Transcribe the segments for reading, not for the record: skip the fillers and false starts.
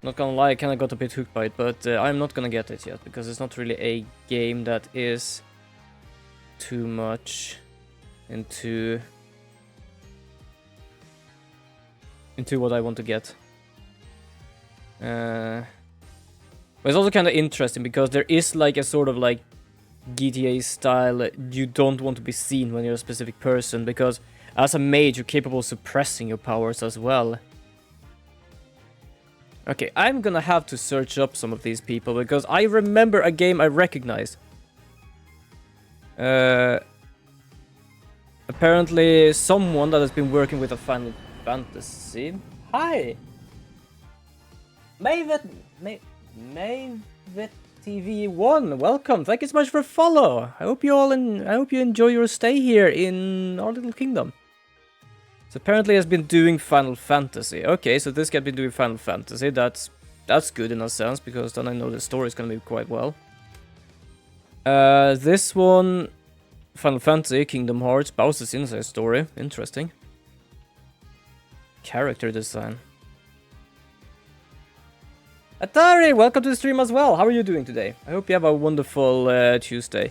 Not gonna lie, I kinda got a bit hooked by it, but I'm not gonna get it yet, because it's not really a game that is too much into what I want to get. But it's also kind of interesting, because there is like a sort of like GTA style, you don't want to be seen when you're a specific person, because as a mage you're capable of suppressing your powers as well. Okay, I'm gonna have to search up some of these people, because I remember a game I recognize. Apparently someone that has been working with a Final Fantasy. Hi! Mavet TV1, welcome. Thank you so much for follow. I hope you enjoy your stay here in our little kingdom. So apparently has been doing Final Fantasy. Okay, so this guy been doing Final Fantasy. That's good in a sense, because then I know the story is gonna be quite well. This one, Final Fantasy, Kingdom Hearts, Bowser's Inside Story. Interesting. Character design. Atari, welcome to the stream as well. How are you doing today? I hope you have a wonderful Tuesday.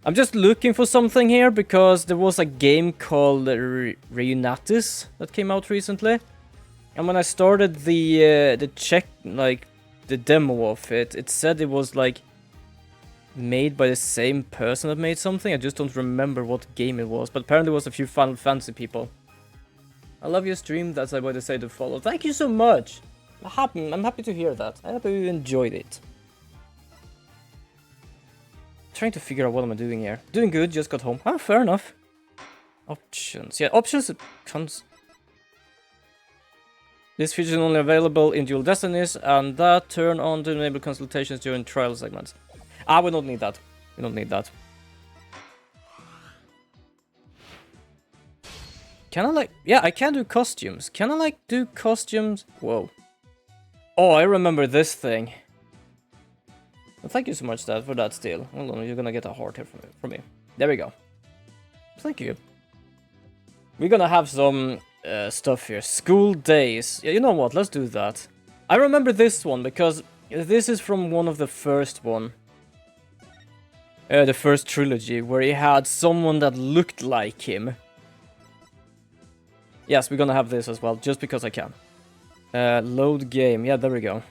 I'm just looking for something here, because there was a game called Reunitis that came out recently. And when I started the check, like the demo of it, it said it was like made by the same person that made something. I just don't remember what game it was, but apparently it was a few Final Fantasy people. I love your stream, that's why I decided to follow. Thank you so much. I'm happy to hear that. I hope you enjoyed it. Trying to figure out what am I doing here. Doing good, just got home. Ah, fair enough. Options. Yeah, options. This feature is only available in dual destinies, and that turn on to enable consultations during trial segments. Ah, we don't need that. We don't need that. Can I like... Yeah, I can do costumes. Can I like do costumes? Whoa. Oh, I remember this thing. Well, thank you so much, Dad, for that steal. Hold on, you're gonna get a heart here from me. There we go. Thank you. We're gonna have some stuff here. School days. Yeah, you know what? Let's do that. I remember this one, because this is from one of the first one. The first trilogy, where he had someone that looked like him. Yes, we're gonna have this as well, just because I can. Load game. Yeah, there we go.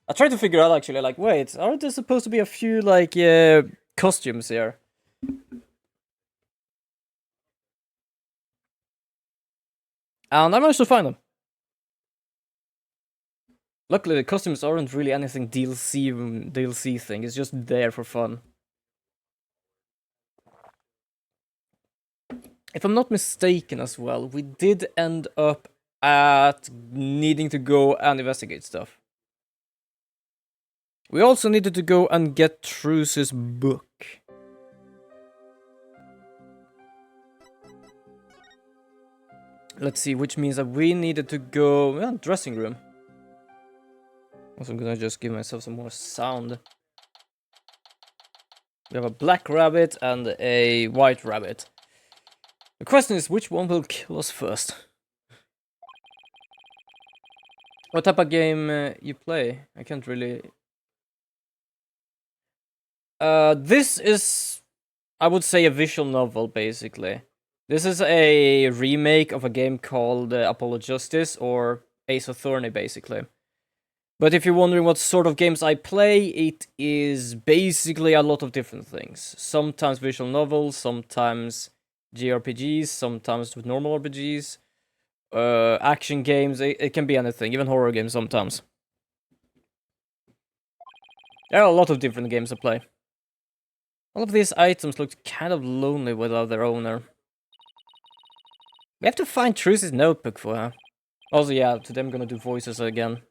I tried to figure out, actually, like, wait, aren't there supposed to be a few, like, costumes here? And I managed to find them. Luckily, the costumes aren't really anything DLC thing, it's just there for fun. If I'm not mistaken as well, we did end up at needing to go and investigate stuff. We also needed to go and get Truce's book. Let's see, which means that we needed to go... Well, dressing room. Also, I'm gonna just give myself some more sound. We have a black rabbit and a white rabbit. The question is, which one will kill us first? What type of game you play? I can't really... this is, I would say, a visual novel, basically. This is a remake of a game called Apollo Justice, or Ace Attorney, basically. But if you're wondering what sort of games I play, it is basically a lot of different things. Sometimes visual novels, sometimes JRPGs, sometimes with normal RPGs, action games, it can be anything, even horror games sometimes. There are a lot of different games I play. All of these items look kind of lonely without their owner. We have to find Truce's notebook for her. Also, yeah, today I'm gonna do voices again.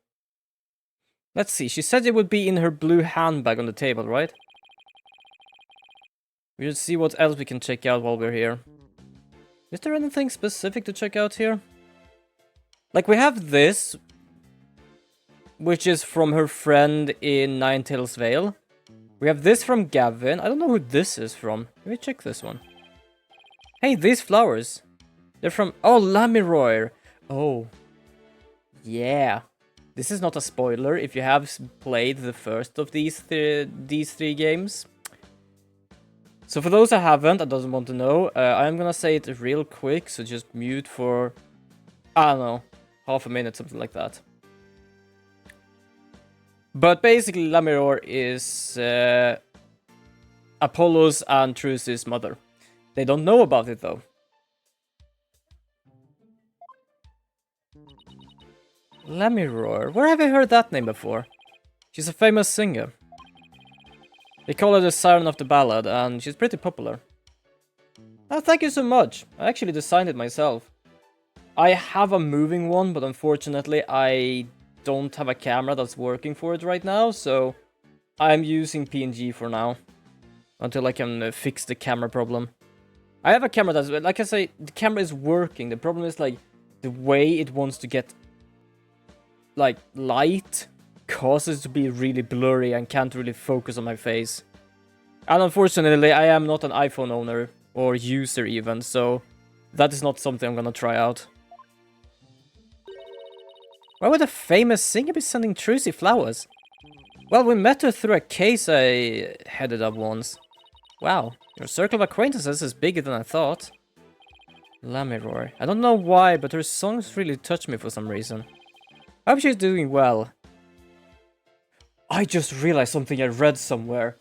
Let's see, she said it would be in her blue handbag on the table, right? We'll see what else we can check out while we're here. Is there anything specific to check out here? Like, we have this, which is from her friend in Ninetales Vale. We have this from Gavin. I don't know who this is from. Let me check this one. Hey, these flowers. They're from... Oh, Lamiroir. Oh. yeah, this is not a spoiler if you have played the first of these three games. So for those that haven't and doesn't want to know, I'm gonna say it real quick, so just mute for, I don't know, half a minute, something like that. But basically, Lamiror is Apollo's and Trucy's mother. They don't know about it though. Lamiror, where have I heard that name before? She's a famous singer. They call her the Siren of the Ballad, and she's pretty popular. Oh, thank you so much. I actually designed it myself. I have a moving one, but unfortunately I don't have a camera that's working for it right now, so I'm using PNG for now. Until I can fix the camera problem. I have a camera that's, like I say, the camera is working. The problem is, like, the way it wants to get, like, light causes it to be really blurry and can't really focus on my face. And unfortunately, I am not an iPhone owner, or user even, so that is not something I'm gonna try out. Why would a famous singer be sending Trucy flowers? Well, we met her through a case I headed up once. Wow, your circle of acquaintances is bigger than I thought. Lamiror. I don't know why, but her songs really touch me for some reason. I hope she's doing well. I just realized something I read somewhere.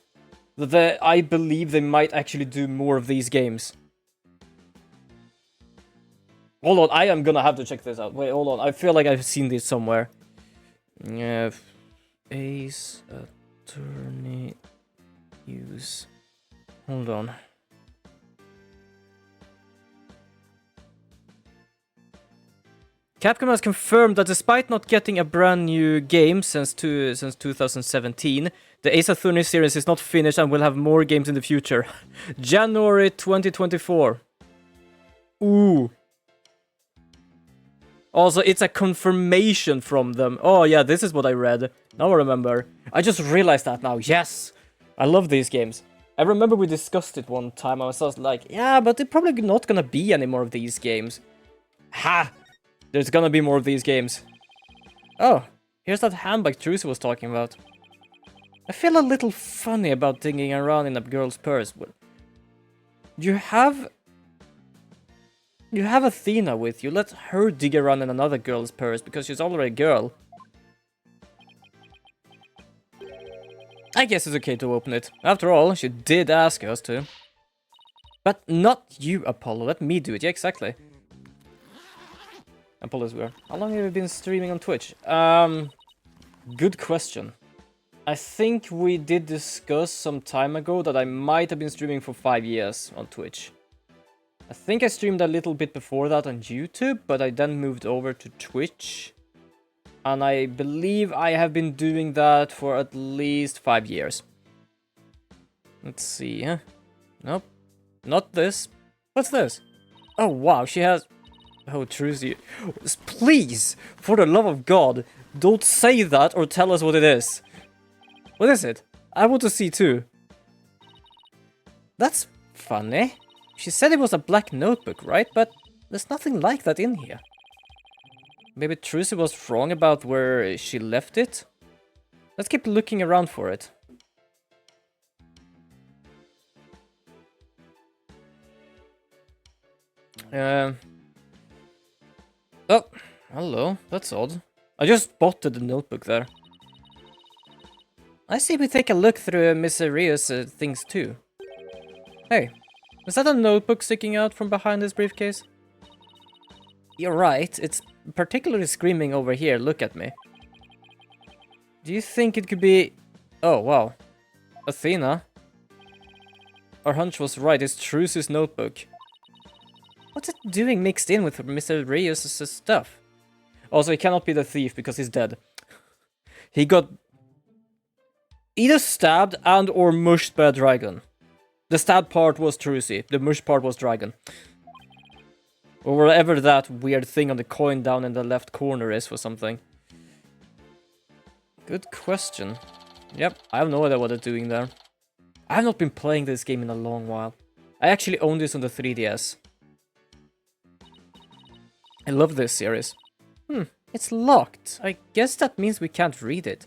That I believe they might actually do more of these games. Hold on, I am gonna have to check this out. Wait, hold on. I feel like I've seen this somewhere. Ace Attorney use. Hold on. Capcom has confirmed that despite not getting a brand new game since 2017, the Ace Attorney series is not finished and will have more games in the future. January 2024. Ooh. Also, it's a confirmation from them. Oh yeah, this is what I read. Now I remember. I just realized that now. Yes! I love these games. I remember we discussed it one time. I was like, yeah, but there's probably not gonna be any more of these games. Ha! There's gonna be more of these games. Oh, here's that handbag Trucy was talking about. I feel a little funny about digging around in a girl's purse. You have Athena with you. Let her dig around in another girl's purse because she's already a girl. I guess it's okay to open it. After all, she did ask us to. But not you, Apollo. Let me do it. Yeah, exactly. Apollo's weird. How long have you been streaming on Twitch? Good question. I think we did discuss some time ago that I might have been streaming for 5 years on Twitch. I think I streamed a little bit before that on YouTube, but I then moved over to Twitch. And I believe I have been doing that for at least 5 years. Let's see, huh? Nope. Not this. What's this? Oh, wow, she has... Oh, Trucy. Please, for the love of God, don't say that or tell us what it is. What is it? I want to see too. That's funny. She said it was a black notebook, right? But there's nothing like that in here. Maybe Trucy was wrong about where she left it? Let's keep looking around for it. Oh, hello. That's odd. I just spotted the notebook there. I see we take a look through Miss Aria's things too. Hey, is that a notebook sticking out from behind this briefcase? You're right, it's particularly screaming over here, look at me. Do you think it could be... Oh, wow. Athena? Our hunch was right, it's Trucy's notebook. What's it doing mixed in with Mr. Reyes' stuff? Also, he cannot be the thief because he's dead. He got either stabbed and or mushed by a dragon. The stabbed part was Trucy, the mushed part was dragon. Or whatever that weird thing on the coin down in the left corner is for something. Good question. Yep, I have no idea what they're doing there. I have not been playing this game in a long while. I actually own this on the 3DS. I love this series. It's locked. I guess that means we can't read it.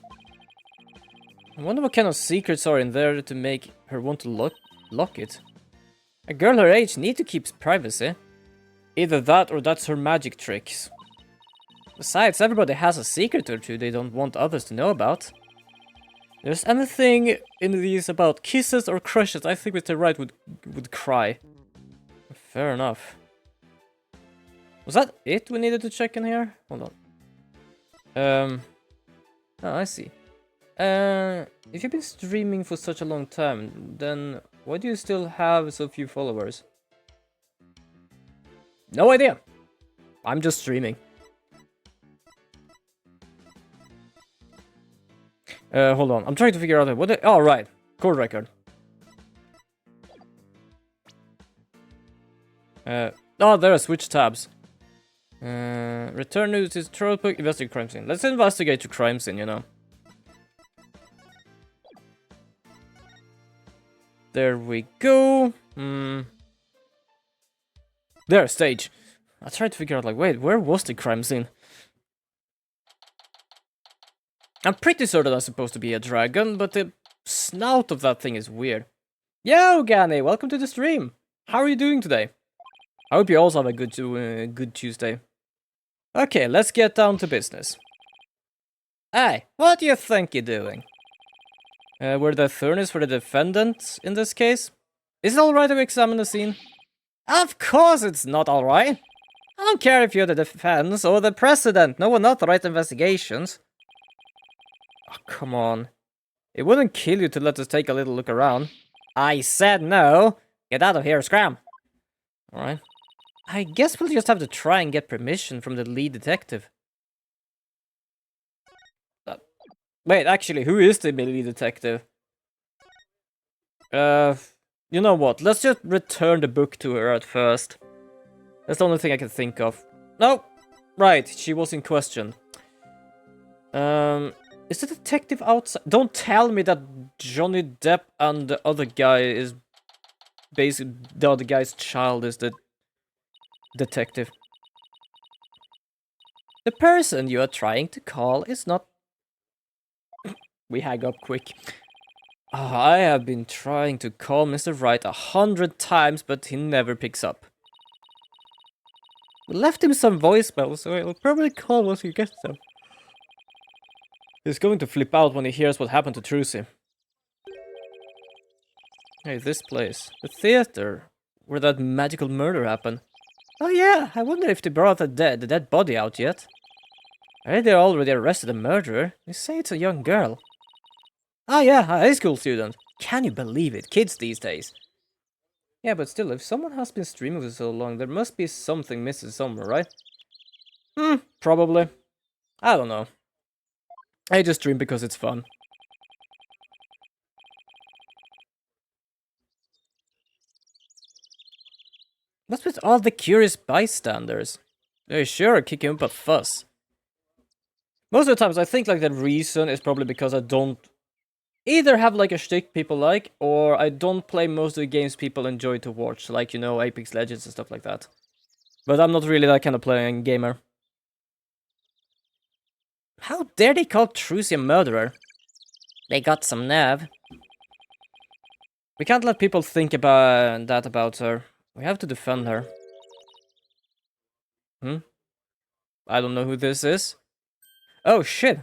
I wonder what kind of secrets are in there to make her want to lock it. A girl her age needs to keep privacy. Either that or that's her magic tricks. Besides, everybody has a secret or two they don't want others to know about. There's anything in these about kisses or crushes, I think Mr. Wright would cry. Fair enough. Was that it we needed to check in here? Hold on. Oh, I see. If you've been streaming for such a long time, then why do you still have so few followers? No idea. I'm just streaming. Hold on. I'm trying to figure out what. Oh, right. Chord record. Oh, there are switch tabs. Return to this troll book. Investigate crime scene. Let's investigate the crime scene. You know. There we go. There, stage. I tried to figure out, like, wait, where was the crime scene? I'm pretty sure that that's supposed to be a dragon, but the snout of that thing is weird. Yo, Gani, welcome to the stream. How are you doing today? I hope you also have a good Tuesday. Okay, let's get down to business. Hey, what do you think you're doing? We're the attorneys for the defendant in this case. Is it alright to examine the scene? Of course it's not alright. I don't care if you're the defense or the president. No unauthorized investigations. Oh, come on. It wouldn't kill you to let us take a little look around. I said no. Get out of here, scram. Alright. I guess we'll just have to try and get permission from the lead detective. Wait, actually, who is the lead detective? You know what? Let's just return the book to her at first. That's the only thing I can think of. No! Right, she was in question. Is the detective outside? Don't tell me that Johnny Depp and the other guy is... basically, the other guy's child is the detective. The person you are trying to call is not... We hang up quick. Oh, I have been trying to call Mr. Wright 100 times, but he never picks up. We left him some voicemail, so he'll probably call once he gets them. He's going to flip out when he hears what happened to Trucy. Hey, this place. The theater, where that magical murder happened. Oh yeah, I wonder if they brought the dead body out yet. I heard they already arrested the murderer. They say it's a young girl. Ah yeah, a high school student. Can you believe it? Kids these days. Yeah, but still, if someone has been streaming for so long, there must be something missing somewhere, right? Probably. I don't know. I just stream because it's fun. What's with all the curious bystanders? They sure are kicking up a fuss. Most of the times I think like the reason is probably because I don't either have like a shtick people like, or I don't play most of the games people enjoy to watch, like, you know, Apex Legends and stuff like that. But I'm not really that kind of playing gamer. How dare they call Trucy a murderer? They got some nerve. We can't let people think about that about her. We have to defend her. I don't know who this is. Oh shit.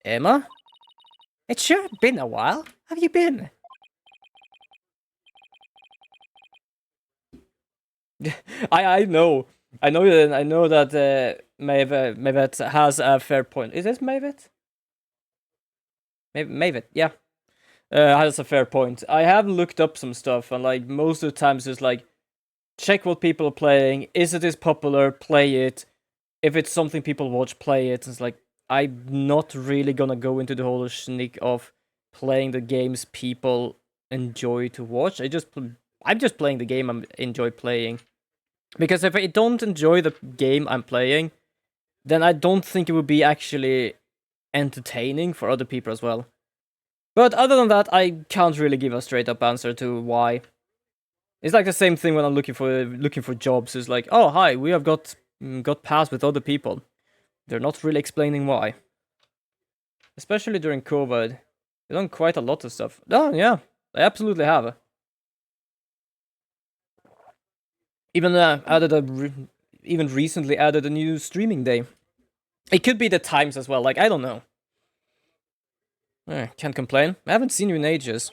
Emma? It's sure been a while. How have you been? I know. I know that Mavet has a fair point. Is it Mavet? Mavet, yeah. Has a fair point. I have looked up some stuff, and like most of the times it's like, check what people are playing. Is it popular? Play it. If it's something people watch, play it. It's like, I'm not really gonna go into the whole sneak of playing the games people enjoy to watch. I'm just playing the game I enjoy playing. Because if I don't enjoy the game I'm playing, then I don't think it would be actually entertaining for other people as well. But other than that, I can't really give a straight up answer to why. It's like the same thing when I'm looking for jobs. It's like, oh hi, we have got got past with other people. They're not really explaining why. Especially during COVID. They've done quite a lot of stuff. Oh, yeah. They absolutely have. Even even recently added a new streaming day. It could be the times as well. Like, I don't know. Can't complain. I haven't seen you in ages.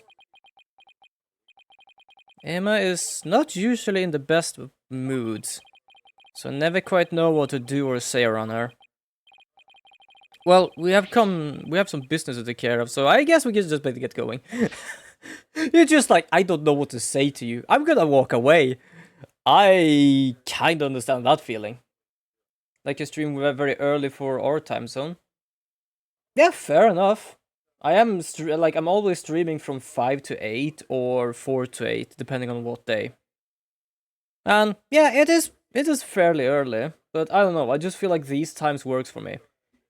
Emma is not usually in the best of moods, so I never quite know what to do or say around her. Well, we have some business to take care of, so I guess we can just better get going. You're just like, I don't know what to say to you. I'm gonna walk away. I kinda understand that feeling. Like you stream very early for our time zone. Yeah, fair enough. I am I'm always streaming from 5 to 8 or 4 to 8, depending on what day. And yeah, it is fairly early, but I don't know, I just feel like these times works for me.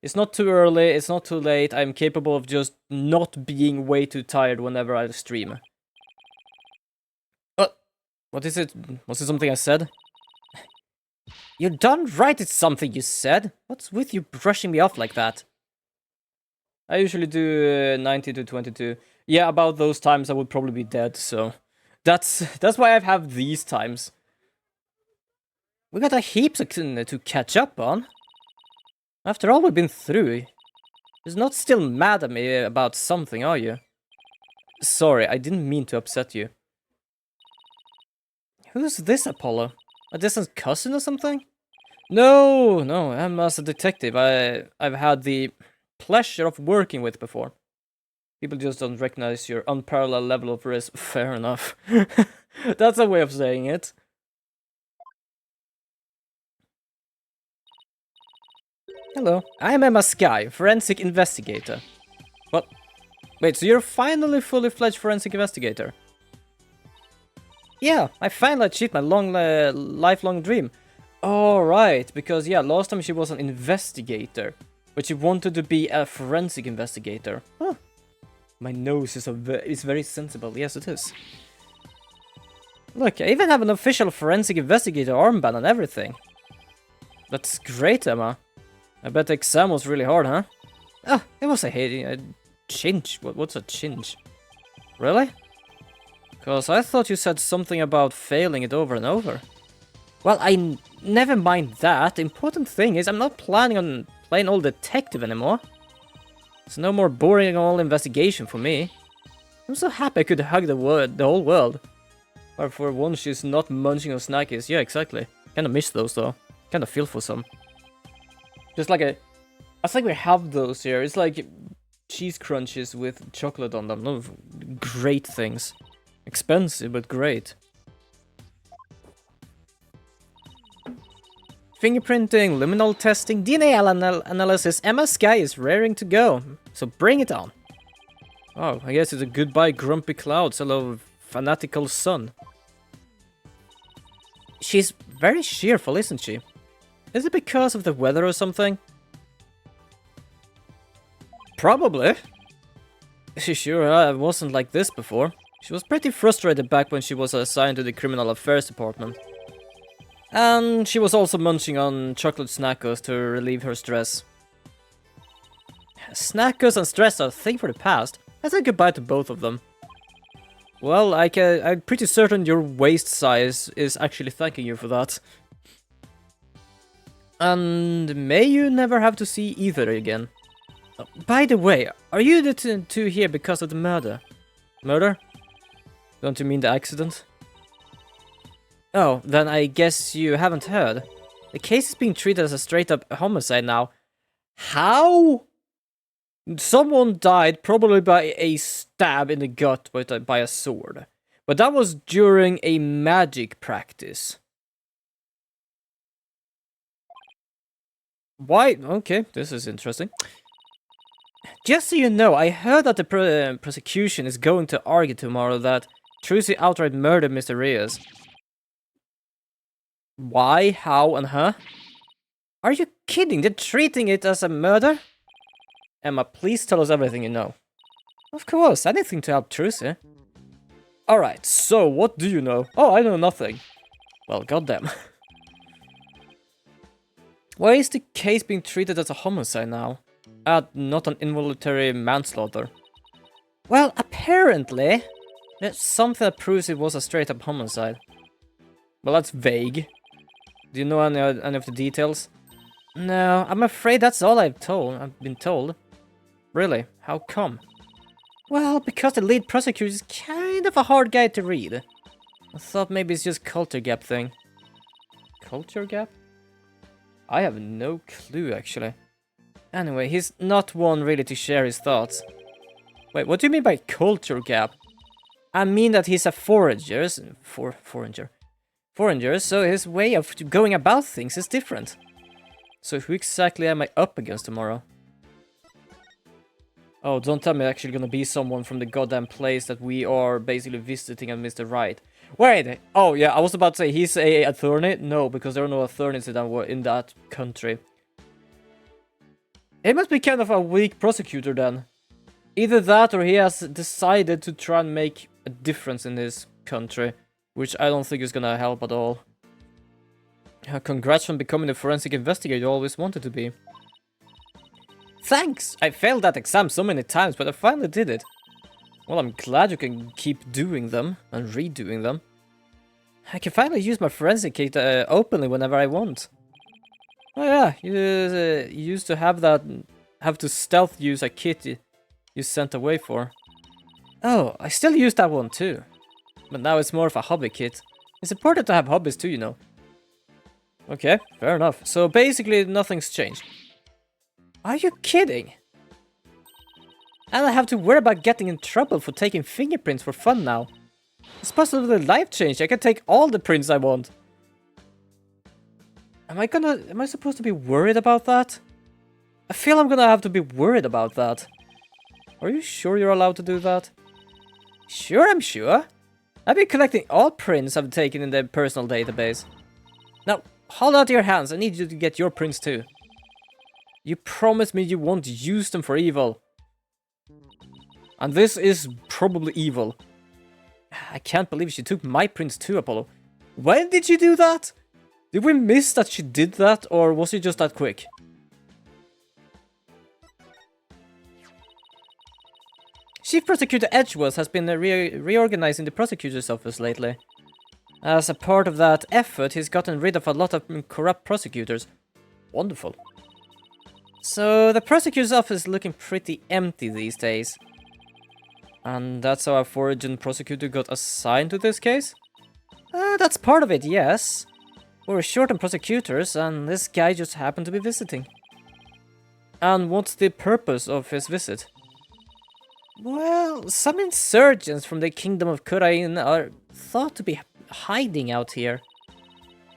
It's not too early, it's not too late, I'm capable of just not being way too tired whenever I stream. What is it? Was it something I said? You're done right, it's something you said. What's with you brushing me off like that? I usually do 90 to 22. Yeah, about those times I would probably be dead, so... That's why I have these times. We got a heap to catch up on. After all we've been through. You're not still mad at me about something, are you? Sorry, I didn't mean to upset you. Who's this Apollo? A distant cousin or something? No, I'm as a detective. I've had the pleasure of working with before. People just don't recognize your unparalleled level of risk. Fair enough. That's a way of saying it. Hello, I'm Emma Sky, forensic investigator. What? Wait, so you're finally fully fledged forensic investigator? Yeah, I finally achieved my lifelong dream. Alright, because yeah, last time she was an investigator, but she wanted to be a forensic investigator. Huh. My nose is very sensible, yes it is. Look, I even have an official forensic investigator armband and everything. That's great, Emma. I bet the exam was really hard, huh? Ah, it was a chinch. What's a chinch? Really? Because I thought you said something about failing it over and over. Well, never mind that. The important thing is I'm not planning on playing old detective anymore. It's no more boring old investigation for me. I'm so happy I could hug the whole world. Or for once she's not munching on snackies. Yeah, exactly. Kinda miss those though. Kinda feel for some. Just like I think we have those here. It's like cheese crunches with chocolate on them. No, great things. Expensive, but great. Fingerprinting, luminol testing, DNA analysis. Emma Sky is raring to go. So bring it on. Oh, I guess it's a goodbye grumpy clouds. Hello, fanatical sun. She's very cheerful, isn't she? Is it because of the weather or something? Probably. She sure wasn't like this before. She was pretty frustrated back when she was assigned to the Criminal Affairs Department. And she was also munching on chocolate snackers to relieve her stress. Snackers and stress are a thing for the past. I said goodbye to both of them. Well, I'm pretty certain your waist size is actually thanking you for that. And may you never have to see either again. Oh, by the way, are you the two here because of the murder? Murder? Don't you mean the accident? Oh, then I guess you haven't heard. The case is being treated as a straight-up homicide now. How? Someone died, probably by a stab in the gut by a sword. But that was during a magic practice. Why? Okay, this is interesting. Just so you know, I heard that the prosecution is going to argue tomorrow that Trucy outright murdered Mr. Reyes. Why, how, and huh? Are you kidding? They're treating it as a murder? Emma, please tell us everything you know. Of course, anything to help Trucy. Alright, so what do you know? Oh, I know nothing. Well, goddamn. Why is the case being treated as a homicide now? Not an involuntary manslaughter. Well, apparently, there's something that proves it was a straight-up homicide. Well, that's vague. Do you know any of the details? No, I'm afraid that's all I've been told. Really? How come? Well, because the lead prosecutor is kind of a hard guy to read. I thought maybe it's just culture gap thing. Culture gap? I have no clue, actually. Anyway, he's not one really to share his thoughts. Wait, what do you mean by culture gap? I mean that he's a foreigner, so his way of going about things is different. So who exactly am I up against tomorrow? Oh, don't tell me it's actually gonna be someone from the goddamn place that we are basically visiting and Mr. Right. Wait! Oh yeah, I was about to say, he's a attorney? No, because there are no attorneys in that country. He must be kind of a weak prosecutor then. Either that or he has decided to try and make a difference in his country, which I don't think is gonna help at all. Congrats on becoming the forensic investigator you always wanted to be. Thanks! I failed that exam so many times, but I finally did it. Well, I'm glad you can keep doing them and redoing them. I can finally use my forensic kit openly whenever I want. Oh yeah, you used to have to stealth use a kit you sent away for. Oh, I still use that one too. But now it's more of a hobby kit. It's important to have hobbies too, you know. Okay, fair enough. So basically nothing's changed. Are you kidding? And I have to worry about getting in trouble for taking fingerprints for fun now. It's possibly life change. I can take all the prints I want. Am I supposed to be worried about that? I feel I'm gonna have to be worried about that. Are you sure you're allowed to do that? Sure, I'm sure. I've been collecting all prints I've taken in the personal database. Now, hold out your hands. I need you to get your prints too. You promised me you won't use them for evil. And this is probably evil. I can't believe she took my prints too, Apollo. When did she do that? Did we miss that she did that, or was she just that quick? Chief Prosecutor Edgeworth has been reorganizing the prosecutor's office lately. As a part of that effort, he's gotten rid of a lot of corrupt prosecutors. Wonderful. So, the prosecutor's office is looking pretty empty these days. And that's how a foreign prosecutor got assigned to this case? That's part of it, yes. We're short on prosecutors, and this guy just happened to be visiting. And what's the purpose of his visit? Well, some insurgents from the Kingdom of Kurain are thought to be hiding out here.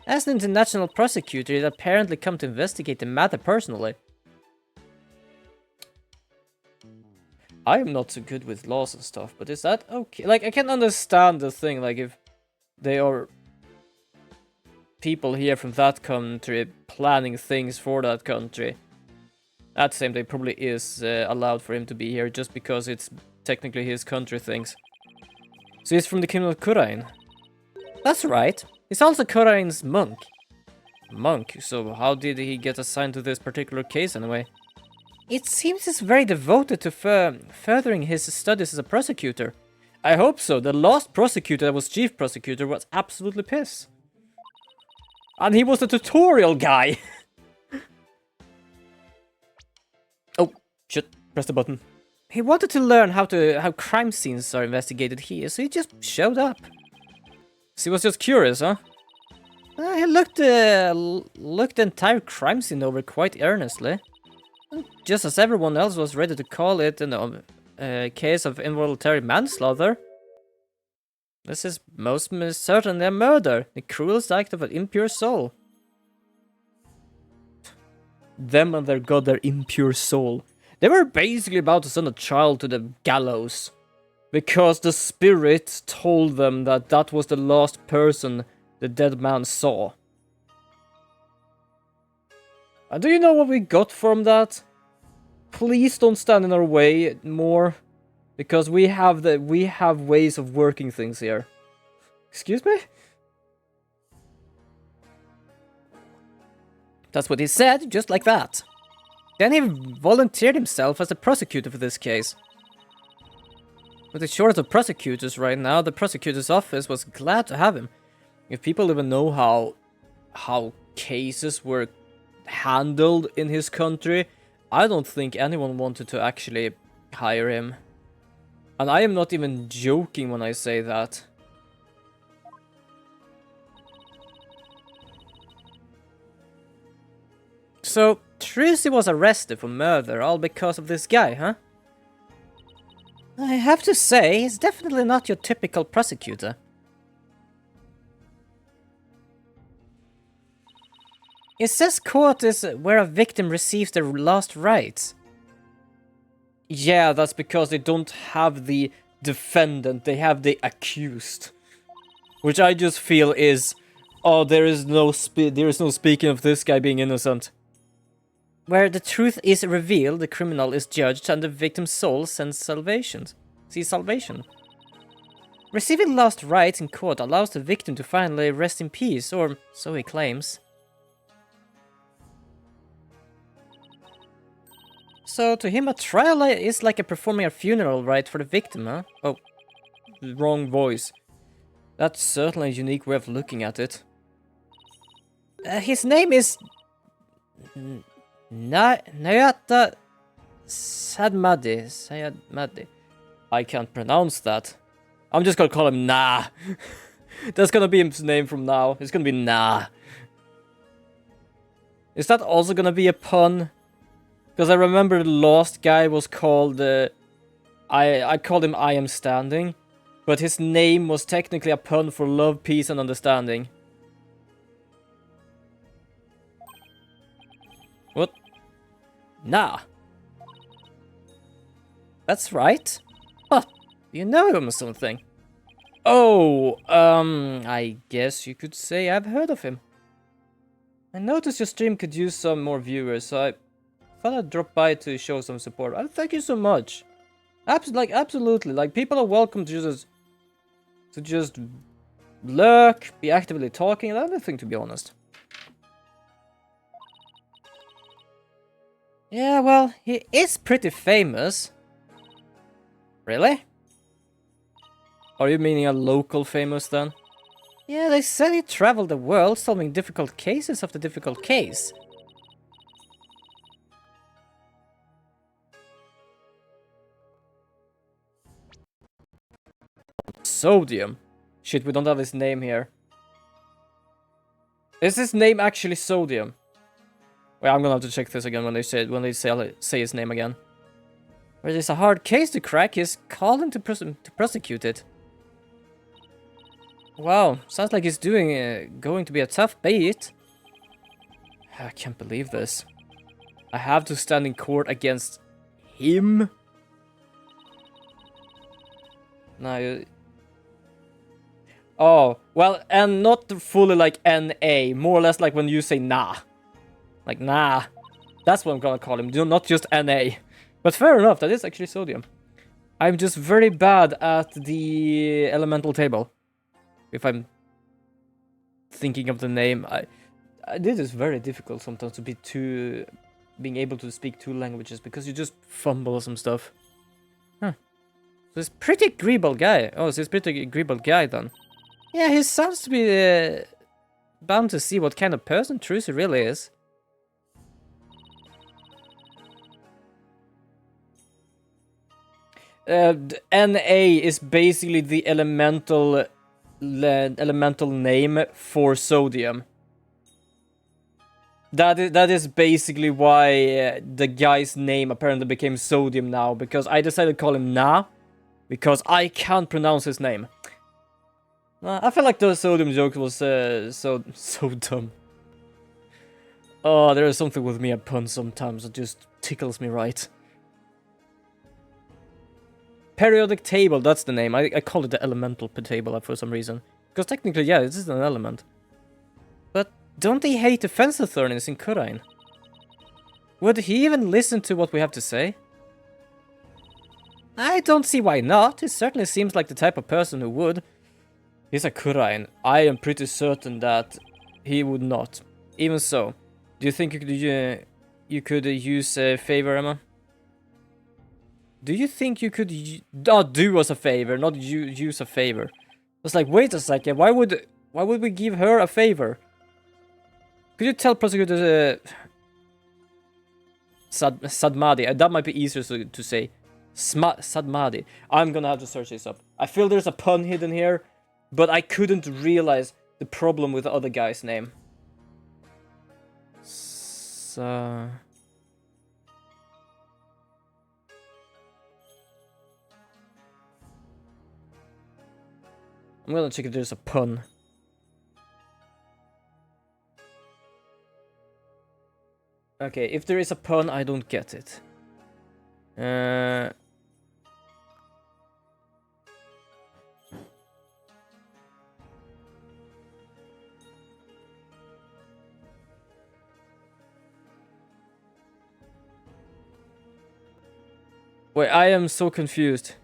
As an international prosecutor, he'd apparently come to investigate the matter personally. I am not so good with laws and stuff, but is that okay? Like, I can understand the thing, like, if they are people here from that country planning things for that country. At the same time, probably is allowed for him to be here just because it's technically his country things. So he's from the Kingdom of Kurain. That's right. He's also Kurain's monk. Monk? So how did he get assigned to this particular case anyway? It seems he's very devoted to furthering his studies as a prosecutor. I hope so. The last prosecutor that was chief prosecutor was absolutely pissed. And he was the tutorial guy. Oh, shit. Press the button. He wanted to learn how crime scenes are investigated here, so he just showed up. So he was just curious, huh? He looked the entire crime scene over quite earnestly. Just as everyone else was ready to call it a case of involuntary manslaughter. This is most certainly a murder, the cruelest act of an impure soul. Them and their god, their impure soul. They were basically about to send a child to the gallows. Because the spirit told them that that was the last person the dead man saw. And do you know what we got from that? Please don't stand in our way more. Because we have ways of working things here. Excuse me? That's what he said, just like that. Then he volunteered himself as a prosecutor for this case. With the shortage of prosecutors right now, the prosecutor's office was glad to have him. If people even know how cases were handled in his country, I don't think anyone wanted to actually hire him. And I am not even joking when I say that. So, Trucy was arrested for murder all because of this guy, huh? I have to say, he's definitely not your typical prosecutor. It says court is where a victim receives their last rites. Yeah, that's because they don't have the defendant, they have the accused. Which I just feel is, oh, there is no speaking of this guy being innocent. Where the truth is revealed, the criminal is judged and the victim's soul sees salvation. Receiving last rites in court allows the victim to finally rest in peace, or so he claims. So to him a trial is like performing a funeral rite for the victim, huh? Oh, wrong voice. That's certainly a unique way of looking at it. His name is... Nayata Sayadmadi. I can't pronounce that. I'm just gonna call him Nah. That's gonna be his name from now. It's gonna be Nah. Is that also gonna be a pun? Because I remember the last guy was called... I called him I Am Standing. But his name was technically a pun for love, peace and understanding. What? Nah. That's right. Huh. You know him or something. Oh, I guess you could say I've heard of him. I noticed your stream could use some more viewers, so I thought I'd drop by to show some support. Thank you so much. Absolutely. Like, people are welcome to just lurk, be actively talking, and everything, to be honest. Yeah, well, he is pretty famous. Really? Are you meaning a local famous then? Yeah, they said he traveled the world solving difficult cases after difficult case. Sodium. Shit, we don't have his name here. Is his name actually Sodium? Well, I'm gonna have to check this again when they say his name again. Where there's a hard case to crack, he's calling to prosecute it. Wow, sounds like he's going to be a tough beat. I can't believe this. I have to stand in court against him? No. Oh, well, and not fully like N-A, more or less like when you say nah. Like, nah. That's what I'm gonna call him, not just N-A. But fair enough, that is actually Sodium. I'm just very bad at the elemental table. If I'm thinking of the name, this is very difficult sometimes to being able to speak two languages because you just fumble some stuff. Huh. So he's a pretty agreeable guy. Oh, so he's a pretty agreeable guy then. Yeah, he sounds to be bound to see what kind of person Trucy really is. NA is basically the elemental name for sodium. That is basically why the guy's name apparently became Sodium now, because I decided to call him Na, because I can't pronounce his name. I feel like the Sodium joke was so dumb. Oh, there is something with me at puns sometimes that just tickles me right. Periodic table, that's the name. I call it the elemental table for some reason. Because technically, yeah, this is an element. But don't they hate the fence attorneys in Kurain? Would he even listen to what we have to say? I don't see why not. He certainly seems like the type of person who would. He's a Kurain. I am pretty certain that he would not. Even so, Do you think you could use a favor, Emma? Do you think you could do us a favor, not use a favor? It's like, wait a second, why would we give her a favor? Could you tell prosecutor Sadmadi? That might be easier to say. Sadmadi. I'm gonna have to search this up. I feel there's a pun hidden here, but I couldn't realize the problem with the other guy's name. So... I'm gonna check if there's a pun. Okay, if there is a pun, I don't get it. Wait, I am so confused.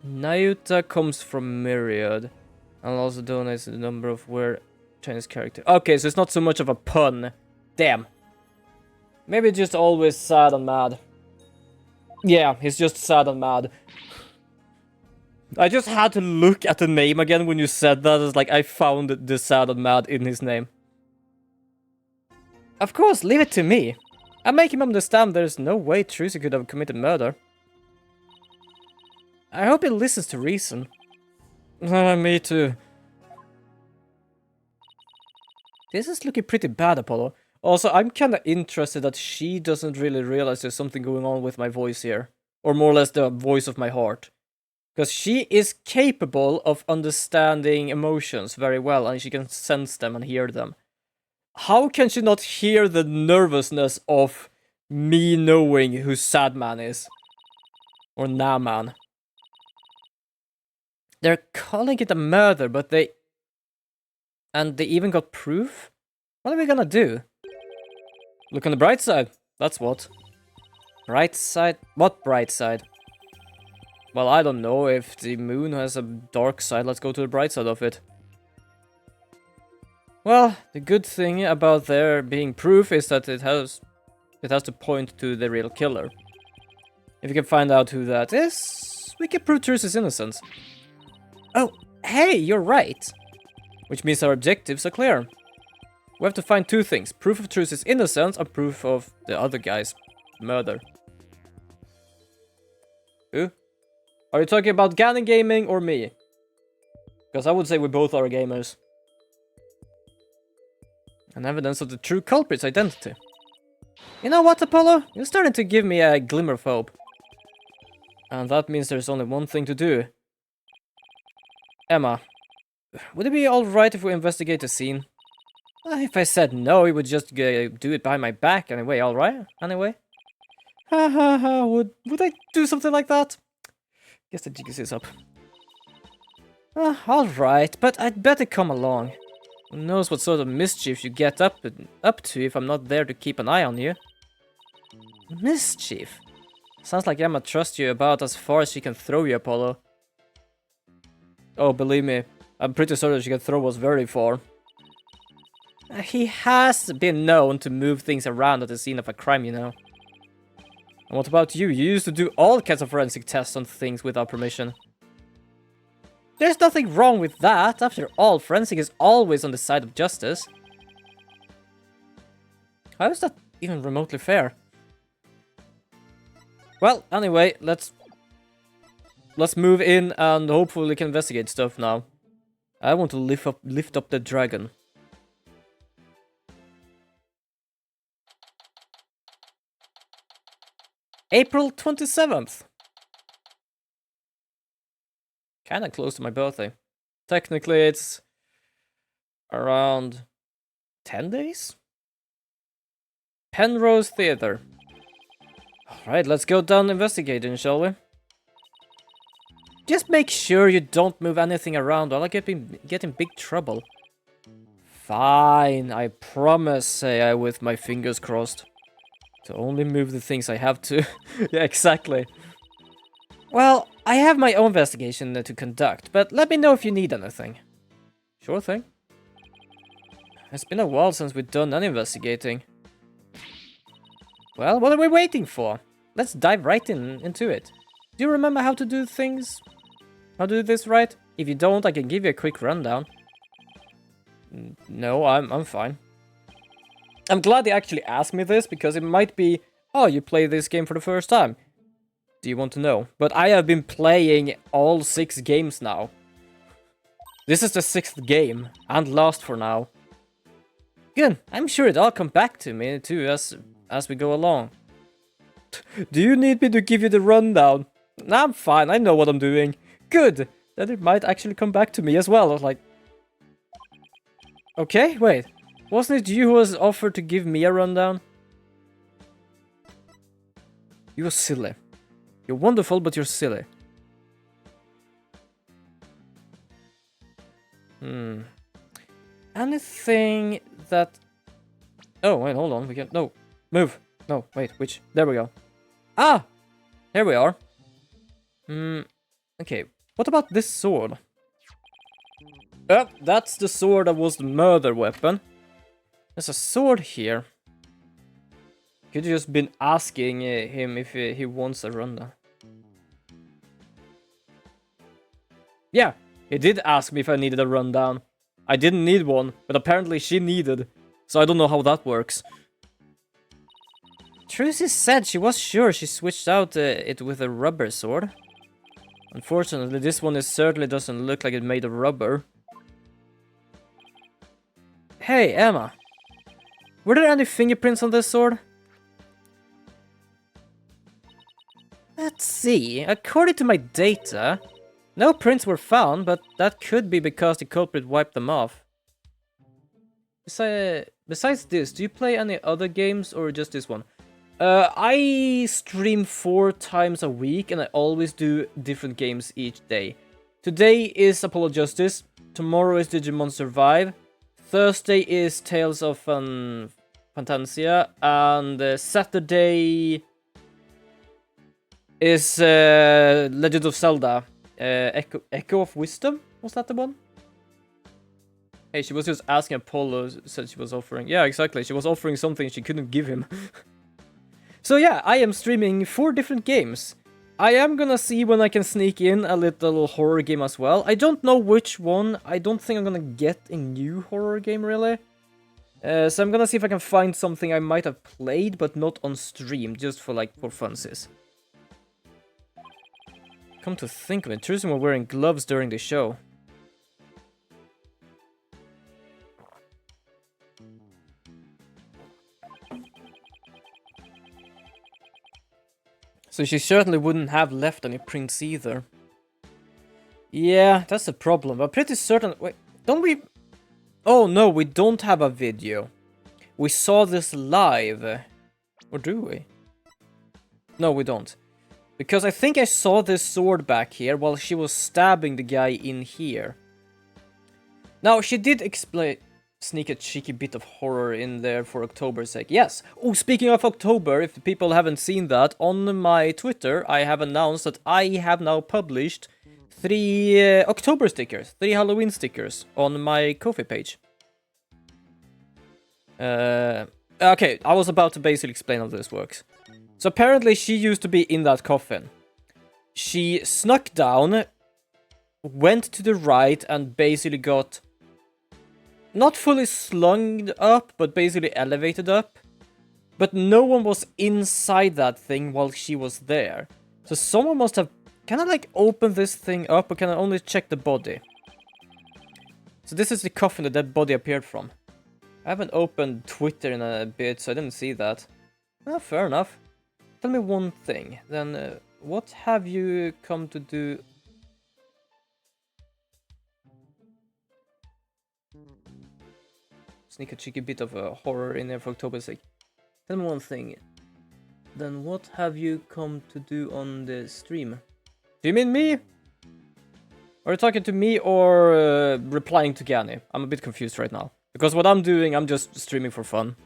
Nayuta comes from Myriad, and also donates the number of weird Chinese character. Okay, so it's not so much of a pun. Damn. Maybe just always sad and mad. Yeah, he's just sad and mad. I just had to look at the name again when you said that. It's like I found the sad and mad in his name. Of course, leave it to me. I make him understand there's no way Trucy could have committed murder. I hope he listens to reason. Me too. This is looking pretty bad, Apollo. Also, I'm kinda interested that she doesn't really realize there's something going on with my voice here. Or more or less the voice of my heart. Because she is capable of understanding emotions very well, and she can sense them and hear them. How can she not hear the nervousness of me knowing who Sadman is? Or Naman? They're calling it a murder, but they... And they even got proof? What are we gonna do? Look on the bright side. That's what. Bright side? What bright side? Well, I don't know. If the moon has a dark side, let's go to the bright side of it. Well, the good thing about there being proof is that it has to point to the real killer. If you can find out who that is, we can prove Trucy's innocence. Oh, hey, you're right. Which means our objectives are clear. We have to find two things. Proof of Trucy's innocence and proof of the other guy's murder. Who? Are you talking about Ganon Gaming or me? Because I would say we both are gamers. And evidence of the true culprit's identity. You know what, Apollo? You're starting to give me a glimmer of hope. And that means there's only one thing to do. Emma, would it be alright if we investigate the scene? If I said no, he would just do it behind my back anyway, alright? Anyway? Ha ha ha, would I do something like that? Guess the jig is up. Alright, but I'd better come along. Who knows what sort of mischief you get up to if I'm not there to keep an eye on you. Mischief? Sounds like Emma trusts you about as far as she can throw you, Apollo. Oh, believe me, I'm pretty certain she can throw us very far. He has been known to move things around at the scene of a crime, you know. And what about you? You used to do all kinds of forensic tests on things without permission. There's nothing wrong with that. After all, forensic is always on the side of justice. How is that even remotely fair? Well, anyway, let's move in and hopefully we can investigate stuff now. I want to lift up the dragon. April 27th. Kinda close to my birthday. Technically, it's around 10 days? Penrose Theater. Alright, let's go down investigating, shall we? Just make sure you don't move anything around or I'll get in big trouble. Fine, I promise, say I with my fingers crossed. To only move the things I have to. Yeah, exactly. Well, I have my own investigation to conduct, but let me know if you need anything. Sure thing. It's been a while since we've done any investigating. Well, what are we waiting for? Let's dive right into it. Do you remember how to do things? How to do this right? If you don't, I can give you a quick rundown. No, I'm fine. I'm glad they actually asked me this, because it might be, oh, you play this game for the first time. Do you want to know? But I have been playing all 6 games now. This is the 6th game, and last for now. Good, I'm sure it'll come back to me too as we go along. Do you need me to give you the rundown? Nah, I'm fine, I know what I'm doing. Good, then it might actually come back to me as well, like... Okay, wait. Wasn't it you who was offered to give me a rundown? You were silly. You're wonderful, but you're silly. Anything that... Oh, wait, hold on. We can... No. Move. No, wait, which? There we go. Ah! Here we are. Okay. What about this sword? Oh, that's the sword that was the murder weapon. There's a sword here. Could you just been asking him if he wants a rundown? Yeah, he did ask me if I needed a rundown. I didn't need one, but apparently she needed. So I don't know how that works. Trucy said she was sure she switched out it with a rubber sword. Unfortunately, this one certainly doesn't look like it made of rubber. Hey, Emma. Were there any fingerprints on this sword? Let's see. According to my data, no prints were found, but that could be because the culprit wiped them off. Besides this, do you play any other games or just this one? I stream 4 times a week and I always do different games each day. Today is Apollo Justice, tomorrow is Digimon Survive, Thursday is Tales of Fantasia, and Saturday is Legend of Zelda. Echo of Wisdom? Was that the one? Hey, she was just asking Apollo, said she was offering... Yeah, exactly, she was offering something she couldn't give him. So yeah, I am streaming 4 different games. I am gonna see when I can sneak in a little horror game as well. I don't know which one. I don't think I'm gonna get a new horror game, really. So I'm gonna see if I can find something I might have played, but not on stream, just for funsies. Come to think of it, Truson were wearing gloves during the show. So she certainly wouldn't have left any prints either. Yeah, that's the problem. I'm pretty certain... Wait, don't we... Oh no, we don't have a video. We saw this live. Or do we? No, we don't. Because I think I saw this sword back here while she was stabbing the guy in here. Now, she did sneak a cheeky bit of horror in there for October's sake. Yes! Oh, speaking of October, if people haven't seen that, on my Twitter I have announced that I have now published 3 October stickers, 3 Halloween stickers on my Ko-fi page. Okay, I was about to basically explain how this works. So apparently she used to be in that coffin. She snuck down, went to the right and basically got... not fully slung up, but basically elevated up. But no one was inside that thing while she was there. So someone must have kind of opened this thing up, but can I only check the body? So this is the coffin that dead body appeared from. I haven't opened Twitter in a bit, so I didn't see that. Well, fair enough. Tell me one thing, then what have you come to do? Sneak a cheeky bit of a horror in there for October's sake. Tell me one thing, then what have you come to do on the stream? Do you mean me? Are you talking to me or replying to Gani? I'm a bit confused right now. Because what I'm doing, I'm just streaming for fun.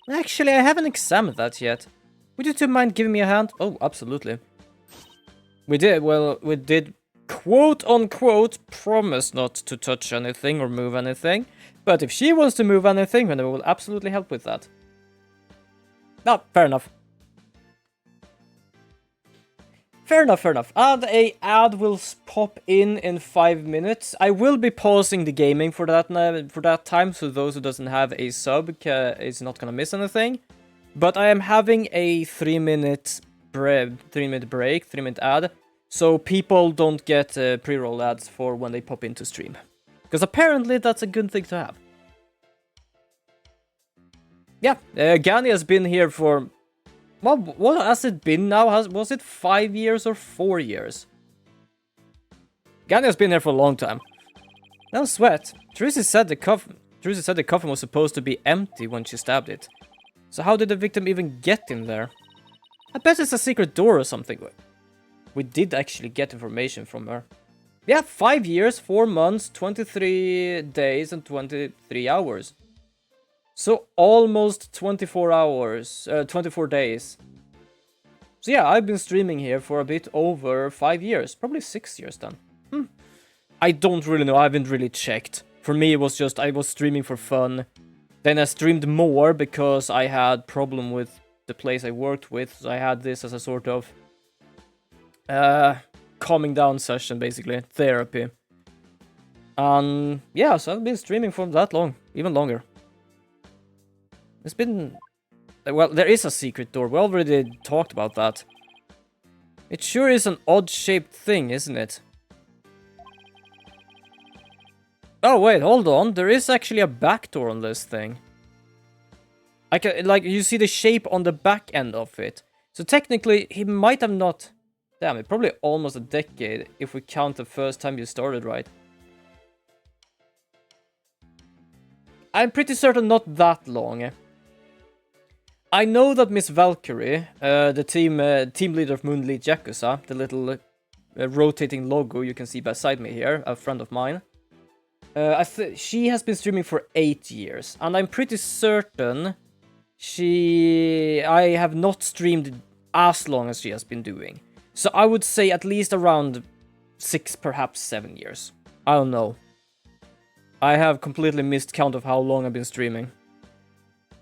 Actually, I haven't examined that yet. Would you two mind giving me a hand? Oh, absolutely. We did quote-unquote promise not to touch anything or move anything. But if she wants to move anything, then we will absolutely help with that. No, fair enough. Fair enough, fair enough. And a ad will pop in 5 minutes. I will be pausing the gaming for that time, so those who doesn't have a sub is not gonna miss anything. But I am having a 3-minute break, 3-minute ad, so people don't get pre-roll ads for when they pop into stream. Because apparently that's a good thing to have. Yeah, Gani has been here for... Well, what has it been now? Was it 5 years or 4 years? Gani has been here for a long time. No sweat. Trucy said the coffin was supposed to be empty when she stabbed it. So how did the victim even get in there? I bet it's a secret door or something. We did actually get information from her. Yeah, 5 years, 4 months, 23 days and 23 hours. So almost 24 hours, 24 days. So yeah, I've been streaming here for a bit over 5 years, probably 6 years then. I don't really know, I haven't really checked. For me it was just, I was streaming for fun. Then I streamed more because I had problem with the place I worked with. So I had this as a sort of calming down session, basically, therapy. Yeah, so I've been streaming for that long, even longer. It's been... Well, there is a secret door. We already talked about that. It sure is an odd-shaped thing, isn't it? Oh, wait, hold on. There is actually a back door on this thing. I can, like, you see the shape on the back end of it. So technically, he might have not... Damn it, probably almost a decade if we count the first time you started, right? I'm pretty certain not that long. I know that Miss Valkyrie, the team leader of Moonlit Yakuza, the little rotating logo you can see beside me here, a friend of mine, she has been streaming for 8 years, and I'm pretty certain I have not streamed as long as she has been doing. So I would say at least around 6, perhaps 7 years. I don't know. I have completely missed count of how long I've been streaming.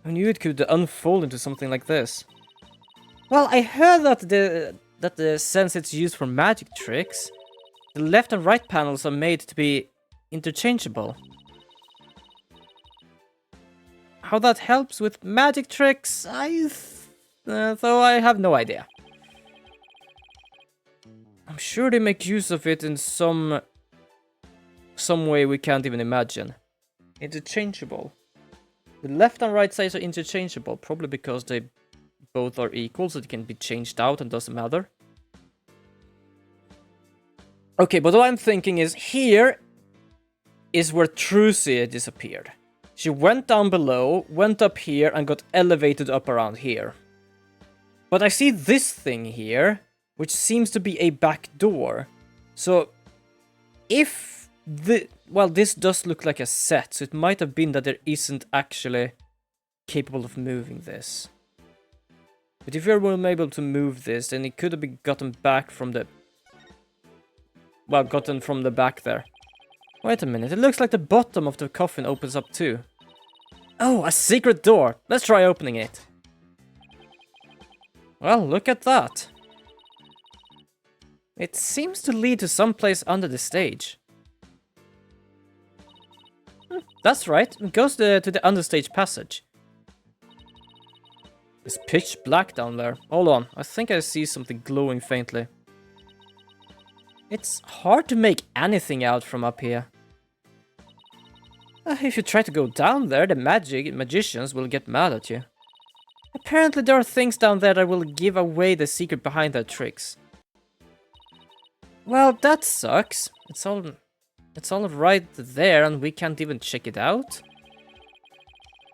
I knew it could unfold into something like this. Well, I heard that since it's used for magic tricks, the left and right panels are made to be interchangeable. How that helps with magic tricks, though I have no idea. I'm sure they make use of it in some way we can't even imagine. Interchangeable. The left and right sides are interchangeable, probably because they both are equal, so they can be changed out and doesn't matter. Okay, but what I'm thinking is, here is where Trucy disappeared. She went down below, went up here, and got elevated up around here. But I see this thing here, which seems to be a back door. So, if well, this does look like a set, so it might have been that there isn't actually capable of moving this. But if you're able to move this, then it could have been gotten back from the... Well, gotten from the back there. Wait a minute, it looks like the bottom of the coffin opens up too. Oh, a secret door! Let's try opening it. Well, look at that. It seems to lead to someplace under the stage. That's right, it goes to the understage passage. It's pitch black down there. Hold on, I think I see something glowing faintly. It's hard to make anything out from up here. If you try to go down there, the magicians will get mad at you. Apparently there are things down there that will give away the secret behind their tricks. Well, that sucks. It's all right there and we can't even check it out.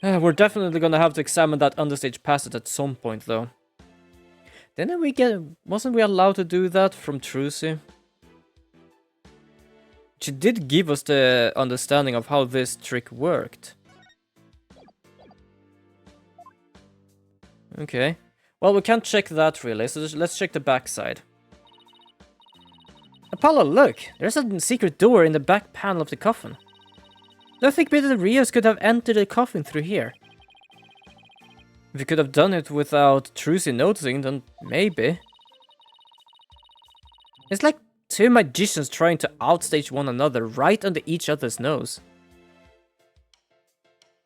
We're definitely gonna have to examine that understage passage at some point though. Wasn't we allowed to do that from Trucy? She did give us the understanding of how this trick worked. Okay. Well, we can't check that really, so let's check the backside. Apollo, look! There's a secret door in the back panel of the coffin. Do you think maybe the Rios could have entered the coffin through here? If we could have done it without Trucy noticing, then maybe. It's like two magicians trying to outstage one another right under each other's nose.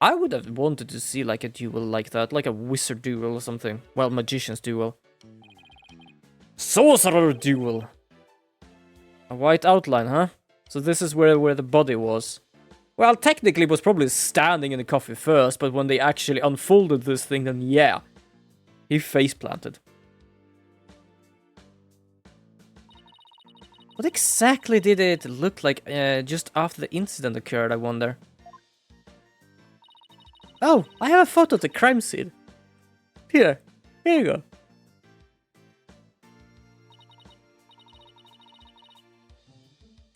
I would have wanted to see like a duel like that, like a wizard duel or something. Well, magician's duel. Sorcerer duel! A white outline, huh? So this is where the body was. Well, technically it was probably standing in the coffin first, but when they actually unfolded this thing, then yeah. He face planted. What exactly did it look like just after the incident occurred, I wonder? Oh, I have a photo of the crime scene. Here you go.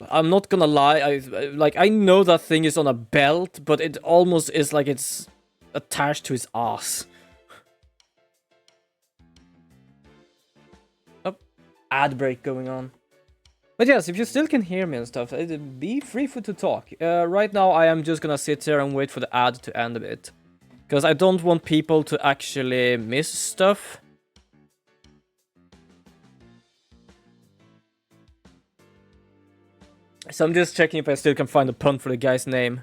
I'm not gonna lie, I know that thing is on a belt, but it almost is like it's attached to his ass. Oh, ad break going on. But yes, if you still can hear me and stuff, be free to talk. Right now I am just gonna sit here and wait for the ad to end a bit. Because I don't want people to actually miss stuff. So I'm just checking if I still can find a pun for the guy's name.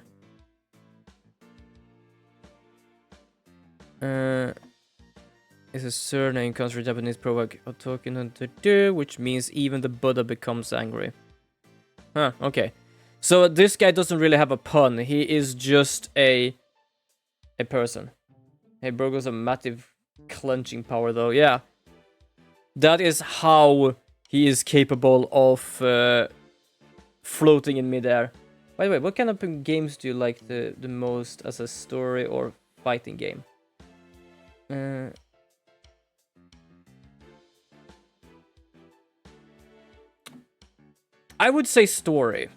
His surname comes from Japanese proverb, which means even the Buddha becomes angry. Huh, okay. So this guy doesn't really have a pun. He is just a person. Hey, Burgo's a massive clenching power though. Yeah. That is how he is capable of floating in midair. By the way, what kind of games do you like the most as a story or fighting game? I would say story.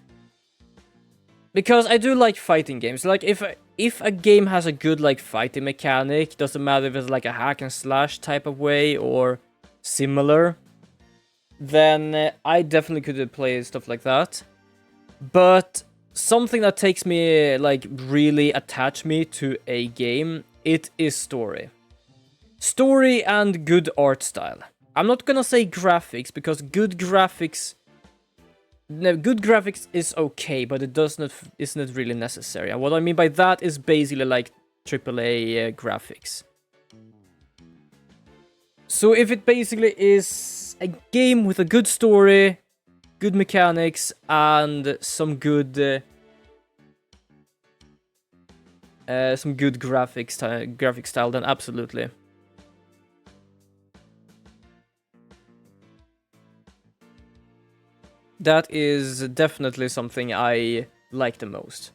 Because I do like fighting games. Like, if a game has a good, like, fighting mechanic, doesn't matter if it's like a hack and slash type of way or similar, then I definitely could play stuff like that. But something that takes me, like, really attach me to a game, it is story. Story and good art style. I'm not gonna say graphics, because good graphics is okay, but it isn't really necessary. And what I mean by that is basically like AAA graphics. So if it basically is a game with a good story, good mechanics, and some good graphic style, then absolutely. That is definitely something I like the most.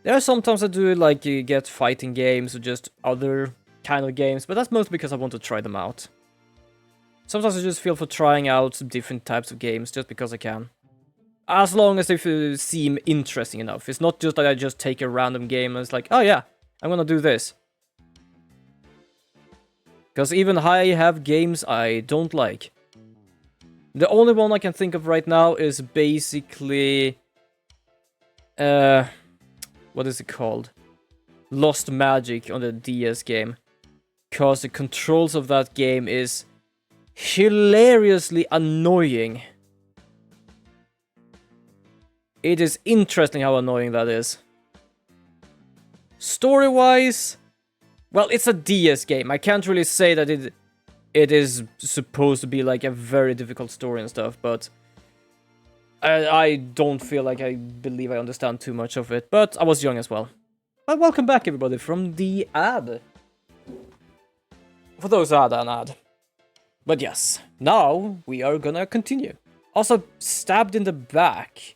There are sometimes I do like get fighting games or just other kind of games, but that's mostly because I want to try them out. Sometimes I just feel for trying out some different types of games just because I can. As long as they seem interesting enough. It's not just that I just take a random game and it's like, oh yeah, I'm gonna do this. Because even I have games I don't like. The only one I can think of right now is basically... what is it called? Lost Magic on the DS game. Because the controls of that game is hilariously annoying. It is interesting how annoying that is. Story-wise... Well, it's a DS game. I can't really say that it is supposed to be like a very difficult story and stuff, but I don't feel like I believe I understand too much of it, but I was young as well. But welcome back everybody from the ad. For those ad and ad. But yes, now we are gonna continue. Also, stabbed in the back.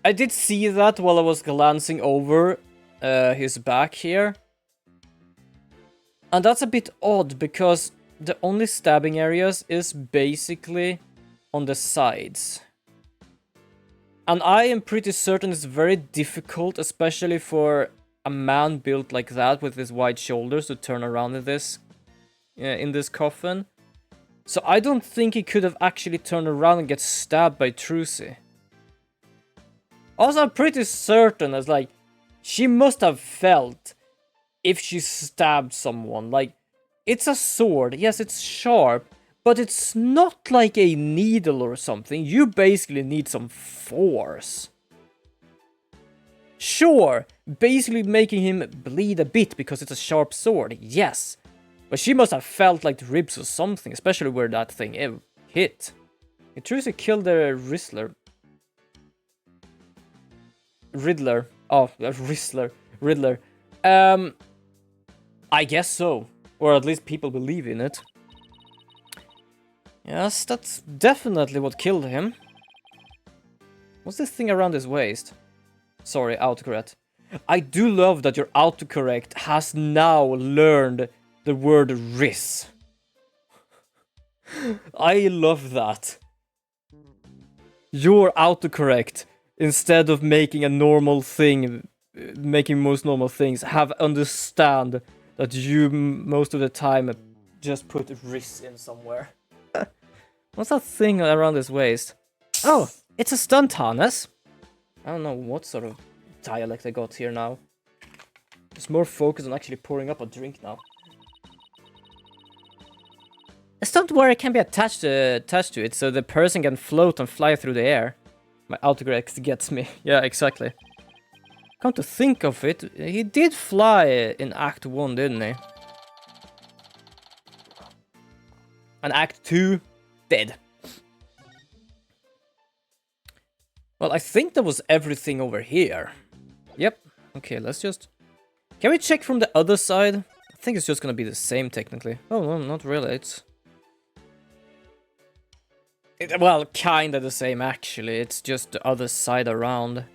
I did see that while I was glancing over his back here. And that's a bit odd, because the only stabbing areas is basically on the sides. And I am pretty certain it's very difficult, especially for a man built like that with his wide shoulders, to turn around in in this coffin. So I don't think he could have actually turned around and get stabbed by Trucy. Also, I'm pretty certain as like, she must have felt if she stabbed someone. Like, it's a sword. Yes, it's sharp, but it's not like a needle or something. You basically need some force. Sure, basically making him bleed a bit because it's a sharp sword. Yes. But she must have felt like the ribs or something, especially where that thing hit. Trucy killed the Riddler. Oh, Riddler. I guess so. Or at least people believe in it. Yes, that's definitely what killed him. What's this thing around his waist? Sorry, autocorrect. I do love that your autocorrect has now learned the word Riz. I love that. Your autocorrect, instead of making a normal thing, making most normal things, have understand that you most of the time just put Riz in somewhere. What's that thing around his waist? Oh, it's a stunt harness. I don't know what sort of dialect I got here now. Just more focused on actually pouring up a drink now. A stunt wire can be attached to it, so the person can float and fly through the air. My autocorrect gets me. Yeah, exactly. Come to think of it, he did fly in Act 1, didn't he? And Act 2, dead. Well, I think that was everything over here. Yep. Okay, let's just... Can we check from the other side? I think it's just gonna be the same, technically. Oh, no, not really. Well, kinda the same, actually. It's just the other side around.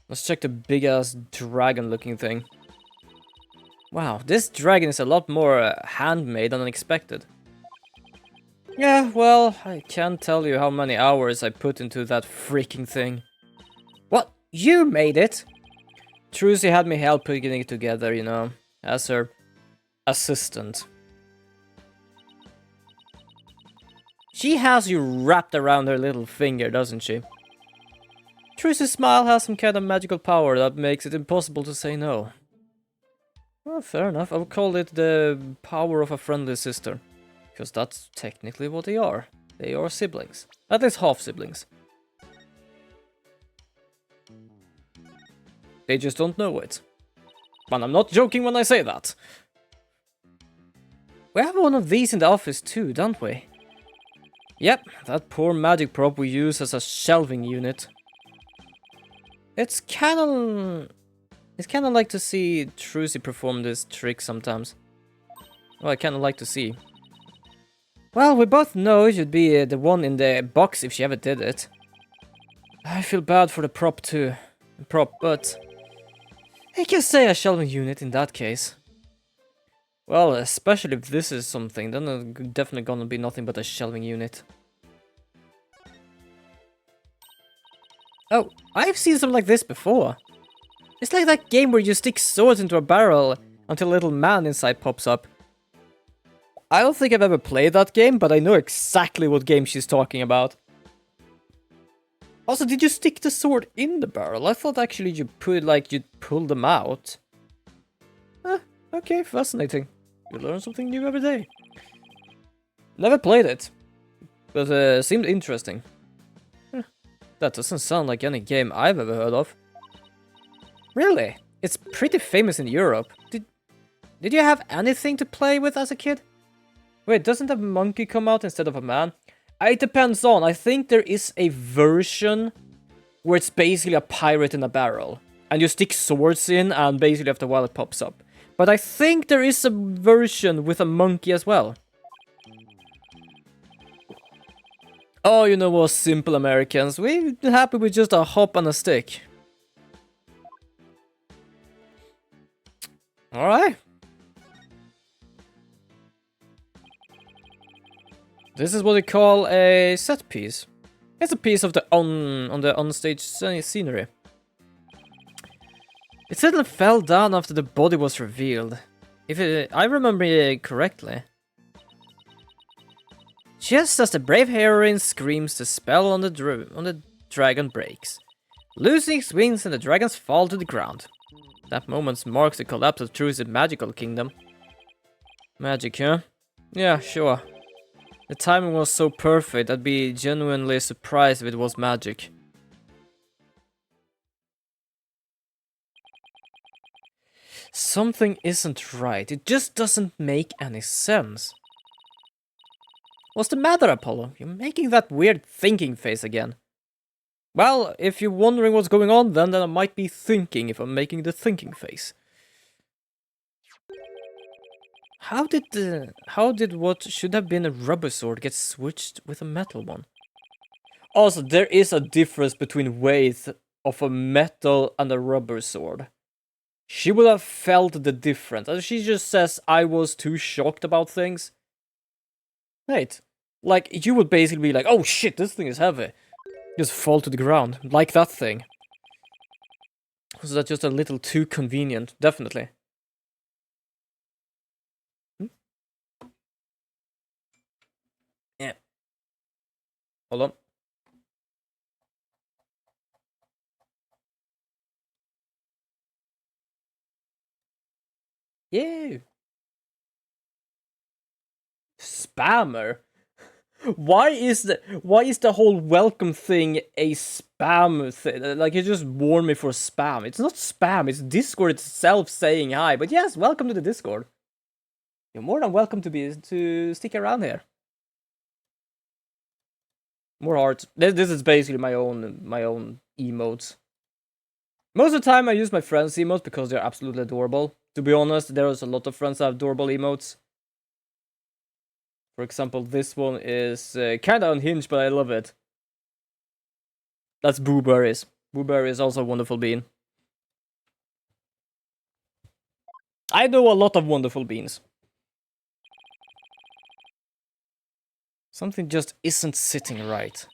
Let's check the big-ass dragon-looking thing. Wow, this dragon is a lot more handmade than expected. Yeah, well, I can't tell you how many hours I put into that freaking thing. What? You made it? Trucy had me help putting it together, you know, as her assistant. She has you wrapped around her little finger, doesn't she? Trucy's smile has some kind of magical power that makes it impossible to say no. Well, fair enough. I would call it the power of a friendly sister. Because that's technically what they are. They are siblings. At least half siblings. They just don't know it. And I'm not joking when I say that. We have one of these in the office too, don't we? Yep, that poor magic prop we use as a shelving unit. It's kinda like to see Trucy perform this trick sometimes. Well, I kinda like to see. Well, we both know it should be the one in the box if she ever did it. I feel bad for the prop too. But I can say a shelving unit in that case. Well, especially if this is something, then it's definitely gonna be nothing but a shelving unit. Oh, I've seen something like this before. It's like that game where you stick swords into a barrel until a little man inside pops up. I don't think I've ever played that game, but I know exactly what game she's talking about. Also, did you stick the sword in the barrel? I thought actually you you'd pull them out. Okay, fascinating. You learn something new every day. Never played it, but seemed interesting. That doesn't sound like any game I've ever heard of. Really? It's pretty famous in Europe. Did you have anything to play with as a kid? Wait, doesn't a monkey come out instead of a man? It depends on. I think there is a version where it's basically a pirate in a barrel. And you stick swords in and basically after a while it pops up. But I think there is a version with a monkey as well. Oh, you know what, simple Americans. We're happy with just a hop and a stick. Alright. This is what we call a set piece. It's a piece of the on-stage scenery. It suddenly fell down after the body was revealed. If I remember correctly. Just as the brave heroine screams, the spell on the dragon breaks. Losing its wings and the dragons fall to the ground. That moment marks the collapse of Truce's magical kingdom. Magic, huh? Yeah, sure. The timing was so perfect, I'd be genuinely surprised if it was magic. Something isn't right, it just doesn't make any sense. What's the matter, Apollo? You're making that weird thinking face again. Well, if you're wondering what's going on, then I might be thinking if I'm making the thinking face. How did what should have been a rubber sword get switched with a metal one? Also, there is a difference between weight of a metal and a rubber sword. She would have felt the difference. And she just says, I was too shocked about things. Wait, like, you would basically be like, oh shit, this thing is heavy. Just fall to the ground, like that thing. Was that just a little too convenient? Definitely. Yeah. Hold on. Yeah. Spammer? Why is the whole welcome thing a spam thing? Like, you just warn me for spam. It's not spam, it's Discord itself saying hi. But yes, welcome to the Discord. You're more than welcome to stick around here. More hearts. This is basically my own emotes. Most of the time I use my friends' emotes because they're absolutely adorable. To be honest, there's a lot of friends that have adorable emotes. For example, this one is kinda unhinged, but I love it. That's Booberries. Booberry is also a wonderful bean. I know a lot of wonderful beans. Something just isn't sitting right.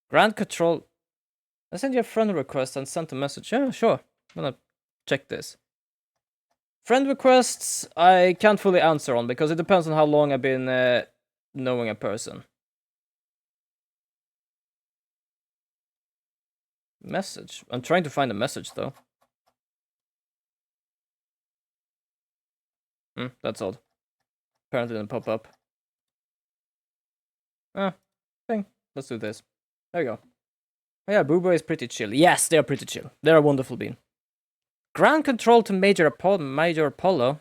Grand Control. I sent you a friend request and sent a message. Yeah, sure. I'm gonna check this. Friend requests, I can't fully answer on because it depends on how long I've been knowing a person. Message. I'm trying to find a message though. That's odd. Apparently didn't pop up. Thing. Let's do this. There we go. Oh yeah, Boobo is pretty chill. Yes, they are pretty chill. They're a wonderful bean. Ground control to Major Apollo.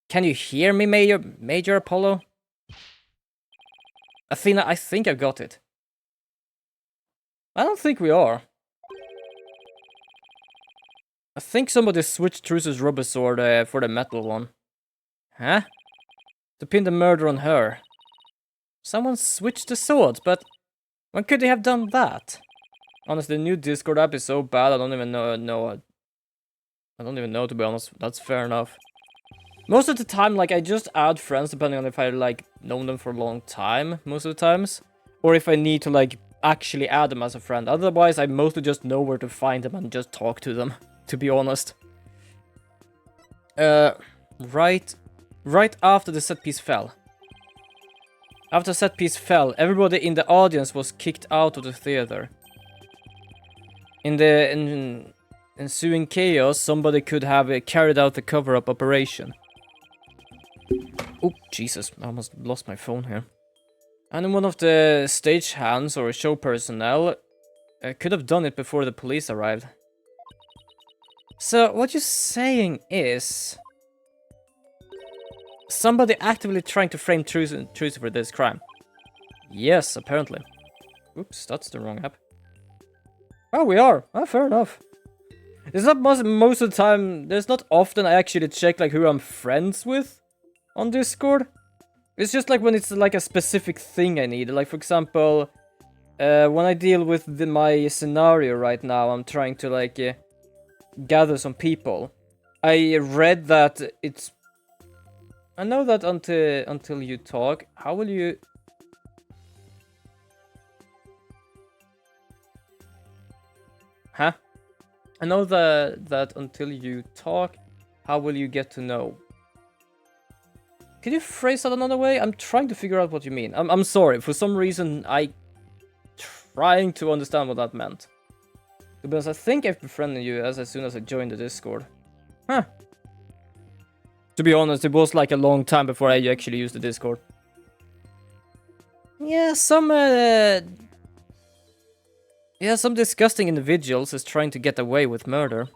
Can you hear me, Major Apollo? Athena, I think I got it. I don't think we are. I think somebody switched Truce's rubber sword for the metal one. Huh? To pin the murder on her. Someone switched the swords, but when could they have done that? Honestly, the new Discord app is so bad, I don't even know. I don't even know, to be honest. That's fair enough. Most of the time, like, I just add friends depending on if I, like, known them for a long time, most of the times. Or if I need to, like, actually add them as a friend. Otherwise, I mostly just know where to find them and just talk to them, to be honest. Right after the set piece fell. After set piece fell, everybody in the audience was kicked out of the theater. In the ensuing chaos, somebody could have carried out the cover-up operation. Oh, Jesus, I almost lost my phone here. And one of the stage hands or show personnel could have done it before the police arrived. So, what you're saying is... somebody actively trying to frame Truce for this crime. Yes, apparently. Oops, that's the wrong app. Oh, we are. Oh, fair enough. It's not most of the time. There's not often I actually check like who I'm friends with on Discord. It's just like when it's like a specific thing I need. Like for example, when I deal with my scenario right now, I'm trying to like gather some people. I read that it's. I know that until you talk, how will you? Huh? I know that until you talk, how will you get to know? Can you phrase that another way? I'm trying to figure out what you mean. I'm sorry. For some reason, trying to understand what that meant. Because I think I've befriended you as soon as I joined the Discord. Huh. To be honest, it was like a long time before I actually used the Discord. Yeah, some disgusting individuals is trying to get away with murder.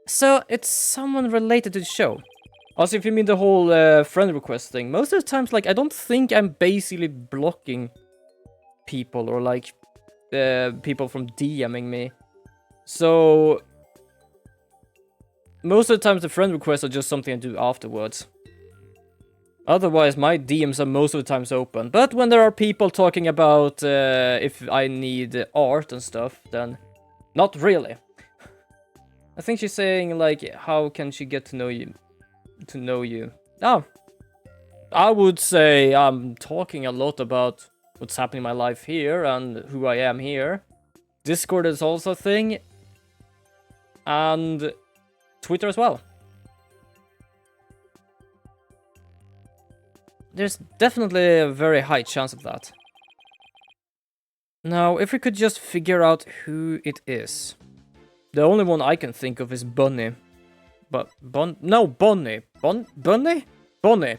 So, it's someone related to the show. Also, if you mean the whole friend request thing, most of the times, like, I don't think I'm basically blocking people or, like, people from DMing me. So, most of the times the friend requests are just something I do afterwards. Otherwise, my DMs are most of the times open. But when there are people talking about if I need art and stuff, then not really. I think she's saying, like, how can she get to know you? Oh. I would say I'm talking a lot about what's happening in my life here and who I am here. Discord is also a thing. And Twitter as well. There's definitely a very high chance of that. Now, if we could just figure out who it is. The only one I can think of is Bunny. But, Bunny? Bunny? Bunny.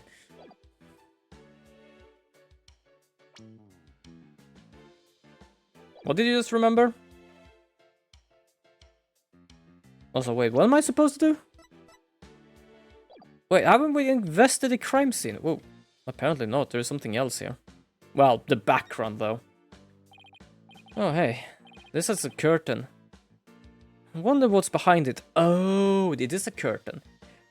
What did you just remember? Also, wait, what am I supposed to do? Wait, haven't we invested the crime scene? Whoa, apparently not. There's something else here. Well, the background, though. Oh, hey. This is a curtain. I wonder what's behind it. Oh, it is a curtain.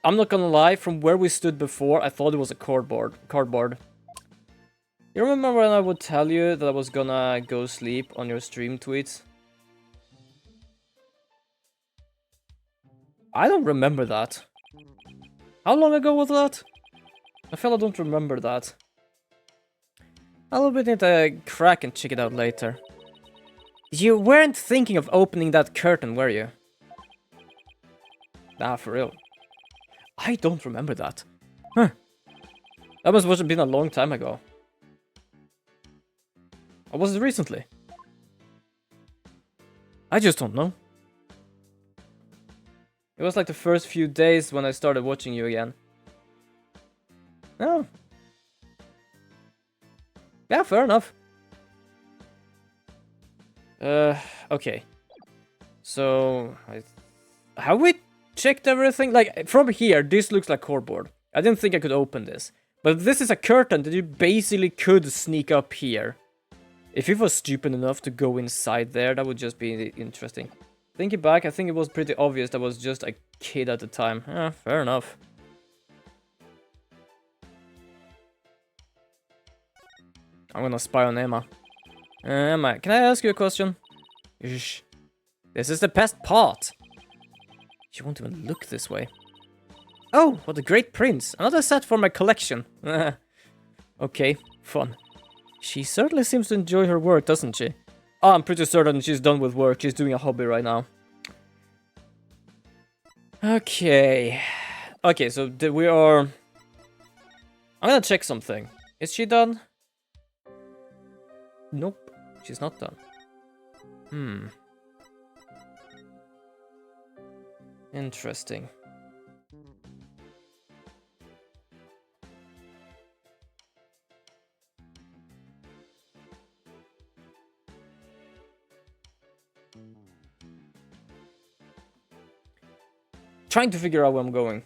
I'm not gonna lie, from where we stood before, I thought it was a cardboard. You remember when I would tell you that I was gonna go sleep on your stream tweets? I don't remember that. How long ago was that? I feel I don't remember that. I'll be need to crack and check it out later. You weren't thinking of opening that curtain, were you? Nah, for real. I don't remember that. Huh. That must have been a long time ago. Or was it recently? I just don't know. It was like the first few days when I started watching you again. Oh. Yeah, fair enough. Okay. So, have we checked everything? Like, from here, this looks like cardboard. I didn't think I could open this. But this is a curtain that you basically could sneak up here. If you were stupid enough to go inside there, that would just be interesting. Thinking back, I think it was pretty obvious that I was just a kid at the time. Fair enough. I'm gonna spy on Emma. Emma, can I ask you a question? Shh. This is the best part. She won't even look this way. Oh, what a great prince. Another set for my collection. Okay, fun. She certainly seems to enjoy her work, doesn't she? Oh, I'm pretty certain she's done with work. She's doing a hobby right now. Okay. Okay, so we are... I'm gonna check something. Is she done? Nope, she's not done. Interesting. Trying to figure out where I'm going.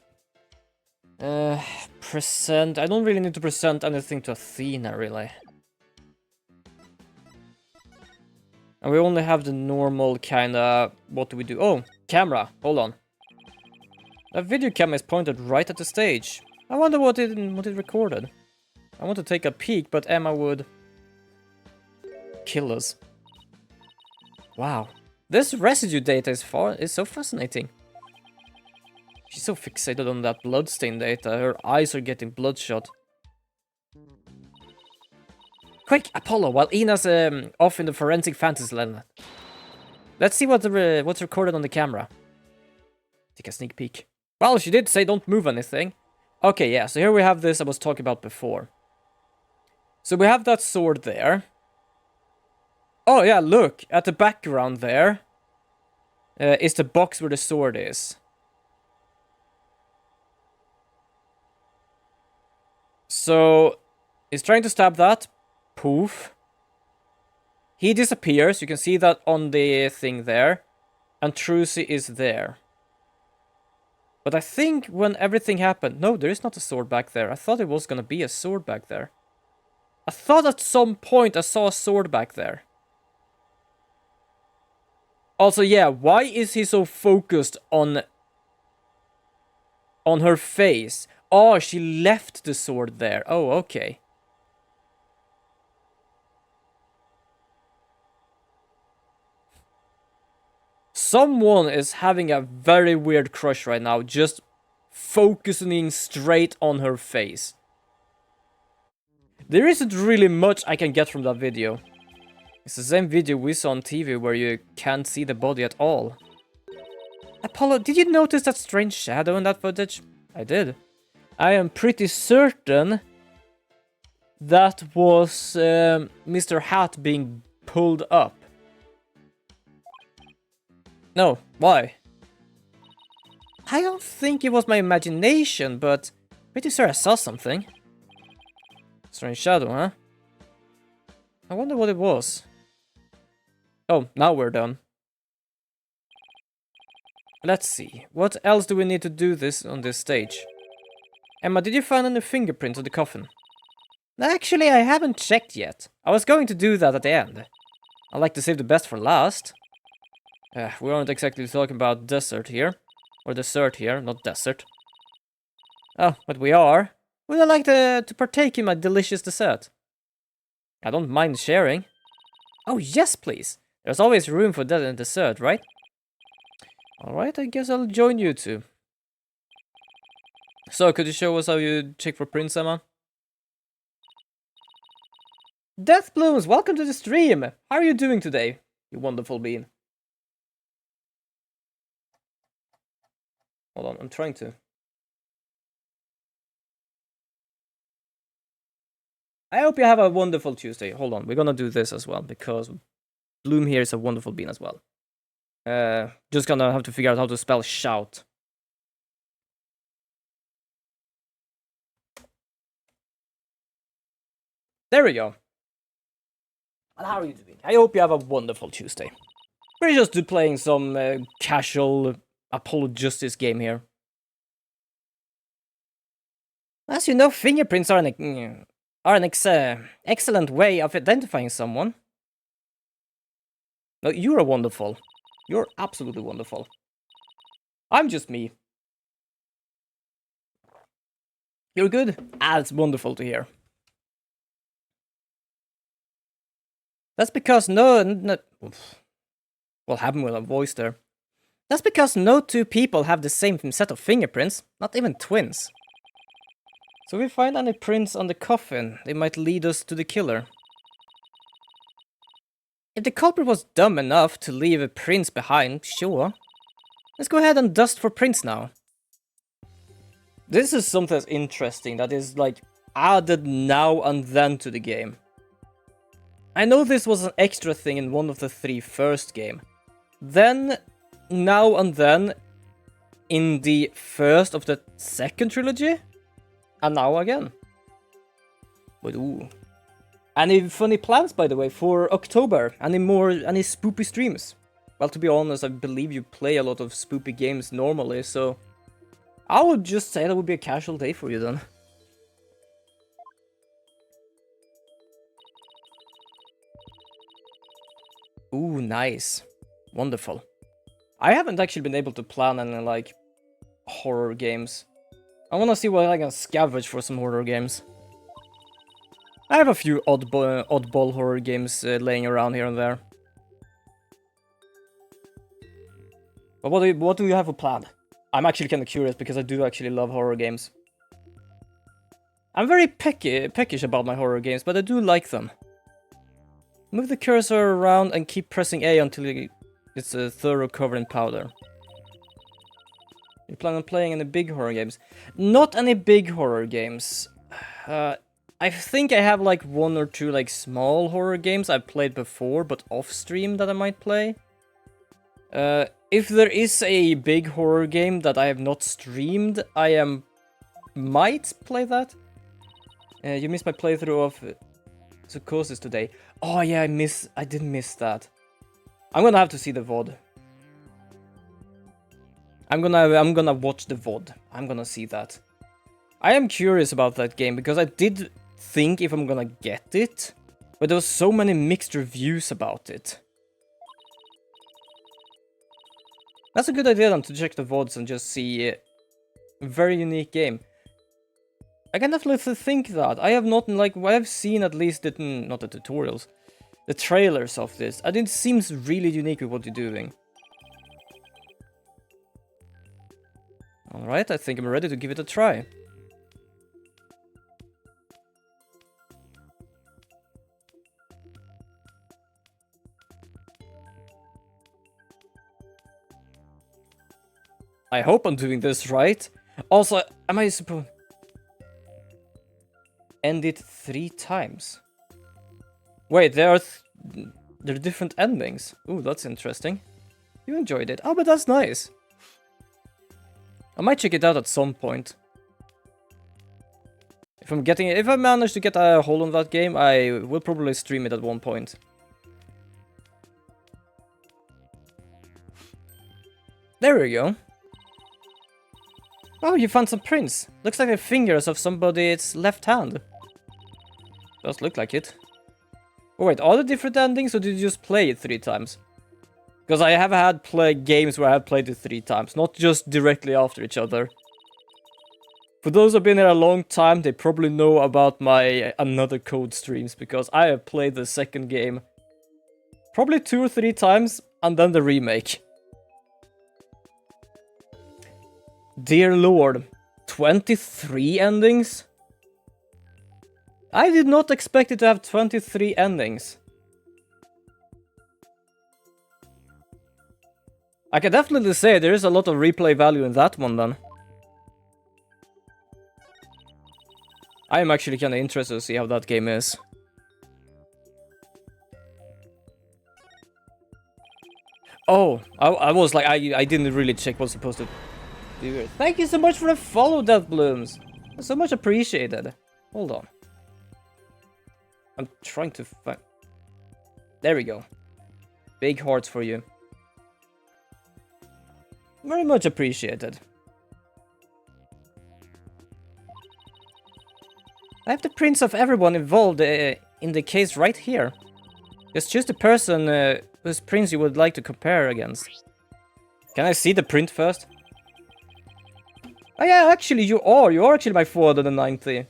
Present. I don't really need to present anything to Athena, really. And we only have the normal kinda... What do we do? Oh, camera. Hold on. That video camera is pointed right at the stage. I wonder what it recorded. I want to take a peek, but Emma would... kill us. Wow. This residue data is so fascinating. She's so fixated on that bloodstain data. Her eyes are getting bloodshot. Quick, Apollo, while Ina's off in the forensic fantasy land. Let's see what's recorded on the camera. Take a sneak peek. Well, she did say don't move anything. Okay, yeah, so here we have this I was talking about before. So we have that sword there. Oh yeah, look, at the background there is the box where the sword is. So, he's trying to stab that. Poof. He disappears, you can see that on the thing there. And Trucy is there. But I think when everything happened... No, there is not a sword back there. I thought it was gonna be a sword back there. I thought at some point I saw a sword back there. Also, yeah, why is he so focused on her face? Oh, she left the sword there. Oh, okay. Someone is having a very weird crush right now, just focusing straight on her face. There isn't really much I can get from that video. It's the same video we saw on TV where you can't see the body at all. Apollo, did you notice that strange shadow in that footage? I did. I am pretty certain that was Mr. Hat being pulled up. No, why? I don't think it was my imagination, but pretty sure I saw something. Strange shadow, huh? I wonder what it was. Oh, now we're done. Let's see. What else do we need to do this on this stage? Emma, did you find any fingerprints on the coffin? Actually, I haven't checked yet. I was going to do that at the end. I like to save the best for last. We aren't exactly talking about dessert here. Or dessert here, not desert. Oh, but we are. Would I like to partake in my delicious dessert? I don't mind sharing. Oh, yes, please. There's always room for that in dessert, right? Alright, I guess I'll join you two. So, could you show us how you check for prints, Emma? Death Blooms, welcome to the stream! How are you doing today, you wonderful being? Hold on, I'm trying to. I hope you have a wonderful Tuesday. Hold on, we're gonna do this as well, because Bloom here is a wonderful bean as well. Just gonna have to figure out how to spell shout. There we go. And how are you doing? I hope you have a wonderful Tuesday. We're just playing some casual Apollo Justice game here. As you know, fingerprints are an excellent way of identifying someone. No, you're wonderful. You're absolutely wonderful. I'm just me. You're good? Ah, it's wonderful to hear. That's because what happened with a voice there? That's because no two people have the same set of fingerprints, not even twins. So if we find any prints on the coffin, they might lead us to the killer. If the culprit was dumb enough to leave prints behind, sure. Let's go ahead and dust for prints now. This is something that's interesting that is like added now and then to the game. I know this was an extra thing in one of the 3 first game. Then, now and then, in the first of the second trilogy. And now again. But ooh. Any funny plans, by the way, for October? Any spoopy streams? Well, to be honest, I believe you play a lot of spoopy games normally, so... I would just say that would be a casual day for you then. Ooh, nice. Wonderful. I haven't actually been able to plan any, like, horror games. I wanna see what I can scavenge for some horror games. I have a few oddball horror games laying around here and there. But what do you have for plan? I'm actually kind of curious because I do actually love horror games. I'm very peckish about my horror games, but I do like them. Move the cursor around and keep pressing A until it's thorough covered in powder. You plan on playing any big horror games? Not any big horror games. I think I have like 1 or 2 like small horror games I've played before, but off stream that I might play. If there is a big horror game that I have not streamed, might play that. You missed my playthrough of Psychosis today. Oh yeah, I did miss that. I'm gonna have to see the VOD. I'm gonna watch the VOD. I'm gonna see that. I am curious about that game because I did think if I'm gonna get it, but there was so many mixed reviews about it. That's a good idea then, to check the VODs and just see a very unique game. I can definitely think that. I have not, like, I have seen at least, not the tutorials, the trailers of this, and it seems really unique with what you're doing. Alright, I think I'm ready to give it a try. I hope I'm doing this right. Also, am I supposed... End it 3 times? Wait, there are different endings. Ooh, that's interesting. You enjoyed it. Oh, but that's nice. I might check it out at some point. If I manage to get a hold on that game, I will probably stream it at one point. There we go. Oh, you found some prints. Looks like the fingers of somebody's left hand. Does look like it. Oh wait, are there different endings or did you just play it 3 times? Because I have had games where I have played it 3 times, not just directly after each other. For those who have been here a long time, they probably know about my Another Code streams, because I have played the second game probably 2 or 3 times, and then the remake. Dear Lord, 23 endings? I did not expect it to have 23 endings. I can definitely say there is a lot of replay value in that one then. I am actually kinda interested to see how that game is. Oh, I was like, I didn't really check what's supposed to do it. Thank you so much for the follow, Death Blooms. That's so much appreciated. Hold on. I'm trying to find... There we go. Big hearts for you. Very much appreciated. I have the prints of everyone involved in the case right here. Just choose the person whose prints you would like to compare against. Can I see the print first? Oh yeah, actually you are actually my 490.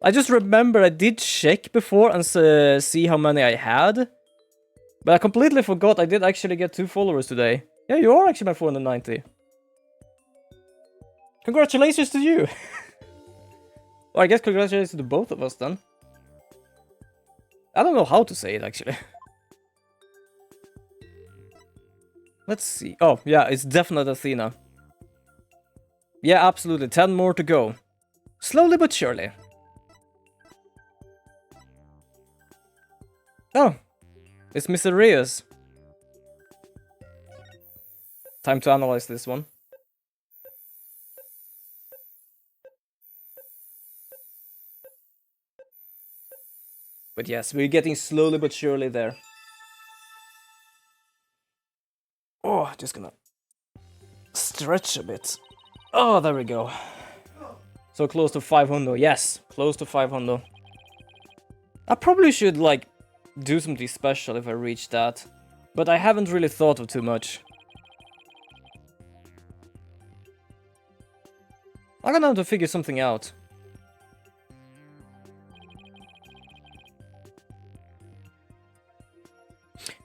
I just remember I did check before and see how many I had. But I completely forgot I did actually get 2 followers today. Yeah, you are actually my 490. Congratulations to you! Well, I guess congratulations to both of us then. I don't know how to say it actually. Let's see. Oh, yeah, it's definitely Athena. Yeah, absolutely. 10 more to go. Slowly but surely. Oh, it's Mr. Reyes. Time to analyze this one. But yes, we're getting slowly but surely there. Oh, just gonna stretch a bit. Oh, there we go. So close to 500. Yes, close to 500. I probably should, like, do something special if I reach that. But I haven't really thought of too much. I'm gonna have to figure something out.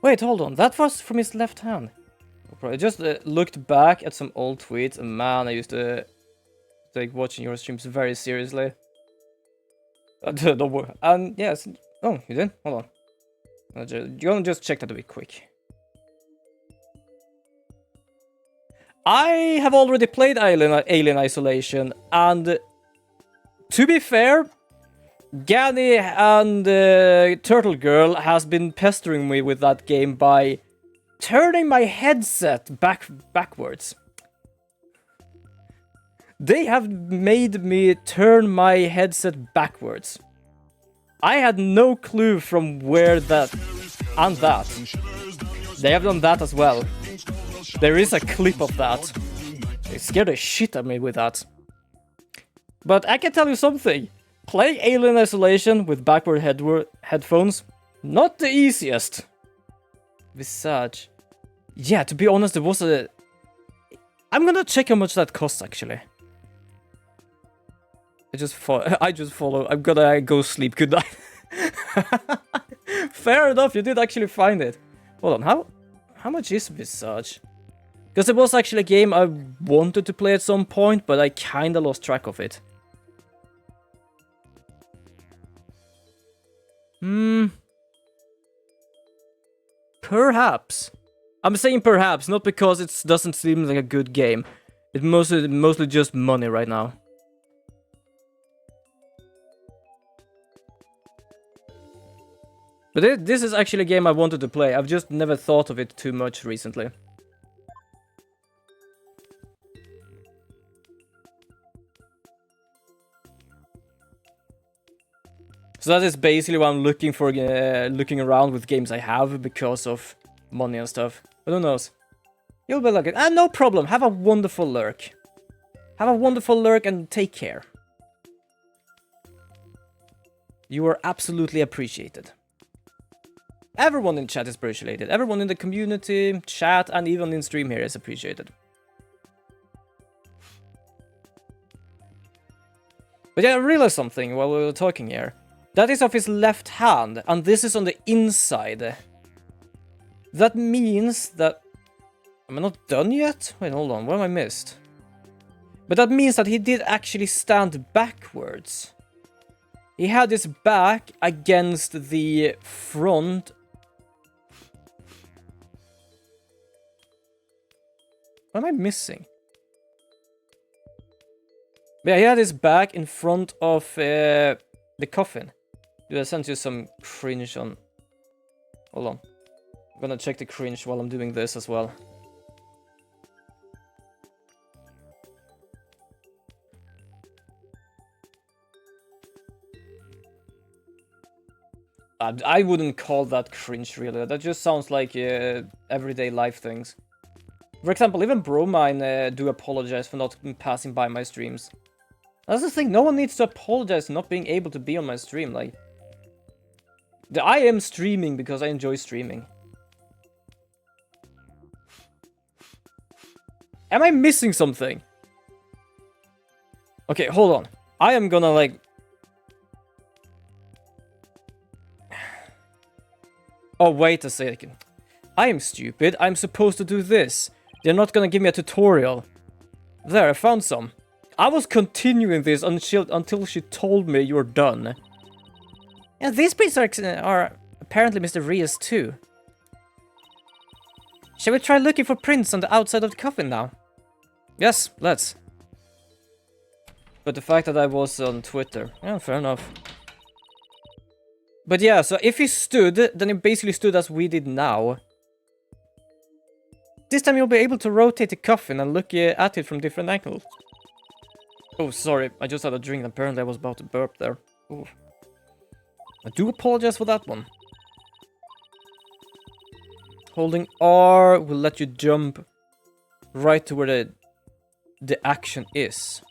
Wait, hold on. That was from his left hand. I just looked back at some old tweets, and man, I used to take watching your streams very seriously. Don't worry. And yes. Oh, you did? Hold on. You're gonna just check that a bit quick. I have already played Alien Isolation, and to be fair, Gani and Turtle Girl has been pestering me with that game by turning my headset backwards. They have made me turn my headset backwards. I had no clue from where that and that. They have done that as well. There is a clip of that. They scared the shit out of me with that. But I can tell you something. Playing Alien Isolation with backward headphones, not the easiest. Visage. Yeah, to be honest, there was a... I'm gonna check how much that costs, actually. I just follow. I'm gonna go sleep. Good night. Fair enough, you did actually find it. Hold on, how much is Visage? Because it was actually a game I wanted to play at some point, but I kinda lost track of it. Perhaps. I'm saying perhaps, not because it doesn't seem like a good game. It's mostly just money right now. But this is actually a game I wanted to play. I've just never thought of it too much recently. So that is basically what I'm looking for, looking around with games I have because of money and stuff. But who knows? You'll be lucky. No problem. Have a wonderful lurk. Have a wonderful lurk and take care. You are absolutely appreciated. Everyone in chat is appreciated. Everyone in the community, chat, and even in stream here is appreciated. But yeah, I realized something while we were talking here. That is of his left hand, and this is on the inside. That means that... Am I not done yet? Wait, hold on, what have I missed? But that means that he did actually stand backwards. He had his back against the front. What am I missing? Yeah, he had his back in front of the coffin. Dude, I sent you some cringe on... Hold on. I'm gonna check the cringe while I'm doing this as well. I wouldn't call that cringe, really. That just sounds like everyday life things. For example, even Bromine do apologize for not passing by my streams. That's the thing, no one needs to apologize for not being able to be on my stream, like... I am streaming because I enjoy streaming. Am I missing something? Okay, hold on. I am gonna, like... Oh, wait a second. I am stupid. I'm supposed to do this. They're not gonna give me a tutorial. There, I found some. I was continuing this until she told me you're done. Yeah, these prints are apparently Mr. Ria's too. Shall we try looking for prints on the outside of the coffin now? Yes, let's. But the fact that I was on Twitter... Yeah, fair enough. But yeah, so if he stood, then he basically stood as we did now. This time you'll be able to rotate the coffin and look at it from different angles. Oh, sorry, I just had a drink and apparently I was about to burp there. Ooh. I do apologize for that one. Holding R will let you jump right to where the action is.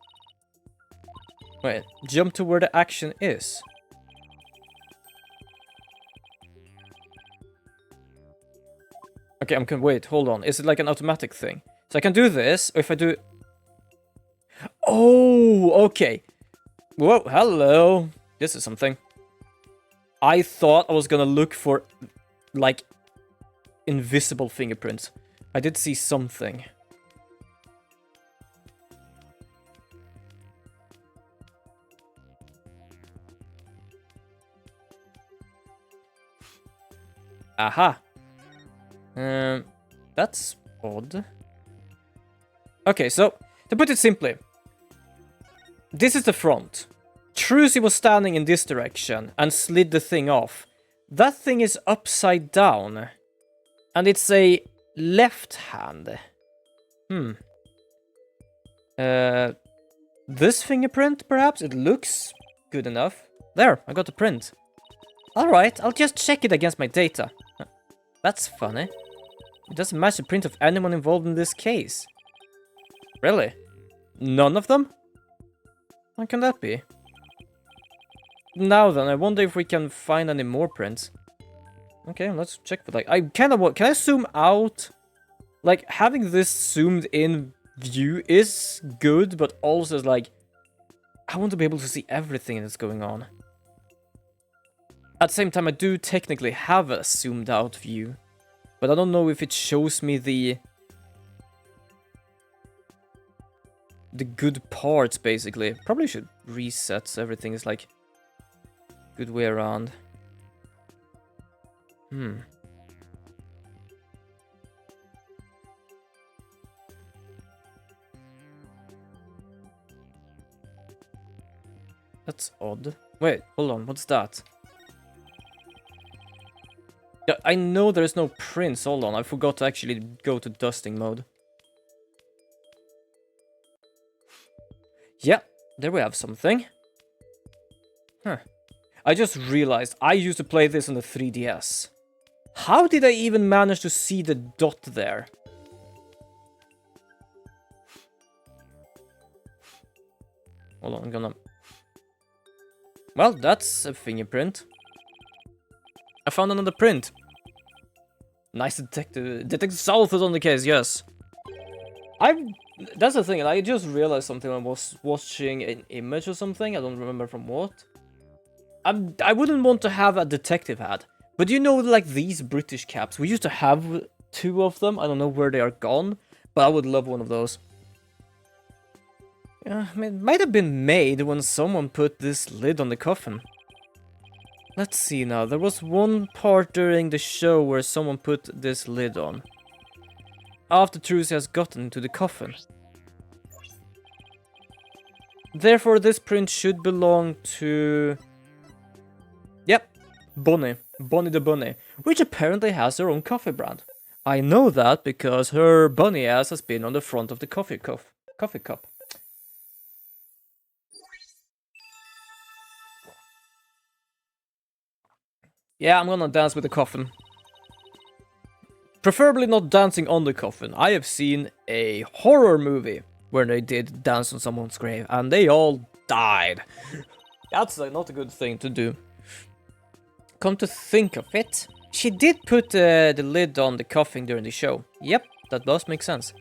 Wait, jump to where the action is. Okay, wait, hold on. Is it like an automatic thing? So I can do this, or if I do... Oh, okay. Whoa, hello. This is something. I thought I was gonna look for, like, invisible fingerprints. I did see something. Aha. That's odd. Okay, so, to put it simply, this is the front. Trucy was standing in this direction and slid the thing off. That thing is upside down. And it's a left hand. This fingerprint, perhaps? It looks good enough. There, I got the print. Alright, I'll just check it against my data. That's funny. It doesn't match the print of anyone involved in this case. Really? None of them? How can that be? Now then, I wonder if we can find any more prints. Okay, let's check for that. I kind of want... Can I zoom out? Like, having this zoomed in view is good, but also is like... I want to be able to see everything that's going on. At the same time, I do technically have a zoomed out view. But I don't know if it shows me the good parts, basically. Probably should reset so everything is like good way around. That's odd. Wait, hold on, what's that? Yeah, I know there's no prints, hold on, I forgot to actually go to dusting mode. Yeah, there we have something. Huh. I just realized I used to play this on the 3DS. How did I even manage to see the dot there? Hold on, I'm gonna... Well, that's a fingerprint. I found another print. Nice detective. Detective South is on the case, yes. That's the thing, I just realized something when I was watching an image or something. I don't remember from what. I wouldn't want to have a detective hat. But you know, like these British caps, we used to have 2 of them. I don't know where they are gone, but I would love one of those. Yeah, I mean, it might have been made when someone put this lid on the coffin. Let's see now, there was one part during the show where someone put this lid on. After Trucy has gotten into the coffin. Therefore, this print should belong to... Yep, Bonnie. Bonnie the Bunny, which apparently has her own coffee brand. I know that because her bunny ass has been on the front of the coffee cup. Yeah, I'm gonna dance with the coffin. Preferably not dancing on the coffin. I have seen a horror movie where they did dance on someone's grave and they all died. That's not a good thing to do. Come to think of it, she did put the lid on the coffin during the show. Yep, that does make sense.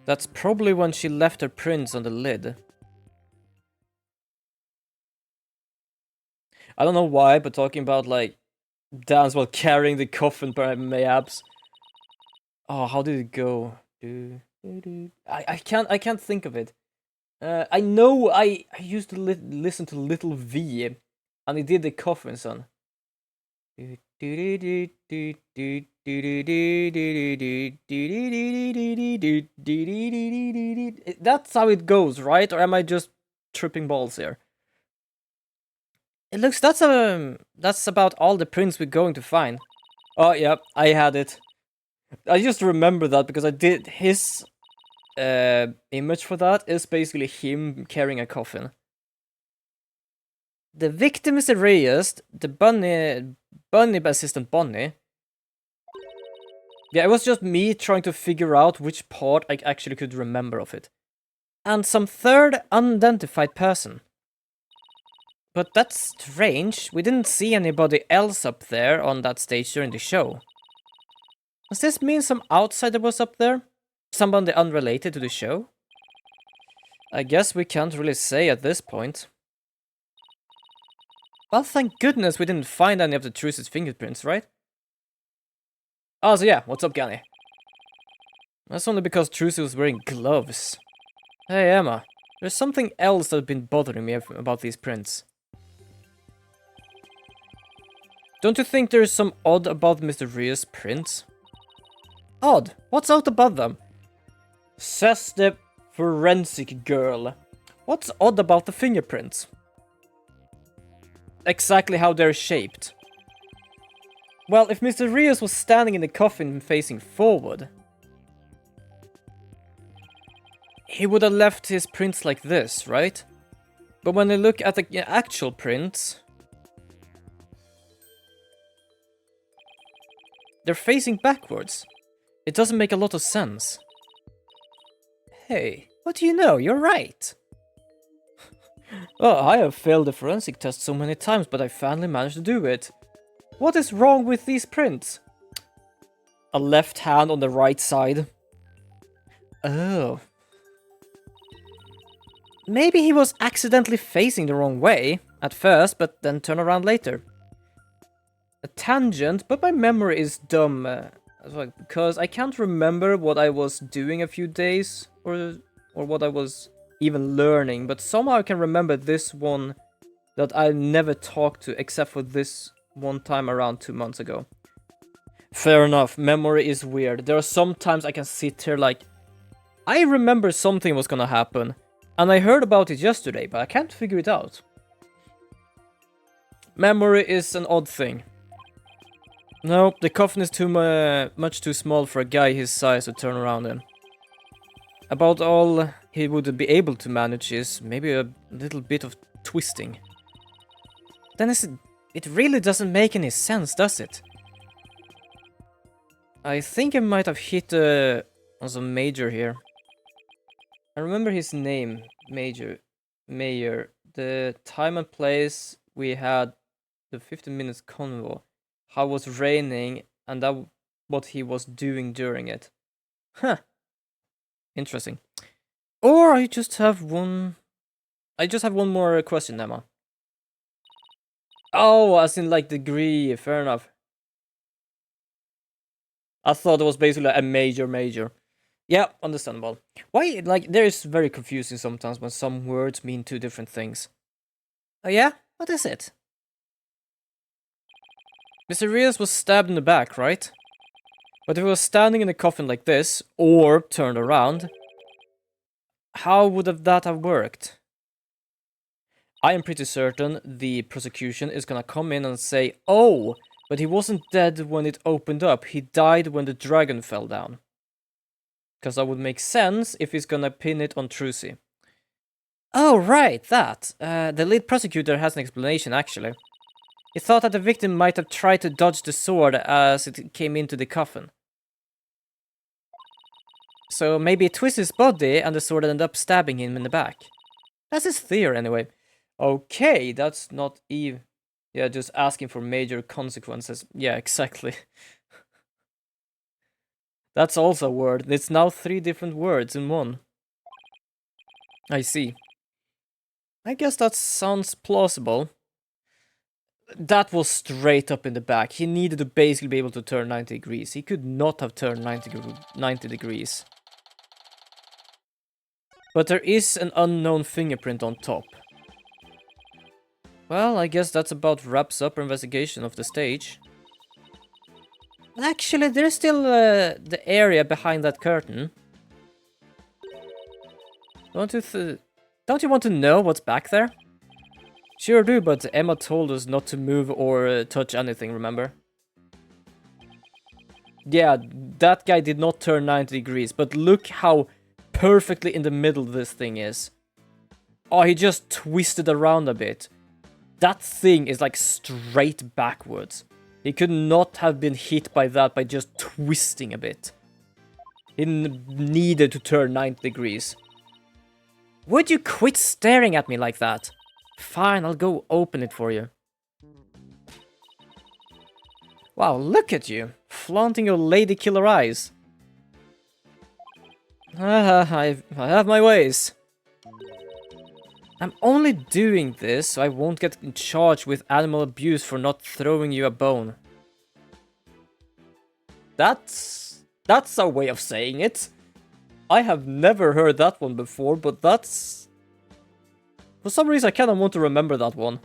That's probably when she left her prints on the lid. I don't know why, but talking about like dance while carrying the coffin mayhaps. Oh, how did it go? I can't think of it. I know I used to listen to Little V, and he did the coffin son. That's how it goes, right? Or am I just tripping balls here? It looks that's about all the prints we're going to find. Oh yeah, I had it. I just remember that because I did his image for that is basically him carrying a coffin. The victim is erased. The bunny assistant Bonnie. Yeah, it was just me trying to figure out which part I actually could remember of it. And some third unidentified person. But that's strange. We didn't see anybody else up there on that stage during the show. Does this mean some outsider was up there? Somebody unrelated to the show? I guess we can't really say at this point. Well, thank goodness we didn't find any of the Trucy's fingerprints, right? Oh, so yeah, what's up, Gani? That's only because Trucy was wearing gloves. Hey, Emma. There's something else that's been bothering me about these prints. Don't you think there's some odd about Mr. Rhea's prints? Odd? What's odd about them? Says the forensic girl. What's odd about the fingerprints? Exactly how they're shaped. Well, if Mr. Rios was standing in the coffin facing forward, he would have left his prints like this, right? But when I look at the actual prints, they're facing backwards. It doesn't make a lot of sense. Hey, what do you know? You're right. Oh, I have failed the forensic test so many times, but I finally managed to do it. What is wrong with these prints? A left hand on the right side. Oh. Maybe he was accidentally facing the wrong way at first, but then turn around later. A tangent, but my memory is dumb. Because I can't remember what I was doing a few days, or what I was even learning, but somehow I can remember this one that I never talked to except for this one time around 2 months ago. Fair enough, memory is weird. There are some times I can sit here like, I remember something was gonna happen, and I heard about it yesterday, but I can't figure it out. Memory is an odd thing. No, the coffin is much too small for a guy his size to turn around in. About all he would be able to manage is maybe a little bit of twisting. Then it really doesn't make any sense, does it? I think I might have hit on some major here. I remember his name, Mayor. The time and place we had the 15 minutes convo. How it was raining and that what he was doing during it. Huh. Interesting. Or I just have one more question, Emma. Oh, as in like degree, fair enough. I thought it was basically a major. Yeah, understandable. Why, like, there is very confusing sometimes when some words mean two different things. Oh yeah? What is it? Mr. Rios was stabbed in the back, right? But if he was standing in a coffin like this, or turned around, how would that have worked? I am pretty certain the prosecution is gonna come in and say, oh, but he wasn't dead when it opened up, he died when the dragon fell down. Because that would make sense if he's gonna pin it on Trucy. Oh, right, that. The lead prosecutor has an explanation, actually. He thought that the victim might have tried to dodge the sword as it came into the coffin. So maybe it twisted his body and the sword ended up stabbing him in the back. That's his theory, anyway. Okay, that's not even... Yeah, just asking for major consequences. Yeah, exactly. That's also a word. It's now 3 different words in one. I see. I guess that sounds plausible. That was straight up in the back. He needed to basically be able to turn 90 degrees. He could not have turned 90 degrees. But there is an unknown fingerprint on top. Well, I guess that's about wraps up our investigation of the stage. Actually, there's still the area behind that curtain. Don't you want to know what's back there? Sure do, but Emma told us not to move or touch anything, remember? Yeah, that guy did not turn 90 degrees, but look how perfectly in the middle this thing is. Oh, he just twisted around a bit. That thing is like straight backwards. He could not have been hit by that by just twisting a bit. He needed to turn 90 degrees. Would you quit staring at me like that? Fine, I'll go open it for you. Wow, look at you, flaunting your lady killer eyes. I have my ways. I'm only doing this so I won't get charged with animal abuse for not throwing you a bone. That's a way of saying it. I have never heard that one before, but that's... For some reason I kind of want to remember that one.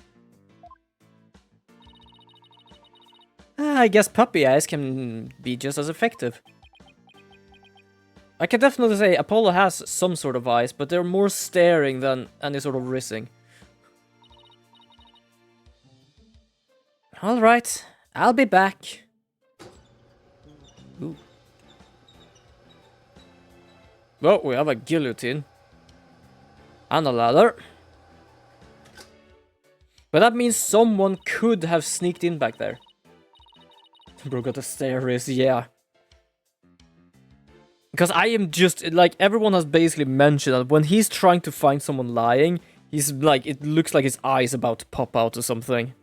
I guess puppy eyes can be just as effective. I can definitely say Apollo has some sort of eyes, but they're more staring than any sort of rizzing. Alright, I'll be back. Ooh. Well, we have a guillotine. And a ladder. But that means someone could have sneaked in back there. Bro, got the stairs, yeah. Because I am just, like, everyone has basically mentioned that when he's trying to find someone lying, he's like, it looks like his eye's about to pop out or something.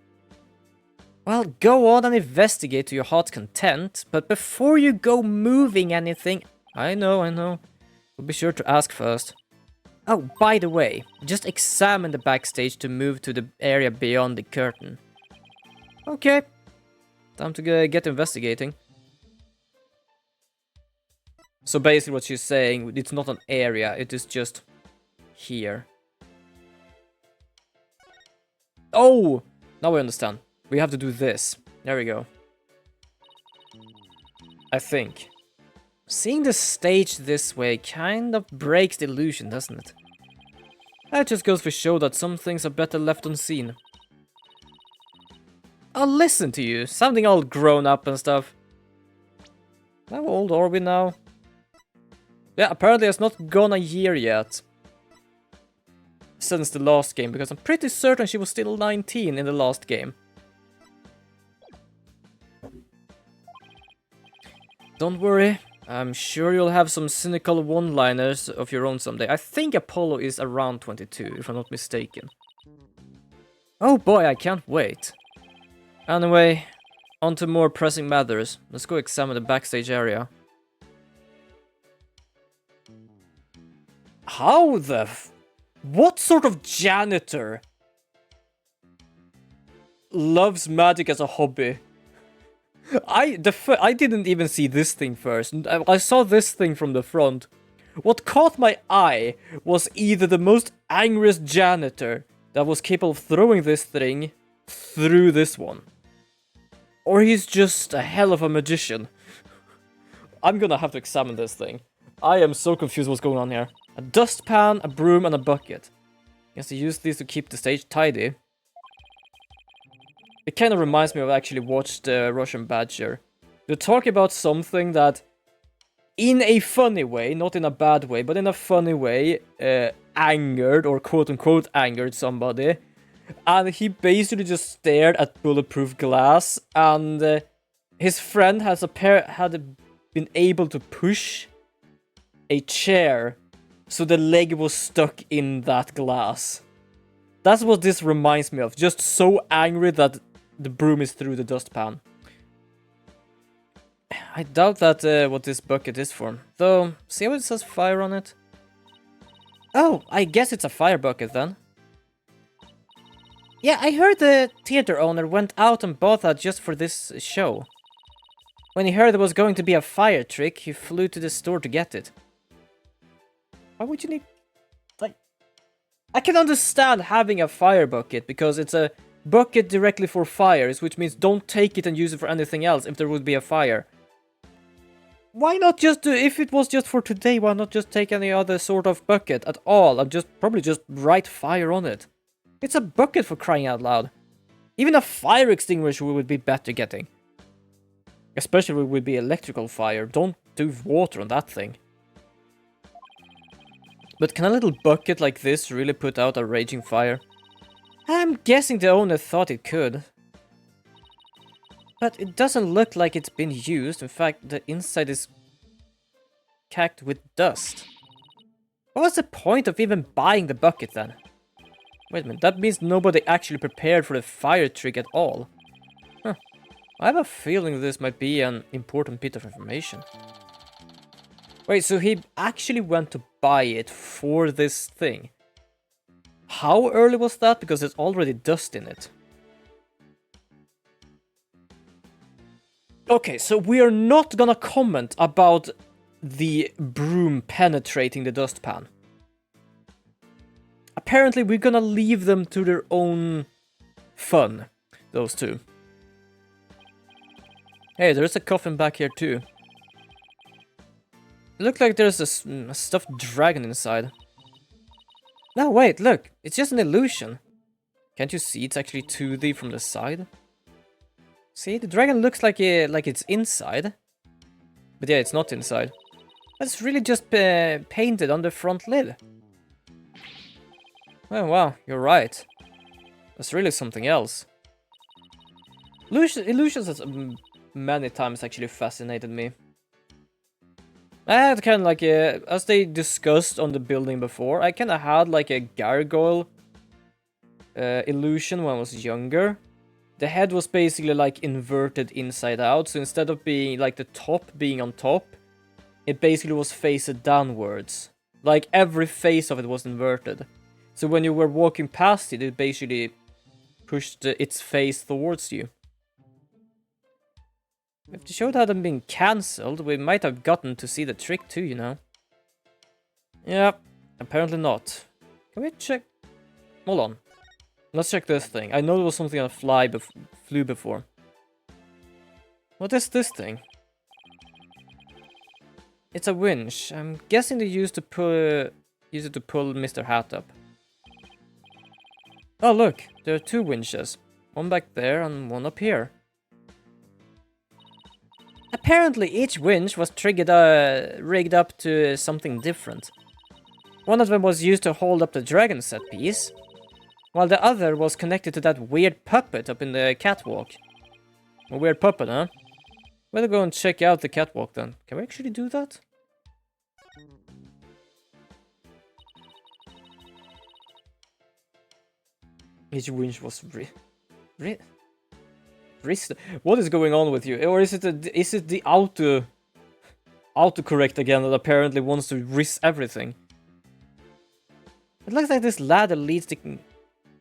Well, go on and investigate to your heart's content, but before you go moving anything... I know. We'll be sure to ask first. Oh, by the way, just examine the backstage to move to the area beyond the curtain. Okay. Time to get investigating. So basically what she's saying, it's not an area, it is just here. Oh! Now I understand. We have to do this. There we go. I think. Seeing the stage this way kind of breaks the illusion, doesn't it? That just goes to show that some things are better left unseen. I'll listen to you, sounding all grown up and stuff. How old are we now? Yeah, apparently it's not gone a year yet. Since the last game, because I'm pretty certain she was still 19 in the last game. Don't worry, I'm sure you'll have some cynical one-liners of your own someday. I think Apollo is around 22, if I'm not mistaken. Oh boy, I can't wait. Anyway, on to more pressing matters. Let's go examine the backstage area. How the what sort of janitor loves magic as a hobby? I didn't even see this thing first. I saw this thing from the front. What caught my eye was either the most angriest janitor that was capable of throwing this thing through this one, or he's just a hell of a magician. I'm gonna have to examine this thing. I am so confused what's going on here. A dustpan, a broom, and a bucket. Guess they use these to keep the stage tidy. It kind of reminds me of actually watched Russian Badger. They're talking about something that, in a funny way, not in a bad way, but in a funny way, angered, or quote-unquote angered somebody. And he basically just stared at bulletproof glass, and his friend had been able to push a chair so the leg was stuck in that glass. That's what this reminds me of. Just so angry that the broom is through the dustpan. I doubt that what this bucket is for. Though, see how it says fire on it? Oh, I guess it's a fire bucket then. Yeah, I heard the theater owner went out and bought that just for this show. When he heard there was going to be a fire trick, he flew to the store to get it. Why would you need... like... I can understand having a fire bucket, because it's a bucket directly for fires, which means don't take it and use it for anything else if there would be a fire. Why not just do... if it was just for today, why not just take any other sort of bucket at all and probably just write fire on it? It's a bucket, for crying out loud. Even a fire extinguisher would be better getting. Especially if it would be electrical fire. Don't do water on that thing. But can a little bucket like this really put out a raging fire? I'm guessing the owner thought it could. But it doesn't look like it's been used. In fact, the inside is caked with dust. What was the point of even buying the bucket then? Wait a minute, that means nobody actually prepared for the fire trick at all. Huh. I have a feeling this might be an important bit of information. Wait, so he actually went to buy it for this thing. How early was that? Because there's already dust in it. Okay, so we are not gonna comment about the broom penetrating the dustpan. Apparently we're gonna leave them to their own fun, those two. Hey, there's a coffin back here too. It looked like there's a stuffed dragon inside. No, wait, look. It's just an illusion. Can't you see it's actually 2D from the side? See, the dragon looks like it's inside. But yeah, it's not inside. But it's really just painted on the front lid. Oh, wow, you're right. That's really something else. Illusions has many times actually fascinated me. I had kind of like as they discussed on the building before, I kind of had like a gargoyle illusion when I was younger. The head was basically like inverted inside out, so instead of being like the top being on top, it basically was faced downwards. Like every face of it was inverted. So when you were walking past it, it basically pushed its face towards you. If the show hadn't been cancelled, we might have gotten to see the trick too, you know. Yeah, apparently not. Can we check? Hold on. Let's check this thing. I know there was something on a flew before. What is this thing? It's a winch. I'm guessing they used it to pull Mr. Hat up. Oh look, there are two winches. One back there and one up here. Apparently each winch was rigged up to something different. One of them was used to hold up the dragon set piece, while the other was connected to that weird puppet up in the catwalk. A weird puppet, huh? Better go and check out the catwalk then. Can we actually do that? Each winch was what is going on with you? Or is it the autocorrect again that apparently wants to risk everything? It looks like this ladder leads to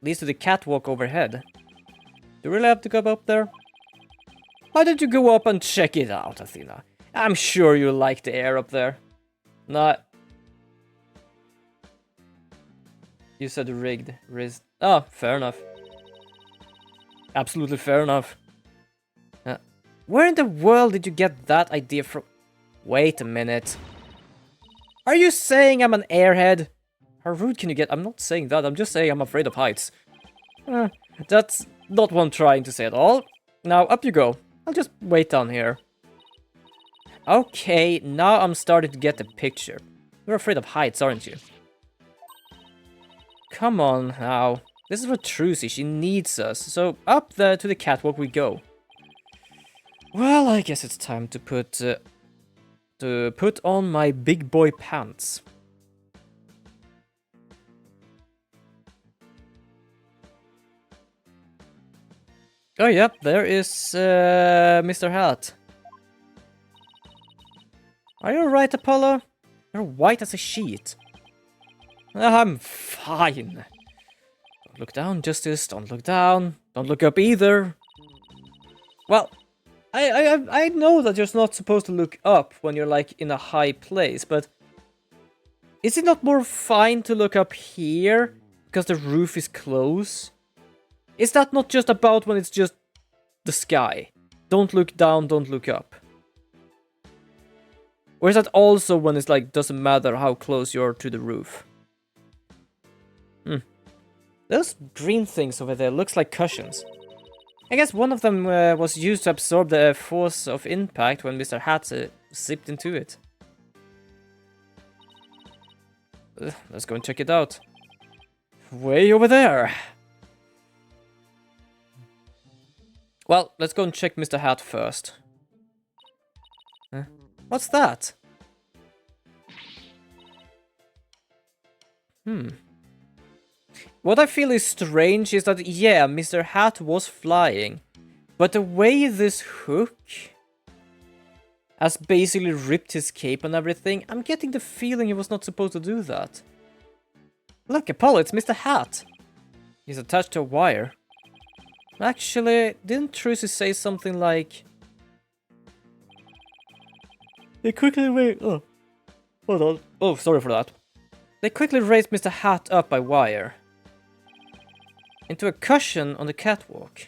the catwalk overhead. Do you really have to go up there? Why don't you go up and check it out, Athena? I'm sure you like the air up there. Nah. You said rigged. Oh, fair enough. Absolutely fair enough. Where in the world did you get that idea from? Wait a minute. Are you saying I'm an airhead? How rude can you get? I'm not saying that. I'm just saying I'm afraid of heights. That's not what I'm trying to say at all. Now, up you go. I'll just wait down here. Okay, now I'm starting to get the picture. You're afraid of heights, aren't you? Come on now. This is for Trucy. She needs us. So up there to the catwalk we go. Well, I guess it's time to put on my big boy pants. Oh, yep, there is Mr. Hat. Are you alright, Apollo? You're white as a sheet. I'm fine. Don't look down, Justice. Don't look down. Don't look up either. Well, I know that you're not supposed to look up when you're like in a high place, but is it not more fine to look up here because the roof is close? Is that not just about when it's just the sky? Don't look down, don't look up. Or is that also when it's like, doesn't matter how close you are to the roof? Those green things over there looks like cushions. I guess one of them was used to absorb the force of impact when Mr. Hat zipped into it. Let's go and check it out. Way over there. Well, let's go and check Mr. Hat first. What's that? What I feel is strange is that, yeah, Mr. Hat was flying, but the way this hook has basically ripped his cape and everything, I'm getting the feeling he was not supposed to do that. Look, Apollo, it's Mr. Hat. He's attached to a wire. Actually, didn't Trucy say something like... They quickly raised... Oh, hold on. Oh, sorry for that. They quickly raised Mr. Hat up by wire into a cushion on the catwalk.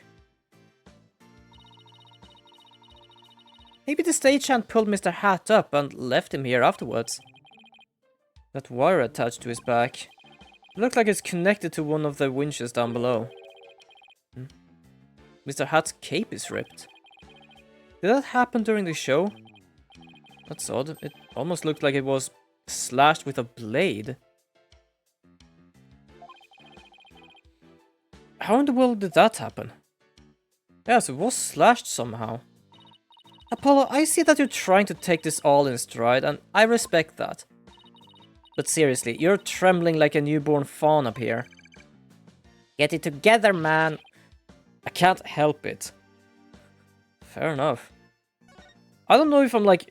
Maybe the stagehand pulled Mr. Hat up and left him here afterwards. That wire attached to his back. It looked like it's connected to one of the winches down below. Mr. Hat's cape is ripped. Did that happen during the show? That's odd. It almost looked like it was slashed with a blade. How in the world did that happen? Yes, it was slashed somehow. Apollo, I see that you're trying to take this all in stride, and I respect that. But seriously, you're trembling like a newborn fawn up here. Get it together, man! I can't help it. Fair enough. I don't know if I'm like,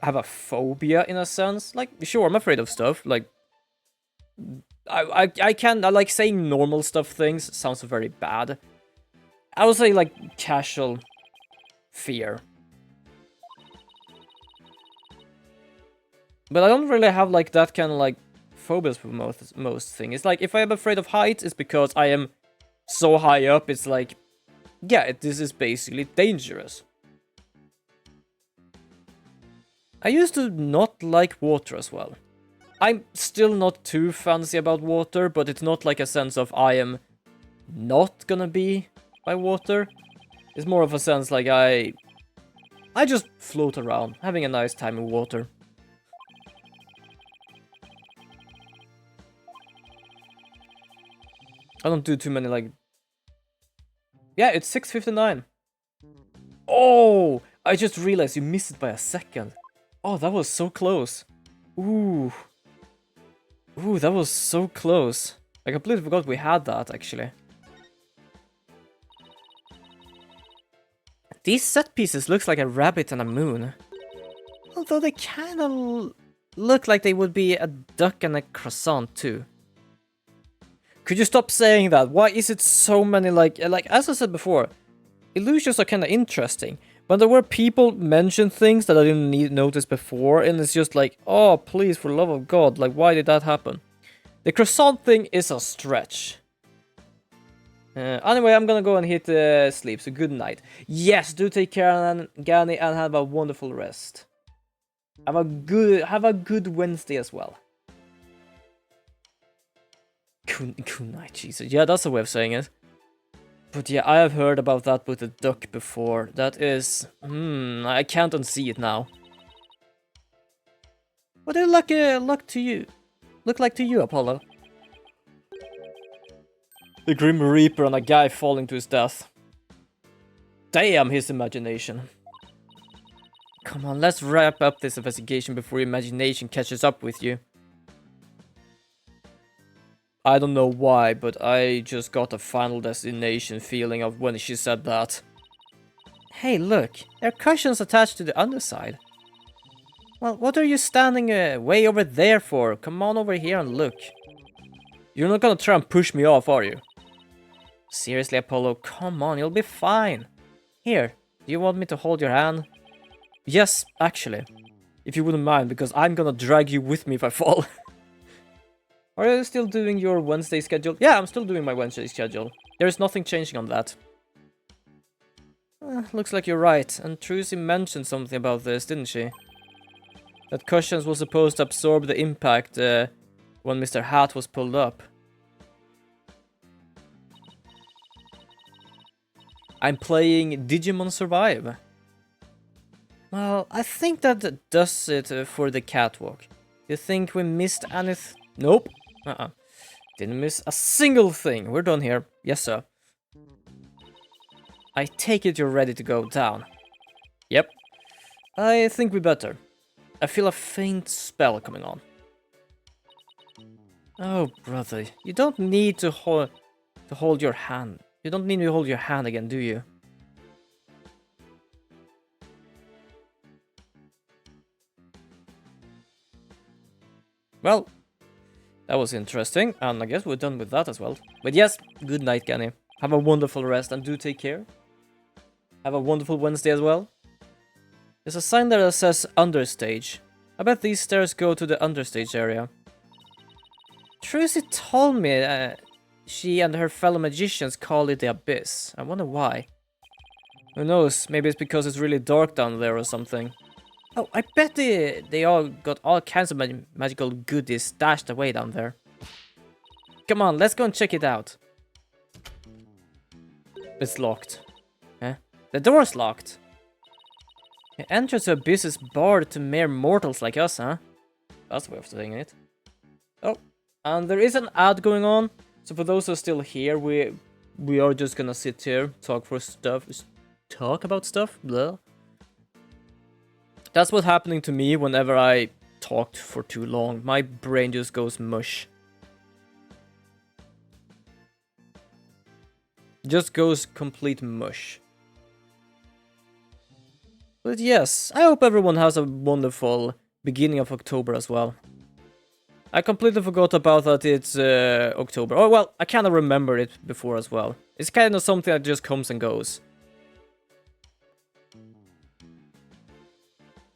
have a phobia in a sense. Like, sure, I'm afraid of stuff. Like, I like saying normal stuff things sounds very bad. I would say like casual fear. But I don't really have like that kind of like phobias for most things. It's like if I am afraid of heights, it's because I am so high up. It's like, yeah, this is basically dangerous. I used to not like water as well. I'm still not too fancy about water, but it's not like a sense of I am not gonna be by water. It's more of a sense like I just float around, having a nice time in water. I don't do too many like... Yeah, it's 6:59. Oh! I just realized you missed it by a second. Oh, that was so close. Ooh. Ooh, that was so close. I completely forgot we had that, actually. These set pieces looks like a rabbit and a moon. Although they kind of look like they would be a duck and a croissant, too. Could you stop saying that? Why is it so many, like as I said before, illusions are kind of interesting. But there were people mention things that I didn't notice before, and it's just like, oh, please, for the love of God, like, why did that happen? The croissant thing is a stretch. Anyway, I'm gonna go and hit sleep, so good night. Yes, do take care, Gani, and have a wonderful rest. Have a good Wednesday as well. Good night, Jesus. Yeah, that's a way of saying it. But yeah, I have heard about that with the duck before. That is... I can't unsee it now. What did luck to you? Look like to you, Apollo? The Grim Reaper and a guy falling to his death. Damn his imagination. Come on, let's wrap up this investigation before your imagination catches up with you. I don't know why, but I just got a Final Destination feeling of when she said that. Hey, look, there are cushions attached to the underside. Well, what are you standing way over there for? Come on over here and look. You're not gonna try and push me off, are you? Seriously, Apollo, come on, you'll be fine. Here, do you want me to hold your hand? Yes, actually. If you wouldn't mind, because I'm gonna drag you with me if I fall. Are you still doing your Wednesday schedule? Yeah, I'm still doing my Wednesday schedule. There is nothing changing on that. Looks like you're right, and Trucy mentioned something about this, didn't she? That cushions was supposed to absorb the impact when Mr. Hat was pulled up. I'm playing Digimon Survive. Well, I think that does it for the catwalk. You think we missed anything? Nope. Didn't miss a single thing. We're done here. Yes, sir. I take it you're ready to go down. Yep. I think we better. I feel a faint spell coming on. Oh, brother. You don't need to hold your hand. You don't need me to hold your hand again, do you? Well, that was interesting, and I guess we're done with that as well. But yes, good night, Gani. Have a wonderful rest, and do take care. Have a wonderful Wednesday as well. There's a sign there that says understage. I bet these stairs go to the understage area. Trucy told me she and her fellow magicians call it the abyss. I wonder why. Who knows? Maybe it's because it's really dark down there or something. Oh, I bet they all got all kinds of magical goodies stashed away down there. Come on, let's go and check it out. It's locked. Huh? The door's locked. The entrance to abyss is barred to mere mortals like us, huh? That's the way of saying it. Oh, and there is an ad going on. So for those who are still here, we are just gonna sit here, talk about stuff. Blah. That's what's happening to me whenever I talked for too long. My brain just goes mush. Just goes complete mush. But yes, I hope everyone has a wonderful beginning of October as well. I completely forgot about that it's October. Oh, well, I kind of remember it before as well. It's kind of something that just comes and goes.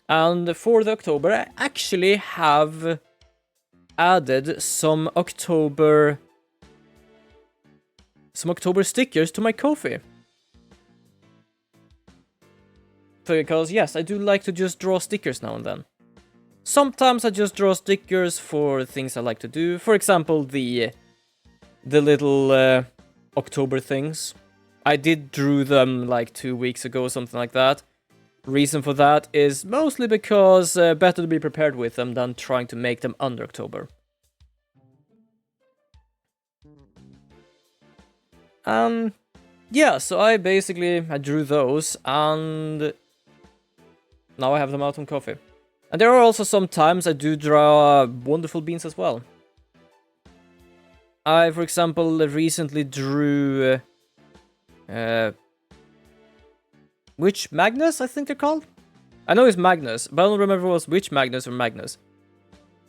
And for the October, I actually have added some October stickers to my Ko-fi. Because yes, I do like to just draw stickers now and then. Sometimes I just draw stickers for things I like to do. For example, the little October things. I did drew them like 2 weeks ago or something like that. Reason for that is mostly because better to be prepared with them than trying to make them under October. Yeah, so I drew those, and now I have them out on Ko-fi. And there are also some times I do draw wonderful beans as well. I, for example, recently drew Witch Magnus, I think they're called? I know it's Magnus, but I don't remember if it was Witch Magnus or Magnus.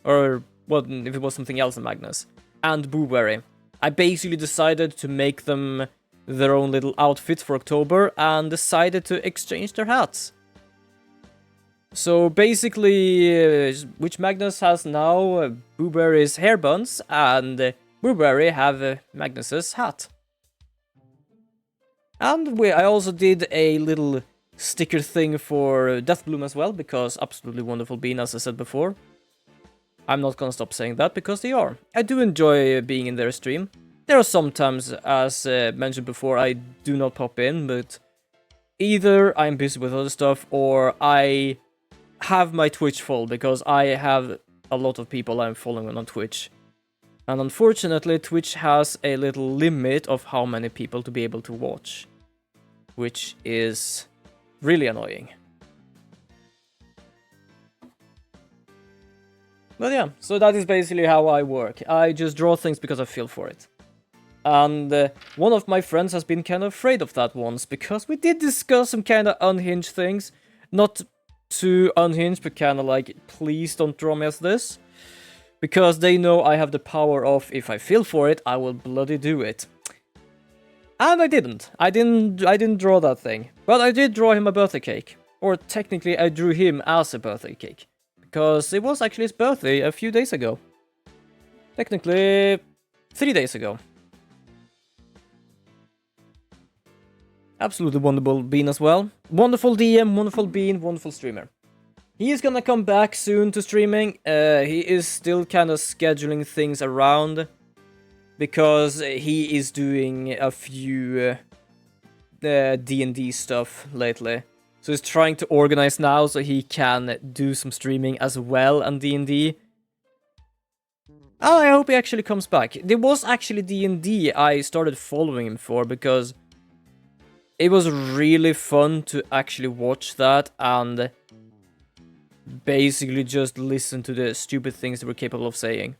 Or what, if it was something else than Magnus. And Booberry. I basically decided to make them their own little outfits for October and decided to exchange their hats. So basically, Witch Magnus has now Booberry's hair buns and Booberry have Magnus's hat. And I also did a little sticker thing for Deathbloom as well, because absolutely wonderful bean, as I said before. I'm not gonna stop saying that, because they are. I do enjoy being in their stream. There are sometimes, as mentioned before, I do not pop in, but either I'm busy with other stuff, or I have my Twitch full, because I have a lot of people I'm following on Twitch. And unfortunately, Twitch has a little limit of how many people to be able to watch, which is really annoying. But yeah, so that is basically how I work. I just draw things because I feel for it. And one of my friends has been kind of afraid of that once, because we did discuss some kind of unhinged things. Not too unhinged, but kind of like, please don't draw me as this. Because they know I have the power of, if I feel for it, I will bloody do it. And I didn't. I didn't draw that thing. But I did draw him a birthday cake. Or technically, I drew him as a birthday cake. Because it was actually his birthday a few days ago. Technically, 3 days ago. Absolutely wonderful bean as well. Wonderful DM, wonderful bean, wonderful streamer. He is gonna come back soon to streaming. He is still kind of scheduling things around, because he is doing a few D&D stuff lately. So he's trying to organize now so he can do some streaming as well on D&D. Oh, I hope he actually comes back. There was actually D&D I started following him for, because it was really fun to actually watch that and basically just listen to the stupid things they were capable of saying.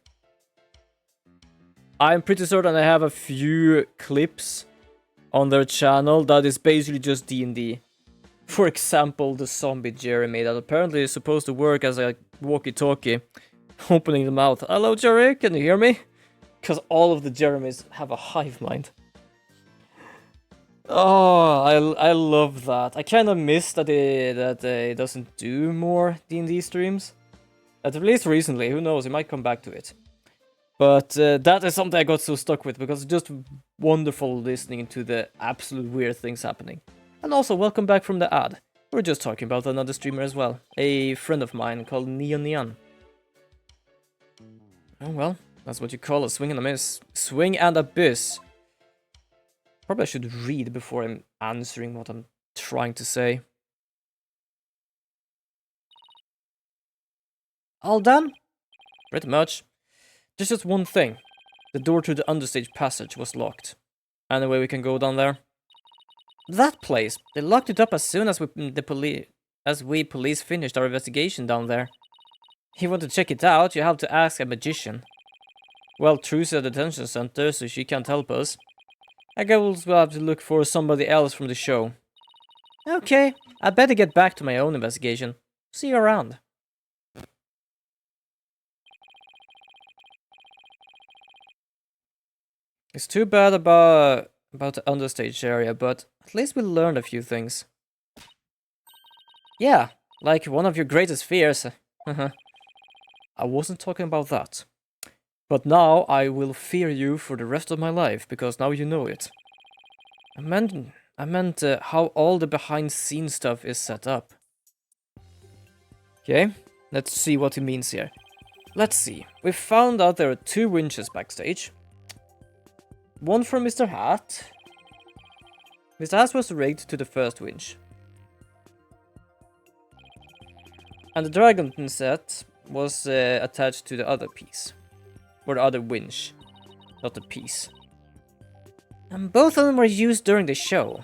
I'm pretty certain I have a few clips on their channel that is basically just D&D. For example, the zombie Jeremy that apparently is supposed to work as a walkie-talkie, opening the mouth. Hello, Jerry, can you hear me? Because all of the Jeremys have a hive mind. Oh, I love that. I kind of miss that it doesn't do more D&D streams. At least recently, who knows, it might come back to it. But that is something I got so stuck with, because it's just wonderful listening to the absolute weird things happening. And also, welcome back from the ad. We're just talking about another streamer as well. A friend of mine called Neon. Oh well, that's what you call a swing and a miss. Swing and abyss. Probably I should read before I'm answering what I'm trying to say. All done? Pretty much. There's just one thing. The door to the understage passage was locked. Anyway, we can go down there. That place! They locked it up as soon as we police finished our investigation down there. If you want to check it out, you have to ask a magician. Well, True's at the detention center, so she can't help us. I guess we'll have to look for somebody else from the show. Okay, I'd better get back to my own investigation. See you around. It's too bad about the understage area, but at least we learned a few things. Yeah, like one of your greatest fears. I wasn't talking about that. But now I will fear you for the rest of my life, because now you know it. I meant how all the behind-the-scenes stuff is set up. Okay, let's see what he means here. Let's see. We found out there are 2 winches backstage. One from Mr. Hat. Mr. Hat was rigged to the first winch. And the dragon set was attached to the other piece. Or the other winch. Not the piece. And both of them were used during the show.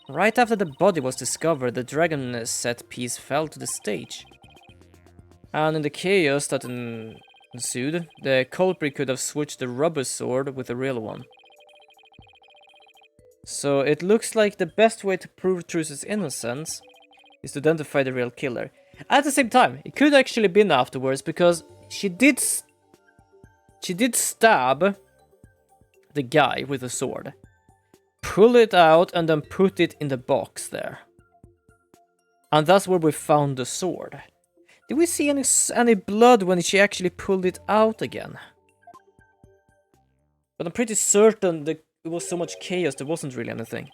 Right after the body was discovered, the dragon set piece fell to the stage. And in the chaos that ensued, the culprit could have switched the rubber sword with the real one. So it looks like the best way to prove Truce's innocence is to identify the real killer. At the same time, it could actually been afterwards, because she did stab the guy with a sword, pull it out, and then put it in the box there. And that's where we found the sword. Did we see any blood when she actually pulled it out again? But I'm pretty certain that it was so much chaos, there wasn't really anything.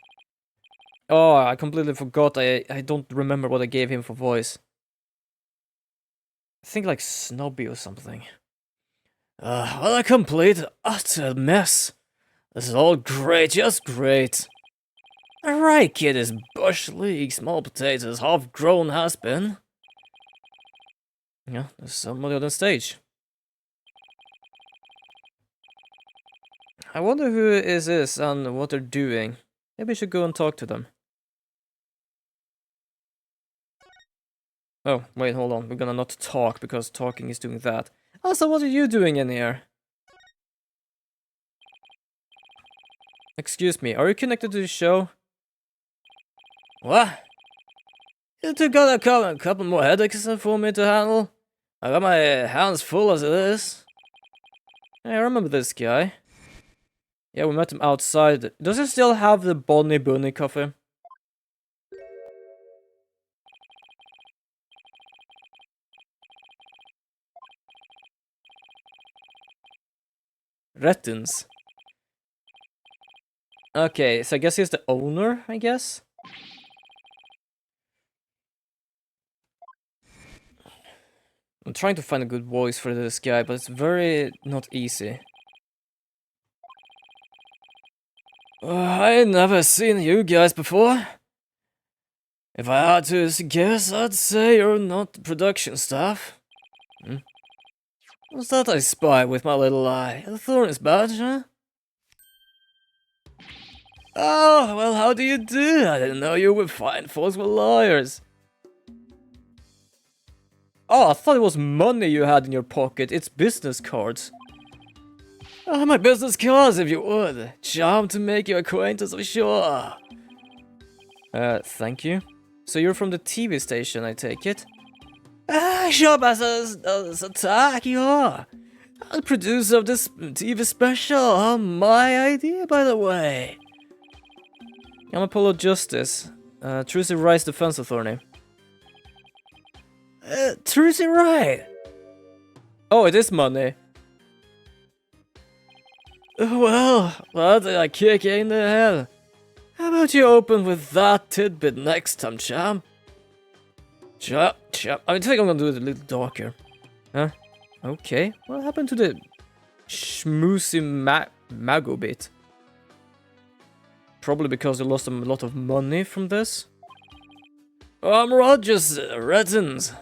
Oh, I completely forgot. I don't remember what I gave him for voice. I think like Snobby or something. What a complete, utter mess. This is all great, just great. Alright, kid, is bush league, small potatoes, half grown has been. Yeah, there's somebody on the stage. I wonder who is this and what they're doing. Maybe we should go and talk to them. Oh, wait, hold on. We're gonna not talk, because talking is doing that. Also, what are you doing in here? Excuse me, are you connected to the show? What? You two got a couple more headaches for me to handle? I got my hands full as it is. Hey, I remember this guy. Yeah, we met him outside. Does he still have the Bonnie Bunny coffee? Rettins. Okay, so I guess he's the owner, I guess? I'm trying to find a good voice for this guy, but it's very not easy. I ain't never seen you guys before. If I had to guess, I'd say you're not production staff. What's that I spy with my little eye? A Thorn's badge, huh? Oh, well, how do you do? I didn't know you would find folks were lawyers. Oh, I thought it was money you had in your pocket. It's business cards. Oh, my business cards, if you would. Charmed to make your acquaintance, for sure. Thank you. So you're from the TV station, I take it? Showmasters attack, yeah. The producer of this TV special. My idea, by the way. I'm Apollo Justice. Trucy Rice Defense Attorney. Trucy Wright! Oh, it is money. Well, what did I kick you in the head? How about you open with that tidbit next time, champ? Chap. I think I'm gonna do it a little darker. Huh? Okay. What happened to the schmoozy mago bit? Probably because they lost a lot of money from this. I'm Rogers, Rettins.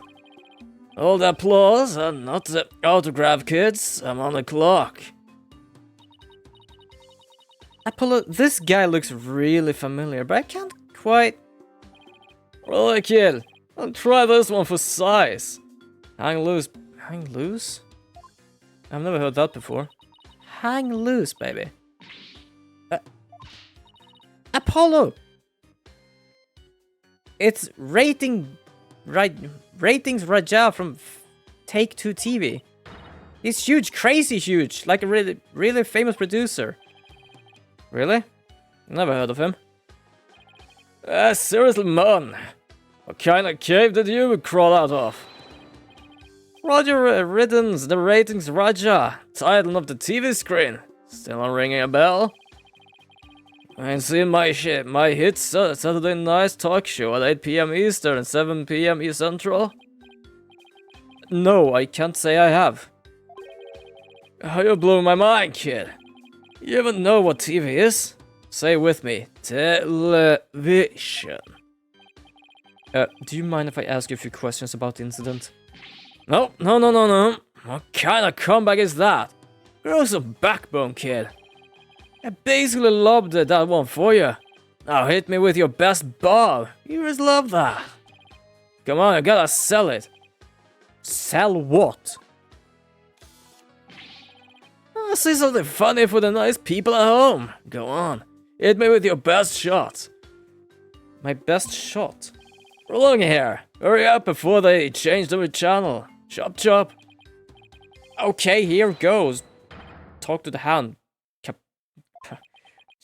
All the applause and not the autograph, kids. I'm on the clock. Apollo, this guy looks really familiar, but I can't quite... Really, kid, I'll try this one for size. Hang loose. Hang loose? I've never heard that before. Hang loose, baby. Apollo! It's Ratings Raja from Take Two TV. He's huge, crazy huge, like a really famous producer. Really? Never heard of him. Seriously, man. What kind of cave did you crawl out of? Roger Riddens, the Ratings Raja, title of the TV screen. Still not ringing a bell? I ain't seen my hit Saturday night talk show at 8 PM Eastern and 7 PM East Central? No, I can't say I have. You blew my mind, kid. You even know what TV is? Say it with me. Television. Do you mind if I ask you a few questions about the incident? No. What kind of comeback is that? Grow some backbone, kid. I basically lobbed that one for you. Now hit me with your best bob. You just love that. Come on, you gotta sell it. Sell what? Say something funny for the nice people at home. Go on. Hit me with your best shot. My best shot? Roll along here. Hurry up before they change the channel. Chop. Okay, here goes. Talk to the hand.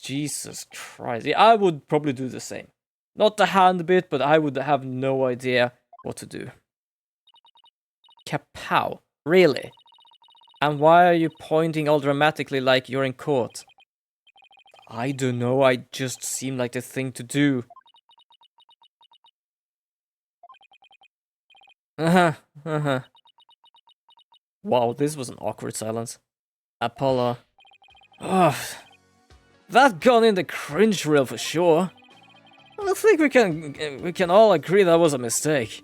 Jesus Christ. Yeah, I would probably do the same. Not the hand bit, but I would have no idea what to do. Kapow. Really? And why are you pointing all dramatically like you're in court? I don't know, I just seem like the thing to do. Wow, this was an awkward silence. Apollo. Oh, that gone in the cringe reel for sure. I think we can all agree that was a mistake.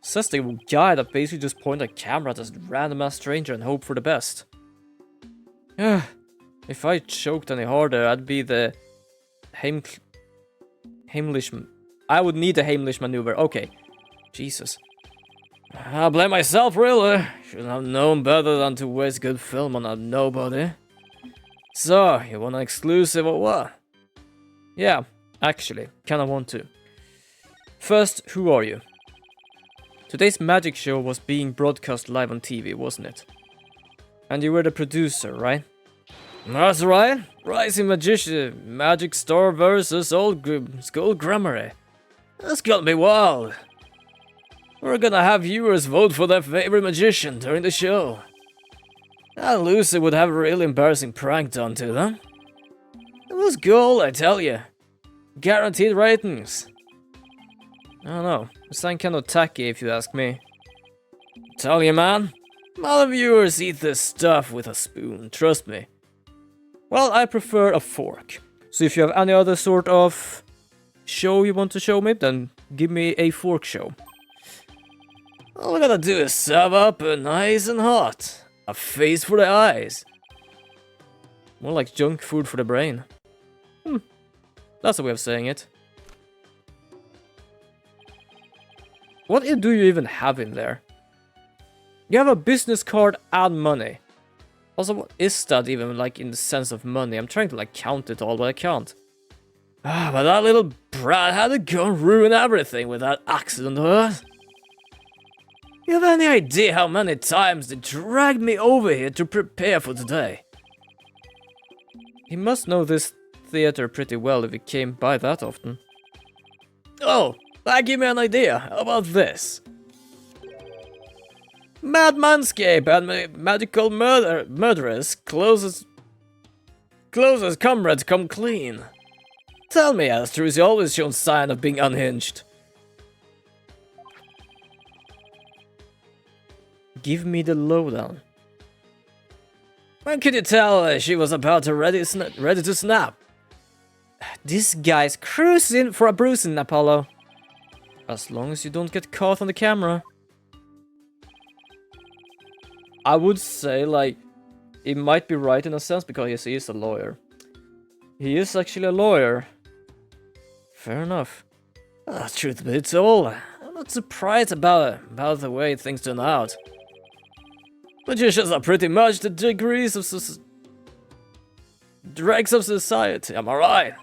Says the guy that basically just pointed a camera at this random ass stranger and hope for the best. If I choked any harder, I'd be the Heimlich. I would need the Heimlich maneuver. Okay. Jesus. I blame myself, really. Should have known better than to waste good film on a nobody. So, you want an exclusive or what? Yeah, actually, kinda want to. First, who are you? Today's magic show was being broadcast live on TV, wasn't it? And you were the producer, right? That's right. Rising magician, magic star versus old school grammar. That's gonna be wild. We're gonna have viewers vote for their favorite magician during the show. And Lucy would have a really embarrassing prank done to them. It was gold, I tell you. Guaranteed ratings. I don't know. It sounds kind of tacky if you ask me. Tell you, man. Other viewers eat this stuff with a spoon, trust me. Well, I prefer a fork. So if you have any other sort of show you want to show me, then give me a fork show. All we gotta do is serve up nice and hot. A face for the eyes. More like junk food for the brain. That's a way of saying it. What do you even have in there? You have a business card and money. Also, what is that even like in the sense of money? I'm trying to like count it all, but I can't. But that little brat had to go and ruin everything with that accident, huh? You have any idea how many times they dragged me over here to prepare for today? He must know this theater pretty well if he came by that often. Oh, that gave me an idea. How about this? Mad Manscape and magical murderers closest comrades come clean. Tell me, has Trucy always shown sign of being unhinged? Give me the lowdown. When could you tell she was about to ready to snap? This guy's cruising for a bruising, Apollo. As long as you don't get caught on the camera. I would say, like, he might be right in a sense because he is a lawyer. He is actually a lawyer. Fair enough. Truth be told, I'm not surprised about the way things turn out. Magicians are pretty much the degrees of dregs of society, am I right?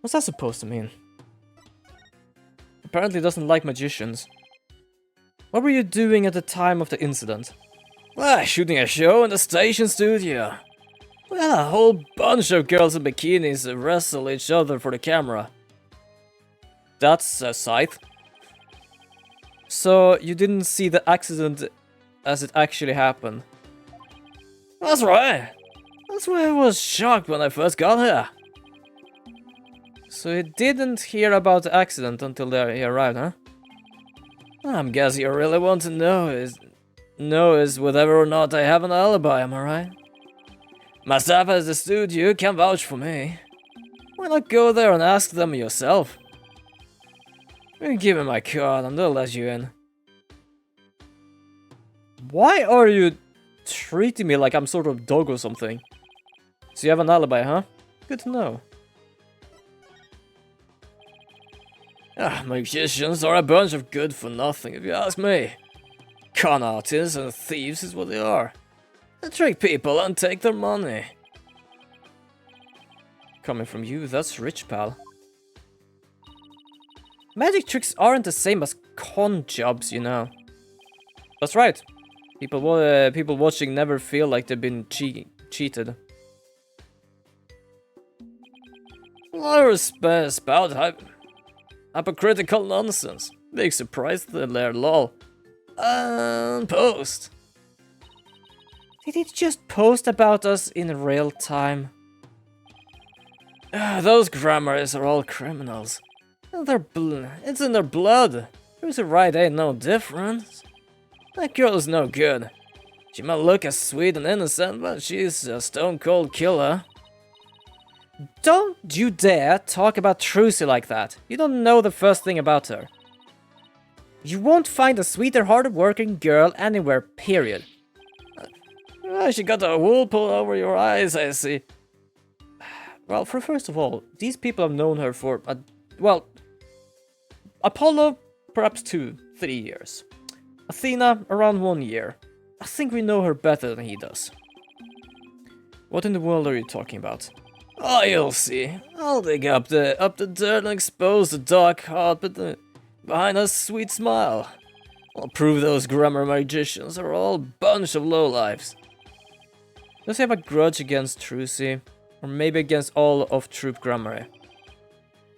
What's that supposed to mean? Apparently doesn't like magicians. What were you doing at the time of the incident? Shooting a show in the station studio. We had a whole bunch of girls in bikinis wrestle each other for the camera. That's a sight. So you didn't see the accident as it actually happened? That's right. That's why I was shocked when I first got here. So you didn't hear about the accident until he arrived, huh? I'm guessing you really want to know is whether or not I have an alibi, am I right? My staff at the studio can vouch for me. Why not go there and ask them yourself? You give me my card and they'll let you in. Why are you treating me like I'm sort of dog or something? So you have an alibi, huh? Good to know. Magicians are a bunch of good for nothing, if you ask me. Con artists and thieves is what they are. They trick people and take their money. Coming from you, that's rich, pal. Magic tricks aren't the same as con jobs, you know. That's right. People watching never feel like they've been cheated. A lot of spout hypocritical nonsense. Big surprise there, lol. And post. Did he just post about us in real time? Those grammars are all criminals. It's in their blood. There's a right ain't no difference. That girl is no good. She might look as sweet and innocent, but she's a stone-cold killer. Don't you dare talk about Trucy like that. You don't know the first thing about her. You won't find a sweeter, harder-working girl anywhere, period. She got a wool pulled over your eyes, I see. Well, first of all, these people have known her for, well, Apollo, perhaps 2-3 years. Athena, around 1 year. I think we know her better than he does. What in the world are you talking about? Oh, you'll see. I'll dig up the dirt and expose the dark heart behind a sweet smile. I'll prove those grammar magicians are all a bunch of lowlifes. Does he have a grudge against Trucy? Or maybe against all of Troop Grammar?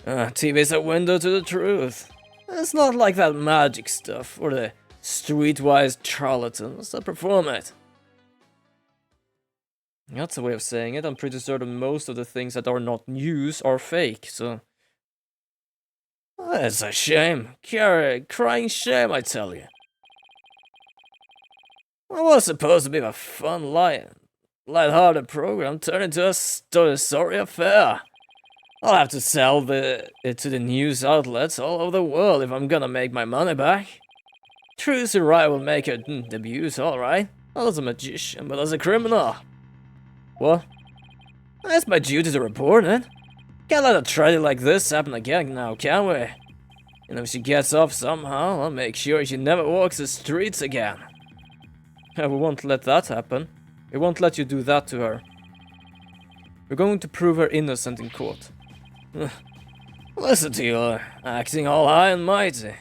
TV's a window to the truth. It's not like that magic stuff, or the streetwise charlatans that perform it. That's a way of saying it. I'm pretty certain most of the things that are not news are fake, so... It's a shame. Crying shame, I tell you. It was supposed to be a fun, light-hearted program turned into a sorry affair. I'll have to sell it to the news outlets all over the world if I'm gonna make my money back. Trucy Wright will make her debut, alright. Not as a magician, but as a criminal. What? It's my duty to report it. Can't let a tragedy like this happen again now, can we? And if she gets off somehow, I'll make sure she never walks the streets again. We won't let that happen. We won't let you do that to her. We're going to prove her innocent in court. Listen to you, acting all high and mighty.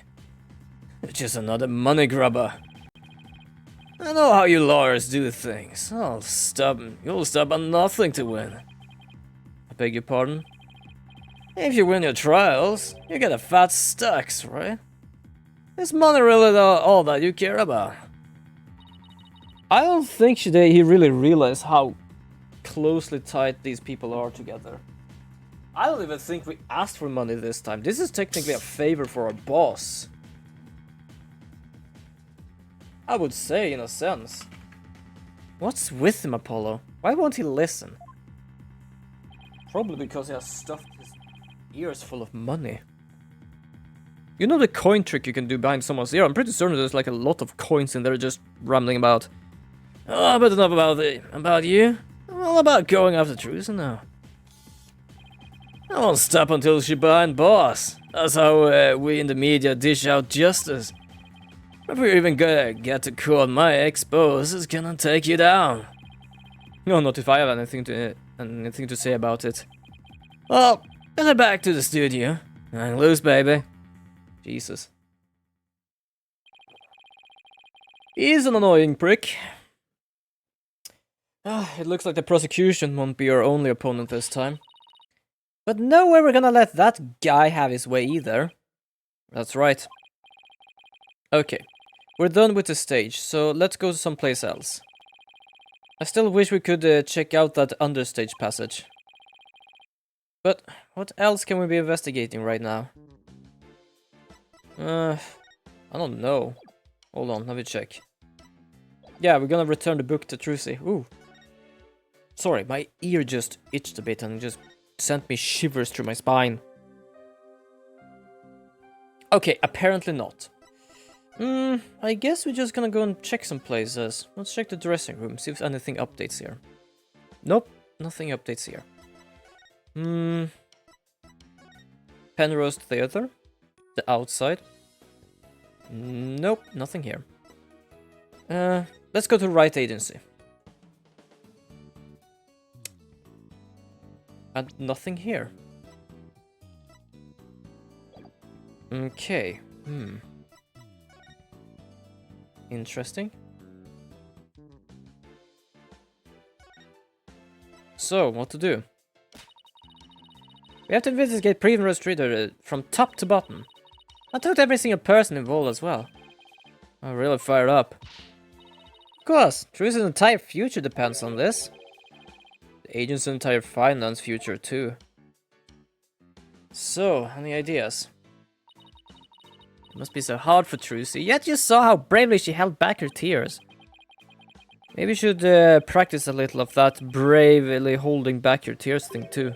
You're just another money grubber. I know how you lawyers do things. You'll stop at nothing to win. I beg your pardon? If you win your trials, you get a fat stacks, right? Is money really all that you care about? I don't think today he really realized how closely tied these people are together. I don't even think we asked for money this time. This is technically a favor for our boss. I would say, in a sense. What's with him, Apollo? Why won't he listen? Probably because he has stuffed his ears full of money. You know the coin trick you can do behind someone's ear? I'm pretty certain there's like a lot of coins in there just rambling about. Oh, but enough about you. I'm all about going after Trucy now. I won't stop until she's behind boss. That's how we in the media dish out justice. If we're even gonna get to court, my ex-boss is gonna take you down. No, not if I have anything to say about it. Well, better back to the studio. Hang loose, baby. Jesus. He's an annoying prick. It looks like the prosecution won't be our only opponent this time. But no way we're gonna let that guy have his way either. That's right. Okay. We're done with the stage, so let's go someplace else. I still wish we could check out that understage passage. But what else can we be investigating right now? I don't know. Hold on, let me check. Yeah, we're gonna return the book to Trucy. Ooh. Sorry, my ear just itched a bit and just sent me shivers through my spine. Okay, apparently not. I guess we're just gonna go and check some places. Let's check the dressing room, see if anything updates here. Nope, nothing updates here. Penrose Theater? The outside? Nope, nothing here. Let's go to Right Agency. And nothing here. Okay, interesting. So, what to do? We have to investigate Primrose Street from top to bottom. I talked to every single person involved as well. I'm really fired up. Of course, Trucy's entire future depends on this. The agent's entire finance future too. So, any ideas? It must be so hard for Trucy, yet you saw how bravely she held back her tears. Maybe you should practice a little of that bravely holding back your tears thing too.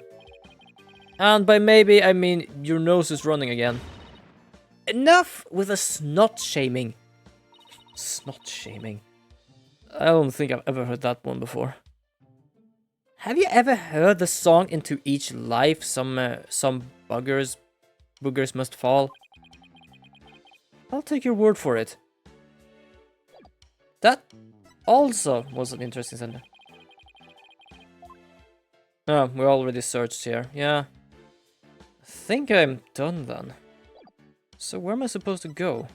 And by maybe, I mean your nose is running again. Enough with the snot shaming. Snot shaming. I don't think I've ever heard that one before. Have you ever heard the song Into Each Life? Some boogers must fall. I'll take your word for it. That also was an interesting sentence. Oh, we already searched here. Yeah. I think I'm done then. So where am I supposed to go?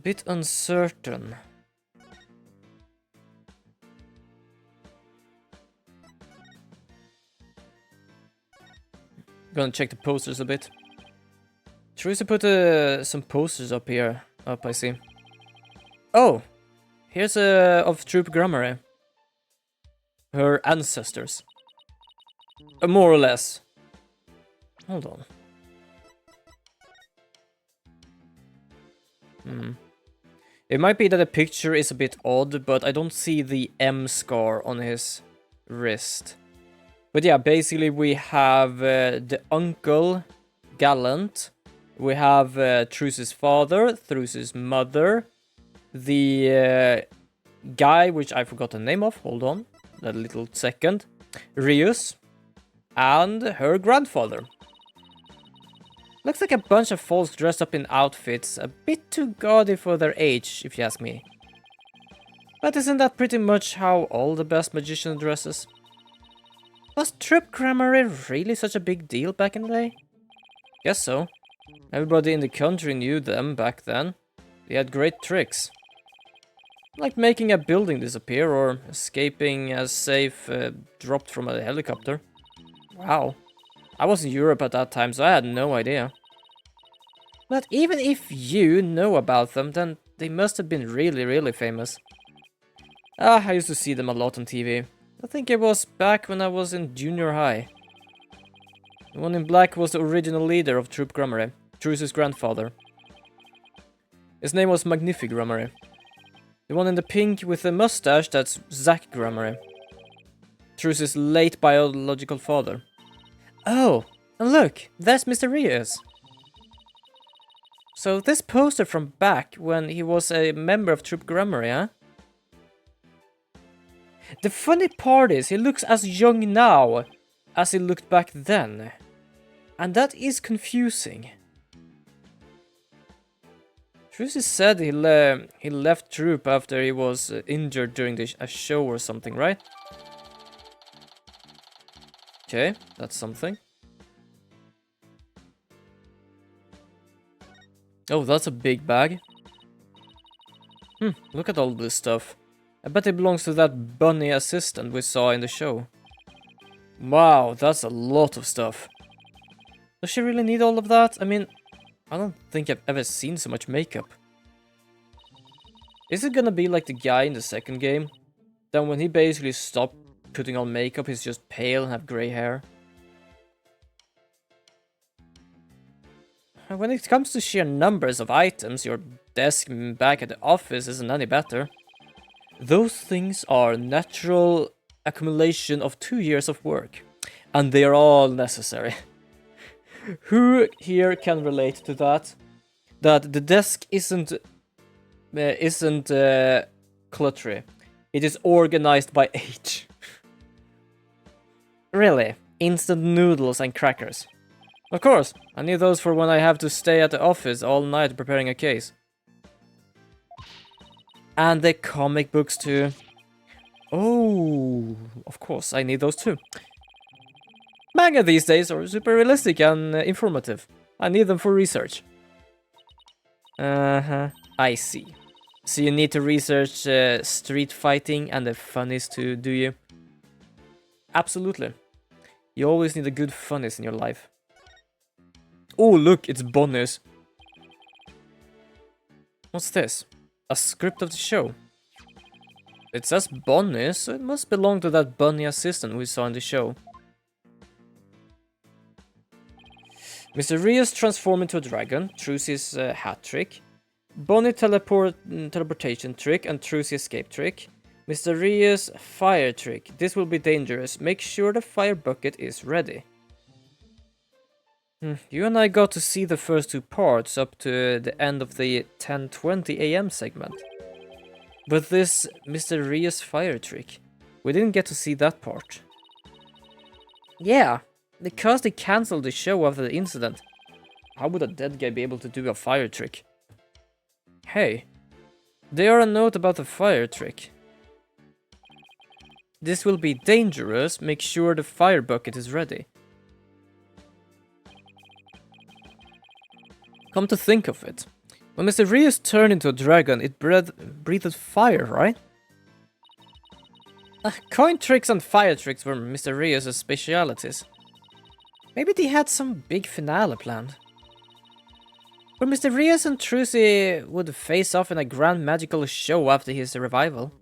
Bit uncertain. Gonna check the posters a bit. Trucy put some posters up here. Up, I see. Oh! Here's of Troop Grammary. Her ancestors. More or less. Hold on. It might be that the picture is a bit odd, but I don't see the M scar on his wrist. But yeah, basically we have the uncle, Gallant. We have Trucy's father, Trucy's mother. The guy, which I forgot the name of. Hold on. A little second. Rius. And her grandfather. Looks like a bunch of folks dressed up in outfits. A bit too gaudy for their age, if you ask me. But isn't that pretty much how all the best magicians dresses? Was Troop Grammary really such a big deal back in the day? Guess so. Everybody in the country knew them back then. They had great tricks. Like making a building disappear or escaping a safe dropped from a helicopter. Wow. I was in Europe at that time, so I had no idea. But even if you know about them, then they must have been really, really famous. I used to see them a lot on TV. I think it was back when I was in junior high. The one in black was the original leader of Troop Grammary, Truce's grandfather. His name was Magnific Grammary. The one in the pink with the mustache, that's Zack Grammary, Truce's late biological father. Oh, and look, there's Mr. Rios. So this poster from back when he was a member of Troop Grammary, huh? The funny part is he looks as young now as he looked back then. And that is confusing. Trucy said he left Troop after he was injured during a show or something, right? Okay, that's something. Oh, that's a big bag. Look at all this stuff. I bet it belongs to that bunny assistant we saw in the show. Wow, that's a lot of stuff. Does she really need all of that? I mean, I don't think I've ever seen so much makeup. Is it gonna be like the guy in the second game? Then when he basically stopped putting on makeup, he's just pale and have grey hair? When it comes to sheer numbers of items, your desk back at the office isn't any better. Those things are natural accumulation of 2 years of work. And they are all necessary. Who here can relate to that? That the desk isn't cluttery. It is organized by age. Really? Instant noodles and crackers. Of course, I need those for when I have to stay at the office all night preparing a case. And the comic books too. Oh, of course, I need those too. Manga these days are super realistic and informative. I need them for research. I see. So you need to research street fighting and the funnies too, do you? Absolutely. You always need a good funnies in your life. Oh, look, it's Bonnie's. What's this? A script of the show. It says Bonnie, so it must belong to that bunny assistant we saw in the show. Mr. Rios transformed into a dragon, Trucy's hat trick. Bonnie teleportation trick and Trucy escape trick. Mr. Rios fire trick. This will be dangerous. Make sure the fire bucket is ready. You and I got to see the first two parts up to the end of the 10:20 AM segment. But this Mr. Rios fire trick, we didn't get to see that part. Yeah, because they cancelled the show after the incident. How would a dead guy be able to do a fire trick? Hey, there are a note about the fire trick. This will be dangerous. Make sure the fire bucket is ready. Come to think of it, when Mr. Rios turned into a dragon, it breathed fire, right? Coin tricks and fire tricks were Mr. Rios' specialities. Maybe they had some big finale planned. Where Mr. Rios and Trucy would face off in a grand magical show after his revival.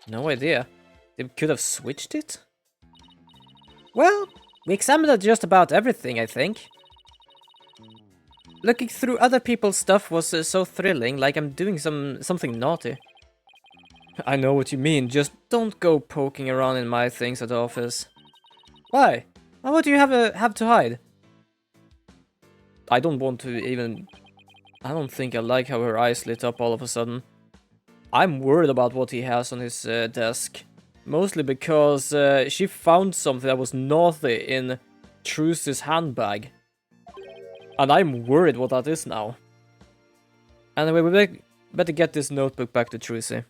No idea. They could have switched it? Well, we examined just about everything, I think. Looking through other people's stuff was so thrilling, like I'm doing something naughty. I know what you mean, just don't go poking around in my things at the office. Why? What do you have to hide? I don't want to even... I don't think I like how her eyes lit up all of a sudden. I'm worried about what he has on his desk. Mostly because she found something that was naughty in Trucy's handbag. And I'm worried what that is now. Anyway, we better get this notebook back to Trucy.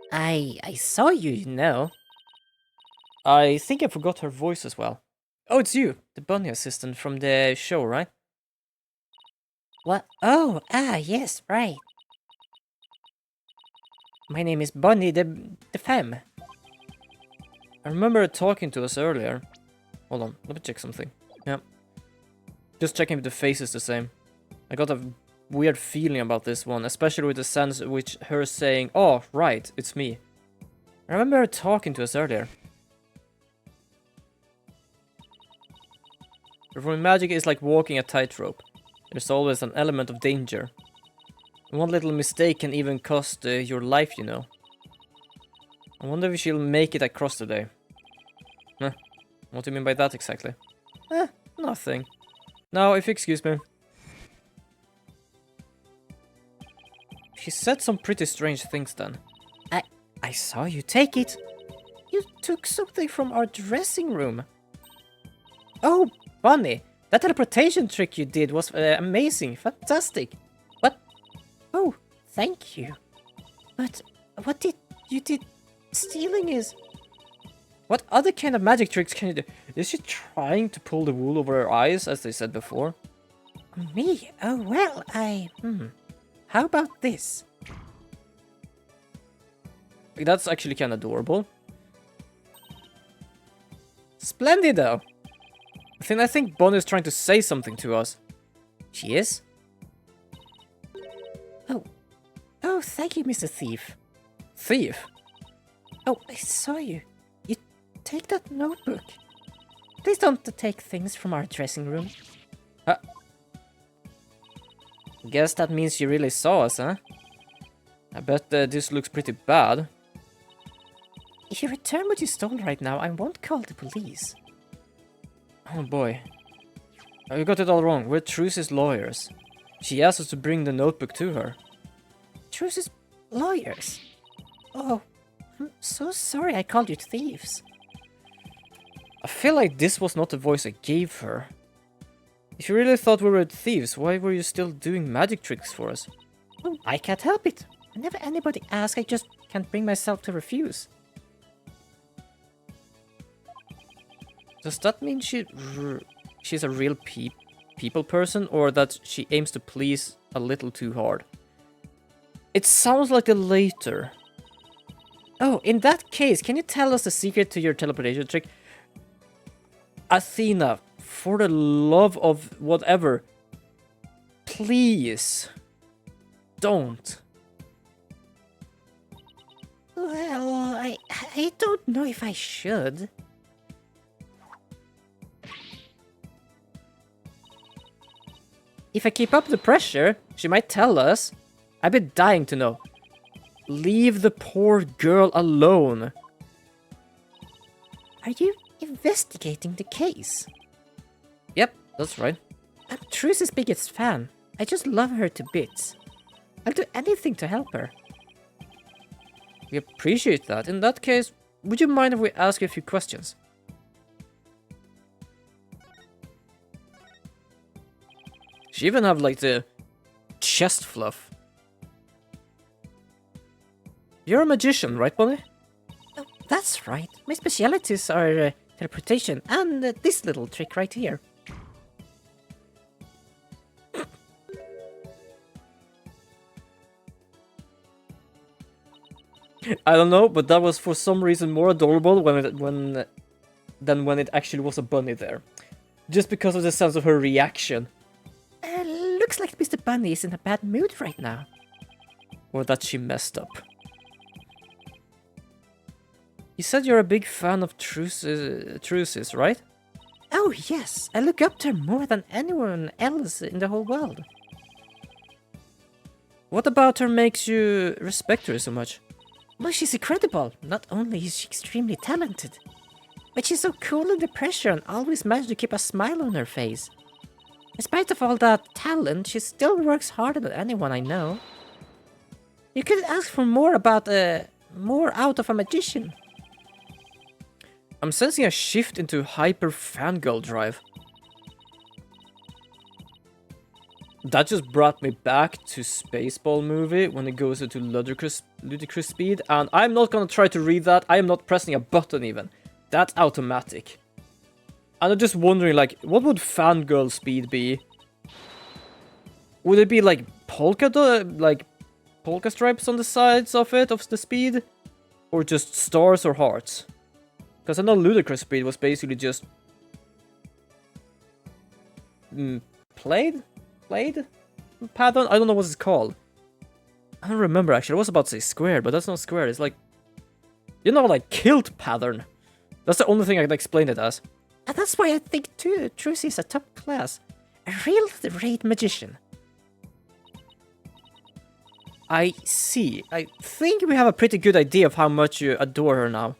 I saw you, you know. I think I forgot her voice as well. Oh, it's you, the bunny assistant from the show, right? What? Oh, yes, right. My name is Bunny the Femme. I remember her talking to us earlier. Hold on, let me check something. Yeah. Just checking if the face is the same. I got a weird feeling about this one, especially with the sense which her saying, "Oh, right, it's me." I remember her talking to us earlier. Performing magic is like walking a tightrope. There's always an element of danger. One little mistake can even cost your life, you know. I wonder if she'll make it across today. What do you mean by that exactly? Nothing. Now, if you excuse me. She said some pretty strange things then. I saw you take it. You took something from our dressing room. Oh, Bunny, that teleportation trick you did was amazing, fantastic. What? Oh, thank you. But what did you did? Stealing is... What other kind of magic tricks can you do? Is she trying to pull the wool over her eyes, as they said before? Me? Oh, well, How about this? That's actually kind of adorable. Splendido! I think Bonnie is trying to say something to us. She is? Oh, thank you, Mr. Thief. Thief? Oh, I saw you. You take that notebook. Please don't take things from our dressing room. Guess that means you really saw us, huh? I bet this looks pretty bad. If you return what you stole right now, I won't call the police. Oh boy. You got it all wrong. We're Truce's lawyers. She asked us to bring the notebook to her. Truce's lawyers? Oh, I'm so sorry I called you thieves. I feel like this was not the voice I gave her. If you really thought we were thieves, why were you still doing magic tricks for us? Oh, I can't help it. Whenever anybody asks, I just can't bring myself to refuse. Does that mean she's a real people person, or that she aims to please a little too hard? It sounds like the latter. Oh, in that case, can you tell us the secret to your teleportation trick? Athena, for the love of whatever, please don't. Well, I don't know if I should. If I keep up the pressure, she might tell us. I've been dying to know. Leave the poor girl alone. Are you investigating the case? Yep, that's right. I'm Truce's biggest fan. I just love her to bits. I'll do anything to help her. We appreciate that. In that case, would you mind if we ask you a few questions? She even have like the chest fluff. You're a magician, right, Bonnie? Oh, that's right. My specialities are teleportation and this little trick right here. I don't know, but that was for some reason more adorable than when it actually was a bunny there. Just because of the sense of her reaction. Looks like Mr. Bunny is in a bad mood right now. Or that she messed up. You said you're a big fan of Truce's, right? Oh yes, I look up to her more than anyone else in the whole world. What about her makes you respect her so much? Well, she's incredible. Not only is she extremely talented, but she's so cool under pressure and always manages to keep a smile on her face. In spite of all that talent, she still works harder than anyone I know. You could ask for more out of a magician. I'm sensing a shift into hyper fangirl drive. That just brought me back to Spaceball movie when it goes into ludicrous speed, and I'm not gonna try to read that. I am not pressing a button even. That's automatic. And I'm just wondering, like, what would fangirl speed be? Would it be like polka stripes on the sides of it, of the speed? Or just stars or hearts? Because I know ludicrous speed was basically just... played? pattern? I don't know what it's called. I don't remember actually. I was about to say square, but that's not square. It's like, you know, like kilt pattern. That's the only thing I can explain it as. And that's why I think Trucy is a top class. A real great magician. I see. I think we have a pretty good idea of how much you adore her now.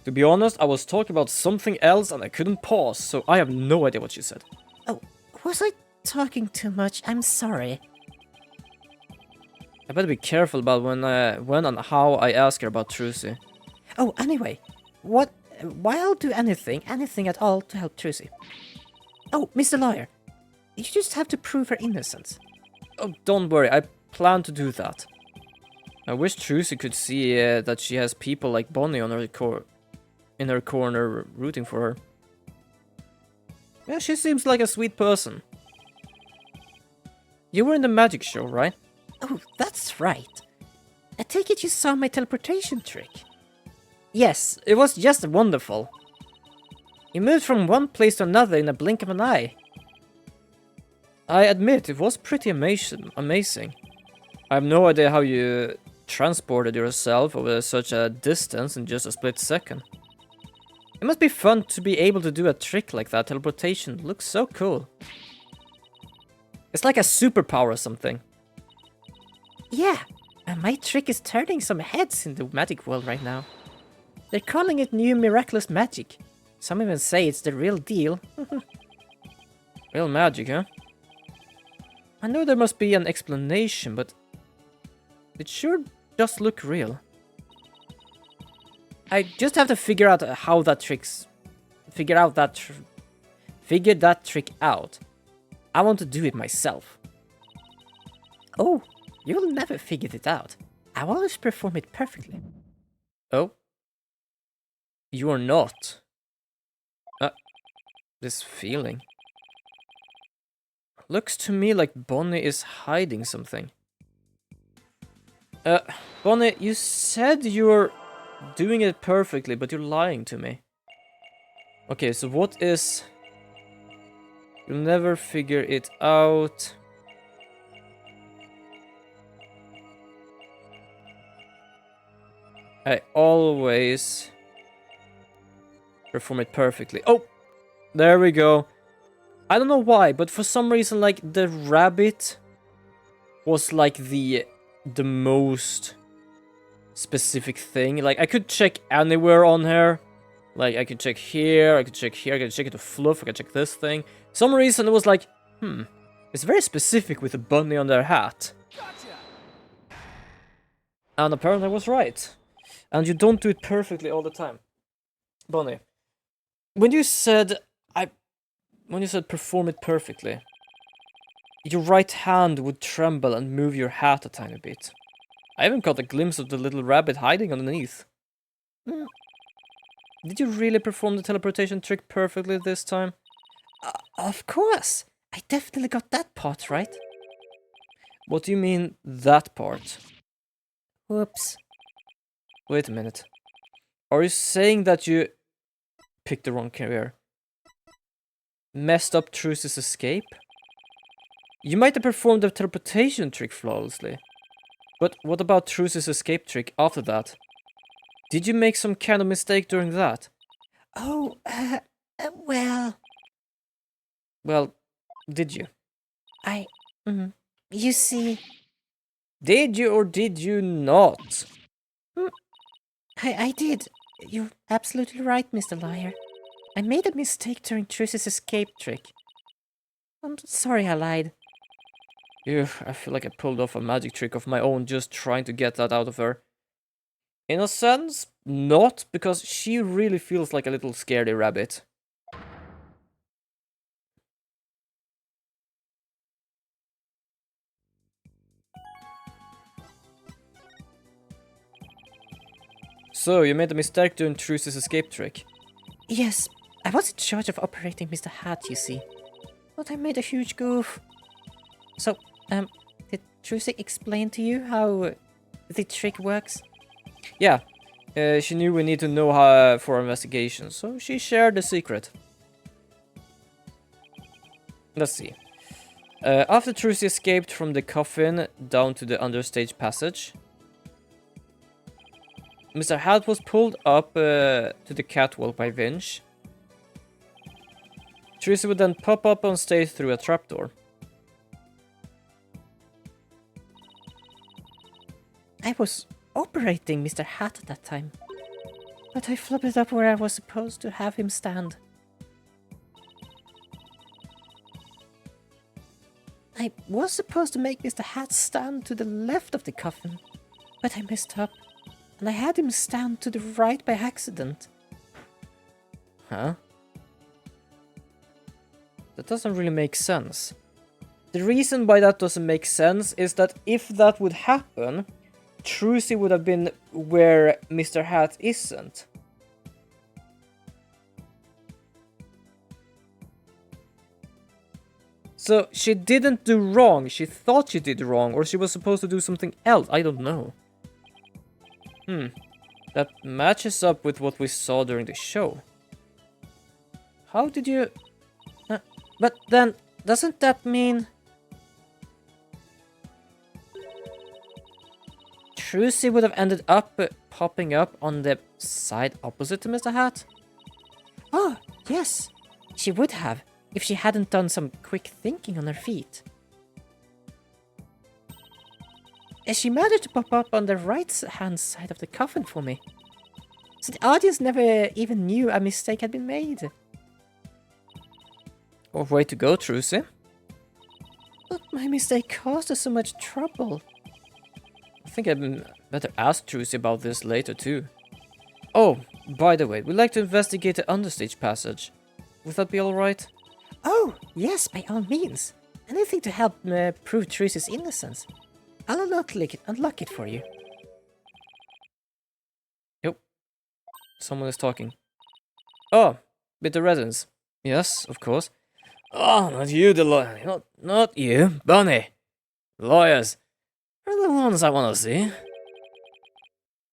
To be honest, I was talking about something else and I couldn't pause, so I have no idea what she said. Oh, was I talking too much? I'm sorry. I better be careful about when and how I ask her about Trucy. Oh, anyway, why I'll do anything at all to help Trucy. Oh, Mr. Lawyer, you just have to prove her innocence. Oh, don't worry, I plan to do that. I wish Trucy could see that she has people like Bonnie on her in her corner rooting for her. Yeah, she seems like a sweet person. You were in the magic show, right? Oh, that's right. I take it you saw my teleportation trick. Yes, it was just wonderful. You moved from one place to another in a blink of an eye. I admit, it was pretty amazing. I have no idea how you transported yourself over such a distance in just a split second. It must be fun to be able to do a trick like that. Teleportation looks so cool. It's like a superpower or something. Yeah, and my trick is turning some heads in the magic world right now. They're calling it new miraculous magic. Some even say it's the real deal. Real magic, huh? I know there must be an explanation, but it sure does look real. I just have to figure out how that figure that trick out. I want to do it myself. Oh, you'll never figure it out. I always perform it perfectly. Oh? You're not. This feeling. Looks to me like Bonnie is hiding something. Bonnie, you said you were doing it perfectly, but you're lying to me. Okay, so what is... You'll never figure it out. I always perform it perfectly. Oh! There we go. I don't know why, but for some reason, like, the rabbit was like the most specific thing. Like, I could check anywhere on her. Like, I could check here, I could check here, I could check it to fluff, I could check this thing. Some reason it was like, it's very specific with a bunny on their hat. Gotcha. And apparently I was right. And you don't do it perfectly all the time. Bonnie, when you said perform it perfectly, your right hand would tremble and move your hat a tiny bit. I even caught a glimpse of the little rabbit hiding underneath. Did you really perform the teleportation trick perfectly this time? Of course! I definitely got that part right. What do you mean, that part? Whoops. Wait a minute. Are you saying that you picked the wrong career? Messed up Trucy's escape? You might have performed the teleportation trick flawlessly. But what about Trucy's escape trick after that? Did you make some kind of mistake during that? Oh, well... Well, did you? You see... Did you or did you not? I did. You're absolutely right, Mr. Liar. I made a mistake during Trucy's escape trick. I'm sorry I lied. I feel like I pulled off a magic trick of my own just trying to get that out of her. In a sense, not, because she really feels like a little scaredy rabbit. So, you made a mistake during Trucy's escape trick? Yes, I was in charge of operating Mr. Hat, you see. But I made a huge goof. So, did Trucy explain to you how the trick works? Yeah, she knew we need to know how for our investigation, so she shared the secret. Let's see. After Trucy escaped from the coffin down to the understage passage, Mr. Hat was pulled up to the catwalk by Vinch. Trucy would then pop up on stage through a trapdoor. I was operating Mr. Hat at that time, but I flipped it up where I was supposed to have him stand. I was supposed to make Mr. Hat stand to the left of the coffin, but I messed up, and I had him stand to the right by accident. Huh? That doesn't really make sense. The reason why that doesn't make sense is that if that would happen, Trucy would have been where Mr. Hat isn't. So she didn't do wrong, she thought she did wrong, or she was supposed to do something else, I don't know. That matches up with what we saw during the show. How did you... but then, doesn't that mean... Trucy would have ended up popping up on the side opposite to Mr. Hat? Oh, yes, she would have, if she hadn't done some quick thinking on her feet. She managed to pop up on the right-hand side of the coffin for me, so the audience never even knew a mistake had been made. Oh, way to go, Trucy. But my mistake caused us so much trouble. I think I'd better ask Trucy about this later too. Oh, by the way, we'd like to investigate the understage passage. Would that be alright? Oh, yes, by all means. Anything to help prove Trucy's innocence. I'll unlock it for you. Yep. Someone is talking. Oh, with the residents. Yes, of course. Oh, not you, the lawyer. Not you, Bunny. Lawyers are the ones I want to see.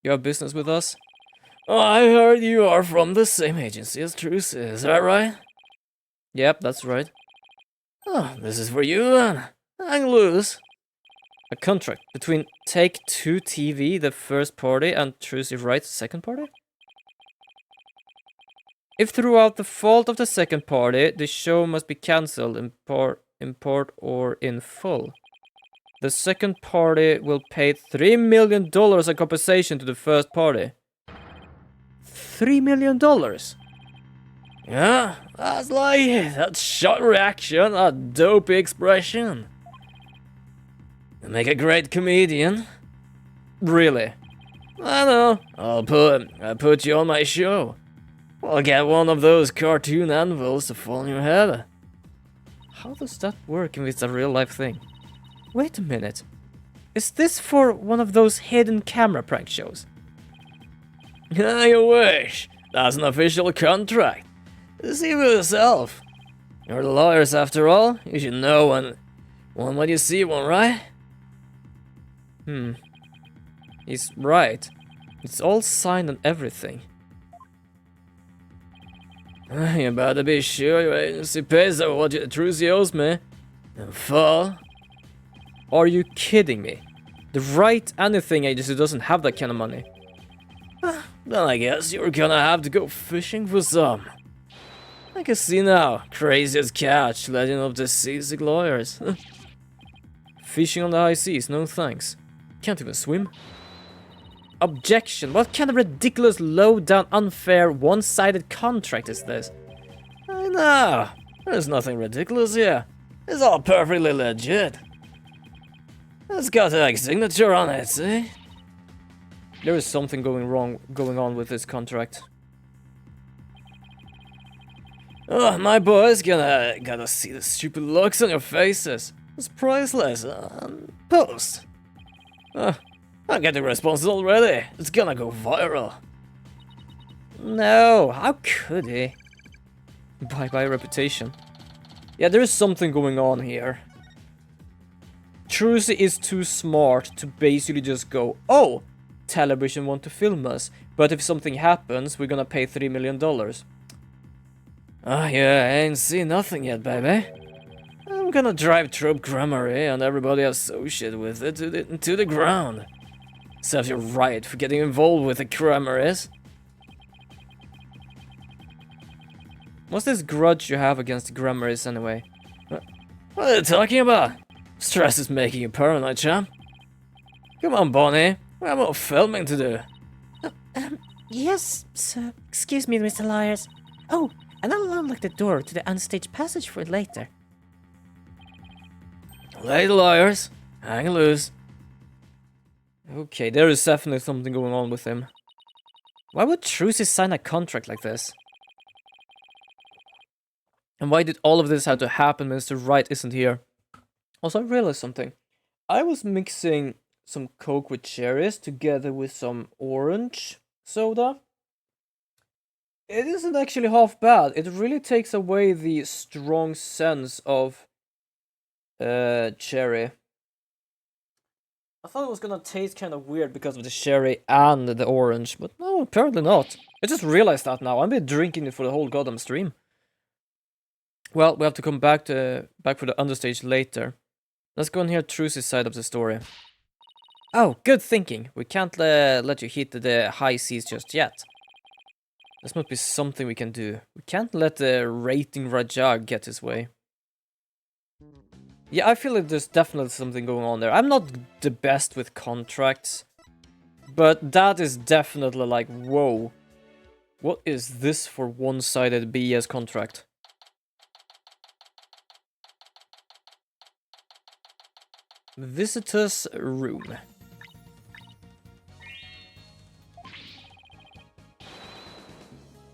You have business with us? Oh, I heard you are from the same agency as Trucy, is that right? Yep, that's right. Oh, this is for you then. Hang loose. A contract between Take-Two TV, the first party, and Trucy Wright's second party? If throughout the fault of the second party, the show must be cancelled in part or in full, the second party will pay $3 million in compensation to the first party. $3 million? Yeah, that's like it. That shot reaction, that dopey expression. You make a great comedian. Really? I know. I'll put you on my show. I'll get one of those cartoon anvils to fall on your head. How does that work if it's a real life thing? Wait a minute. Is this for one of those hidden camera prank shows? You wish. That's an official contract. See for yourself. You're the lawyers after all. You should know when you see one, right? He's right. It's all signed and everything. You better be sure your agency pays over what Trucy owes me. In full. Are you kidding me? The Right Anything agency doesn't have that kind of money. Then I guess you're gonna have to go fishing for some. I can see now. Craziest catch, legend of the seasick lawyers. Fishing on the high seas, no thanks. Can't even swim. Objection. What kind of ridiculous, low-down, unfair, one-sided contract is this? I know. There's nothing ridiculous here. It's all perfectly legit. It's got a signature on it, see? There is something going on with this contract. Oh, my boys gotta see the stupid looks on your faces. It's priceless. Post. I'm getting responses already. It's gonna go viral. No, how could he? Bye-bye reputation. Yeah, there is something going on here. Trucy is too smart to basically just go, oh, television want to film us, but if something happens, we're gonna pay $3 million. Ah, yeah, I ain't seen nothing yet, baby. I'm gonna drive Trope Grammary and everybody associated with it to the ground. Serves you right for getting involved with the Grammaries. What's this grudge you have against the Grammaries anyway? What are you talking about? Stress is making you paranoid, champ. Come on, Bonnie. We have more filming to do. Yes, sir. Excuse me, Mr. Lyers. Oh, and I'll unlock the door to the unstage passage for later. Lady Liars, hang loose. Okay, there is definitely something going on with him. Why would Trucy sign a contract like this? And why did all of this have to happen when Mr. Wright isn't here? Also, I realized something. I was mixing some Coke with cherries together with some orange soda. It isn't actually half bad. It really takes away the strong sense of cherry. I thought it was gonna taste kind of weird because of the cherry and the orange, but no, apparently not. I just realized that now. I've been drinking it for the whole goddamn stream. Well, we have to come back for the understage later. Let's go and hear Trucy's side of the story. Oh, good thinking. We can't let you hit the high seas just yet. This must be something we can do. We can't let the rating Raja get his way. Yeah, I feel like there's definitely something going on there. I'm not the best with contracts, but that is definitely like, whoa. What is this for one-sided BS contract? Visitors room.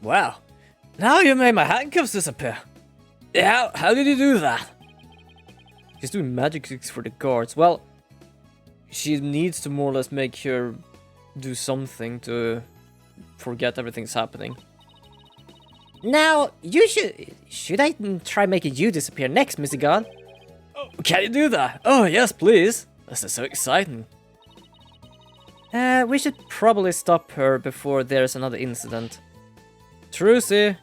Wow, now you made my handcuffs disappear. How did you do that? She's doing magic tricks for the guards. Well, she needs to more or less make her do something to forget everything's happening. Now, should I try making you disappear next, Mr. God? Oh, can you do that? Oh, yes, please. This is so exciting. We should probably stop her before there's another incident. Trucy.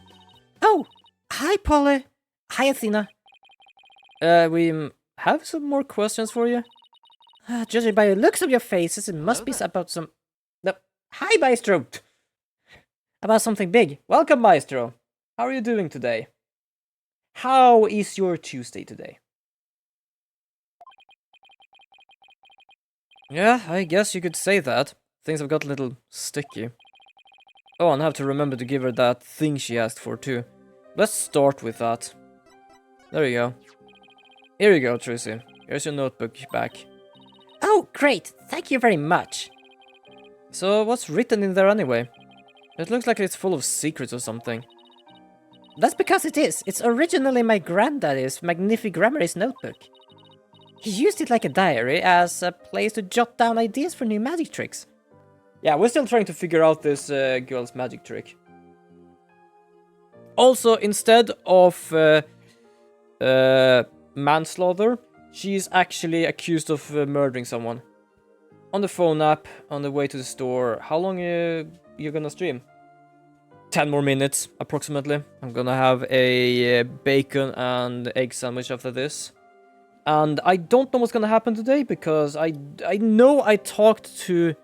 Oh, hi, Polly. Hi, Athena. We have some more questions for you. Judging by the looks of your faces, it must be about some... No. Hi, Maestro. About something big. Welcome, Maestro. How are you doing today? How is your Tuesday today? Yeah, I guess you could say that. Things have got a little sticky. Oh, and I have to remember to give her that thing she asked for too. Let's start with that. There you go. Here you go, Trucy. Here's your notebook back. Oh, great. Thank you very much. So, what's written in there anyway? It looks like it's full of secrets or something. That's because it is. It's originally my granddaddy's magnific Grammary's notebook. He used it like a diary as a place to jot down ideas for new magic tricks. Yeah, we're still trying to figure out this girl's magic trick. Also, instead of manslaughter, she's actually accused of murdering someone. On the phone app, on the way to the store. How long you gonna stream? 10 more minutes, approximately. I'm gonna have a bacon and egg sandwich after this. And I don't know what's gonna happen today, because I know I talked to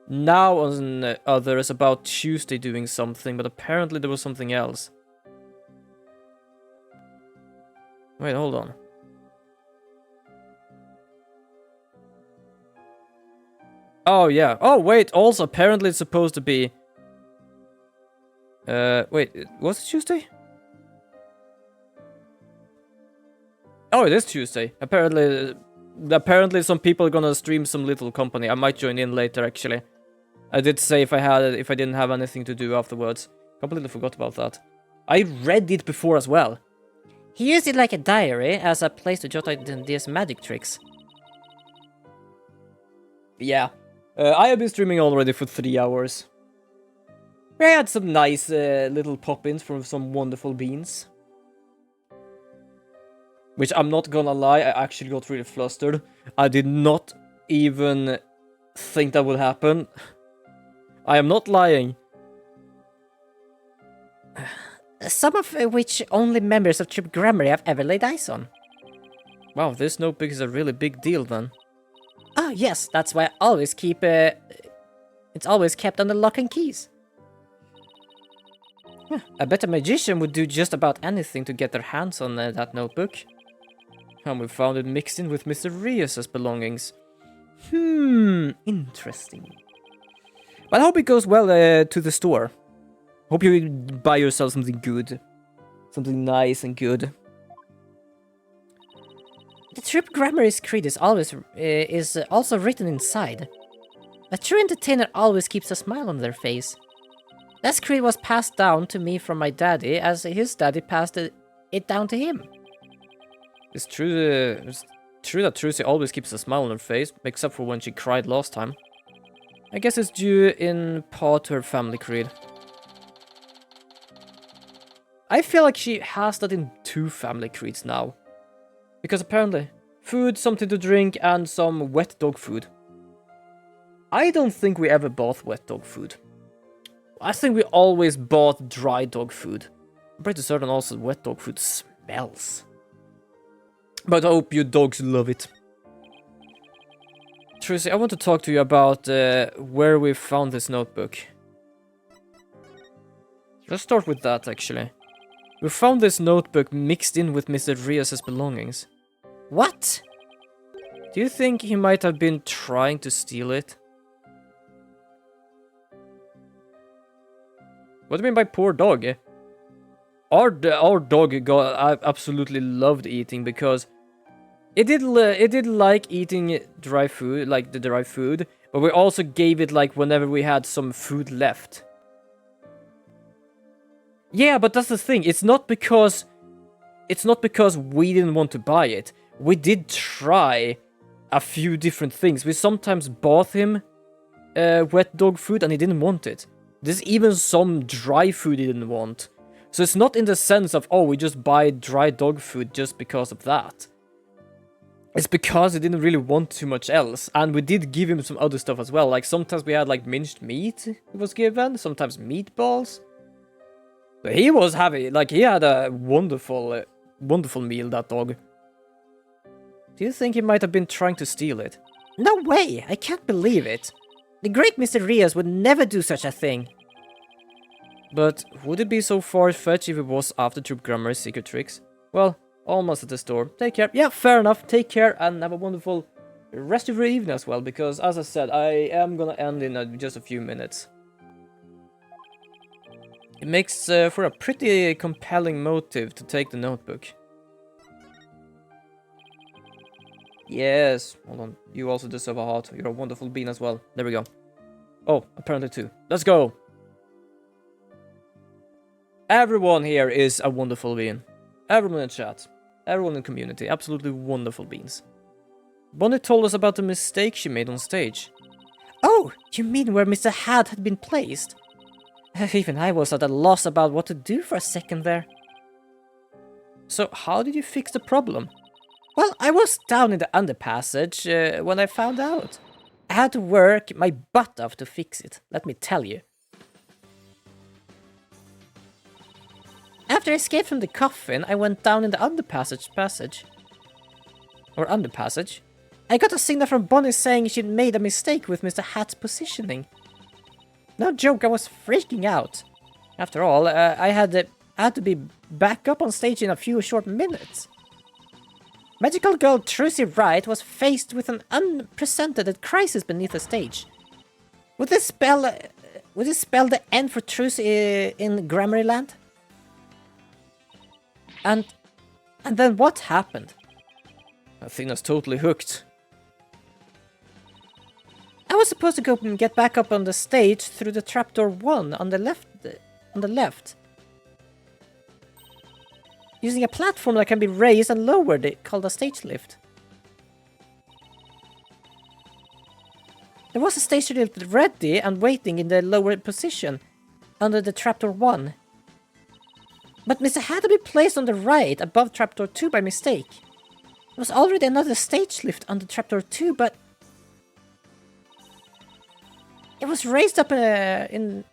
Now and others about Tuesday doing something, but apparently there was something else. Wait, hold on. Oh, yeah. Oh, wait, also, apparently it's supposed to be... wait, was it Tuesday? Oh, it is Tuesday. Apparently some people are gonna stream some little company. I might join in later, actually. I did say if I didn't have anything to do afterwards. Completely forgot about that. I read it before as well. He used it like a diary as a place to jot ideas magic tricks. Yeah. I have been streaming already for 3 hours. We had some nice little pop-ins from some wonderful beans. Which I'm not gonna lie, I actually got really flustered. I did not even think that would happen. I am not lying. Some of which only members of Trip Grammary have ever laid eyes on. Wow, this notebook is a really big deal then. Ah, yes, that's why I always keep it's always kept under lock and keys. I bet a magician would do just about anything to get their hands on that notebook. And we found it mixed in with Mr. Rias's belongings. Interesting. But I hope it goes well to the store. Hope you buy yourself something good. Something nice and good. The Troop Grammary's creed is also written inside. A true entertainer always keeps a smile on their face. That creed was passed down to me from my daddy, as his daddy passed it down to him. It's true that Trucy always keeps a smile on her face, except for when she cried last time. I guess it's due in part to her family creed. I feel like she has that in 2 family creeds now. Because apparently, food, something to drink, and some wet dog food. I don't think we ever bought wet dog food. I think we always bought dry dog food. I'm pretty certain also wet dog food smells. But I hope you dogs love it. Tracy, I want to talk to you about where we found this notebook. Let's start with that, actually. We found this notebook mixed in with Mr. Rias's belongings. What? Do you think he might have been trying to steal it? What do you mean by poor dog? Our dog absolutely loved eating because it did like eating dry food, like the dry food, but we also gave it like whenever we had some food left. Yeah, but that's the thing. It's not because we didn't want to buy it. We did try a few different things. We sometimes bought him wet dog food and he didn't want it. There's even some dry food he didn't want. So it's not in the sense of, oh, we just buy dry dog food just because of that. It's because he didn't really want too much else. And we did give him some other stuff as well. Like sometimes we had like minced meat he was given. Sometimes meatballs. But he was happy. Like he had a wonderful, wonderful meal, that dog. Do you think he might have been trying to steal it? No way! I can't believe it. The great Mr. Rias would never do such a thing. But would it be so far-fetched if it was after Troop Grammary's secret tricks? Well, almost at the store. Take care. Yeah, fair enough. Take care and have a wonderful rest of your evening as well. Because, as I said, I am gonna end in just a few minutes. It makes for a pretty compelling motive to take the notebook. Yes. Hold on. You also deserve a heart. You're a wonderful bean as well. There we go. Oh, apparently 2. Let's go! Everyone here is a wonderful bean. Everyone in chat. Everyone in community. Absolutely wonderful beans. Bonnie told us about the mistake she made on stage. Oh, you mean where Mr. had been placed? Even I was at a loss about what to do for a second there. So, how did you fix the problem? Well, I was down in the underpassage when I found out. I had to work my butt off to fix it, let me tell you. After I escaped from the coffin, I went down in the underpassage. I got a signal from Bonnie saying she'd made a mistake with Mr. Hat's positioning. No joke, I was freaking out. After all, I had to be back up on stage in a few short minutes. Magical girl Trucy Wright was faced with an unprecedented crisis beneath the stage. Would this spell the end for Trucy in Grammaryland? And then what happened? I think that's totally hooked. I was supposed to go and get back up on the stage through the trapdoor 1 on the left. Using a platform that can be raised and lowered, called a stage lift. There was a stage lift ready and waiting in the lower position, under the trapdoor 1. But Mr. had to be placed on the right, above trapdoor 2 by mistake. There was already another stage lift under trapdoor 2, but it was raised up it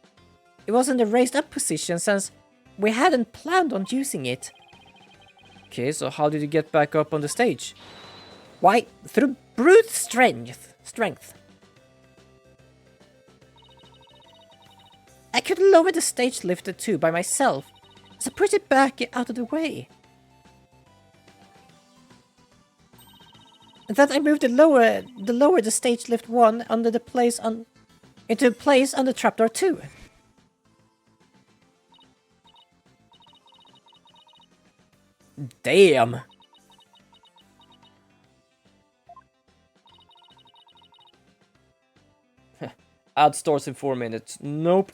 was in the raised up position since we hadn't planned on using it. Okay, so how did you get back up on the stage? Why, through brute strength. I could lower the stage lifter too by myself, so put it back out of the way. And then I moved the stage lift 1 into place on the trapdoor 2. Damn! Ad starts in 4 minutes. Nope.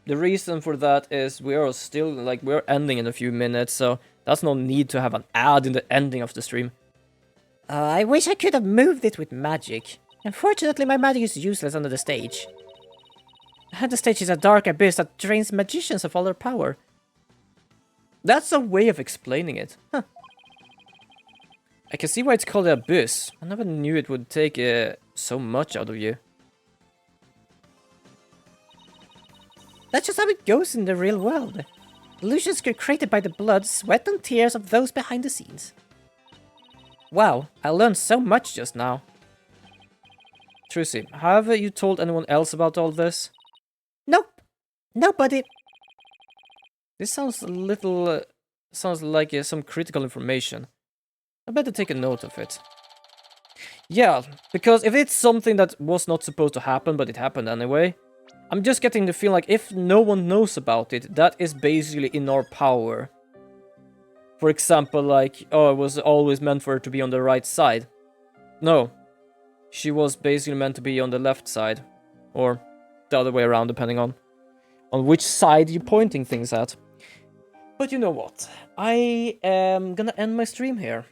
The reason for that is we are still, like, we're ending in a few minutes, so that's no need to have an ad in the ending of the stream. I wish I could have moved it with magic. Unfortunately, my magic is useless under the stage. The stage is a dark abyss that drains magicians of all their power. That's a way of explaining it. Huh. I can see why it's called the abyss. I never knew it would take so much out of you. That's just how it goes in the real world. Illusions are created by the blood, sweat and tears of those behind the scenes. Wow, I learned so much just now. Trucy, have you told anyone else about all this? Nope. Nobody. This sounds a little... sounds like some critical information. I better take a note of it. Yeah, because if it's something that was not supposed to happen, but it happened anyway, I'm just getting the feeling like if no one knows about it, that is basically in our power. For example, like, oh, it was always meant for her to be on the right side. No. She was basically meant to be on the left side. Or the other way around, depending on which side you're pointing things at. But you know what? I am gonna end my stream here.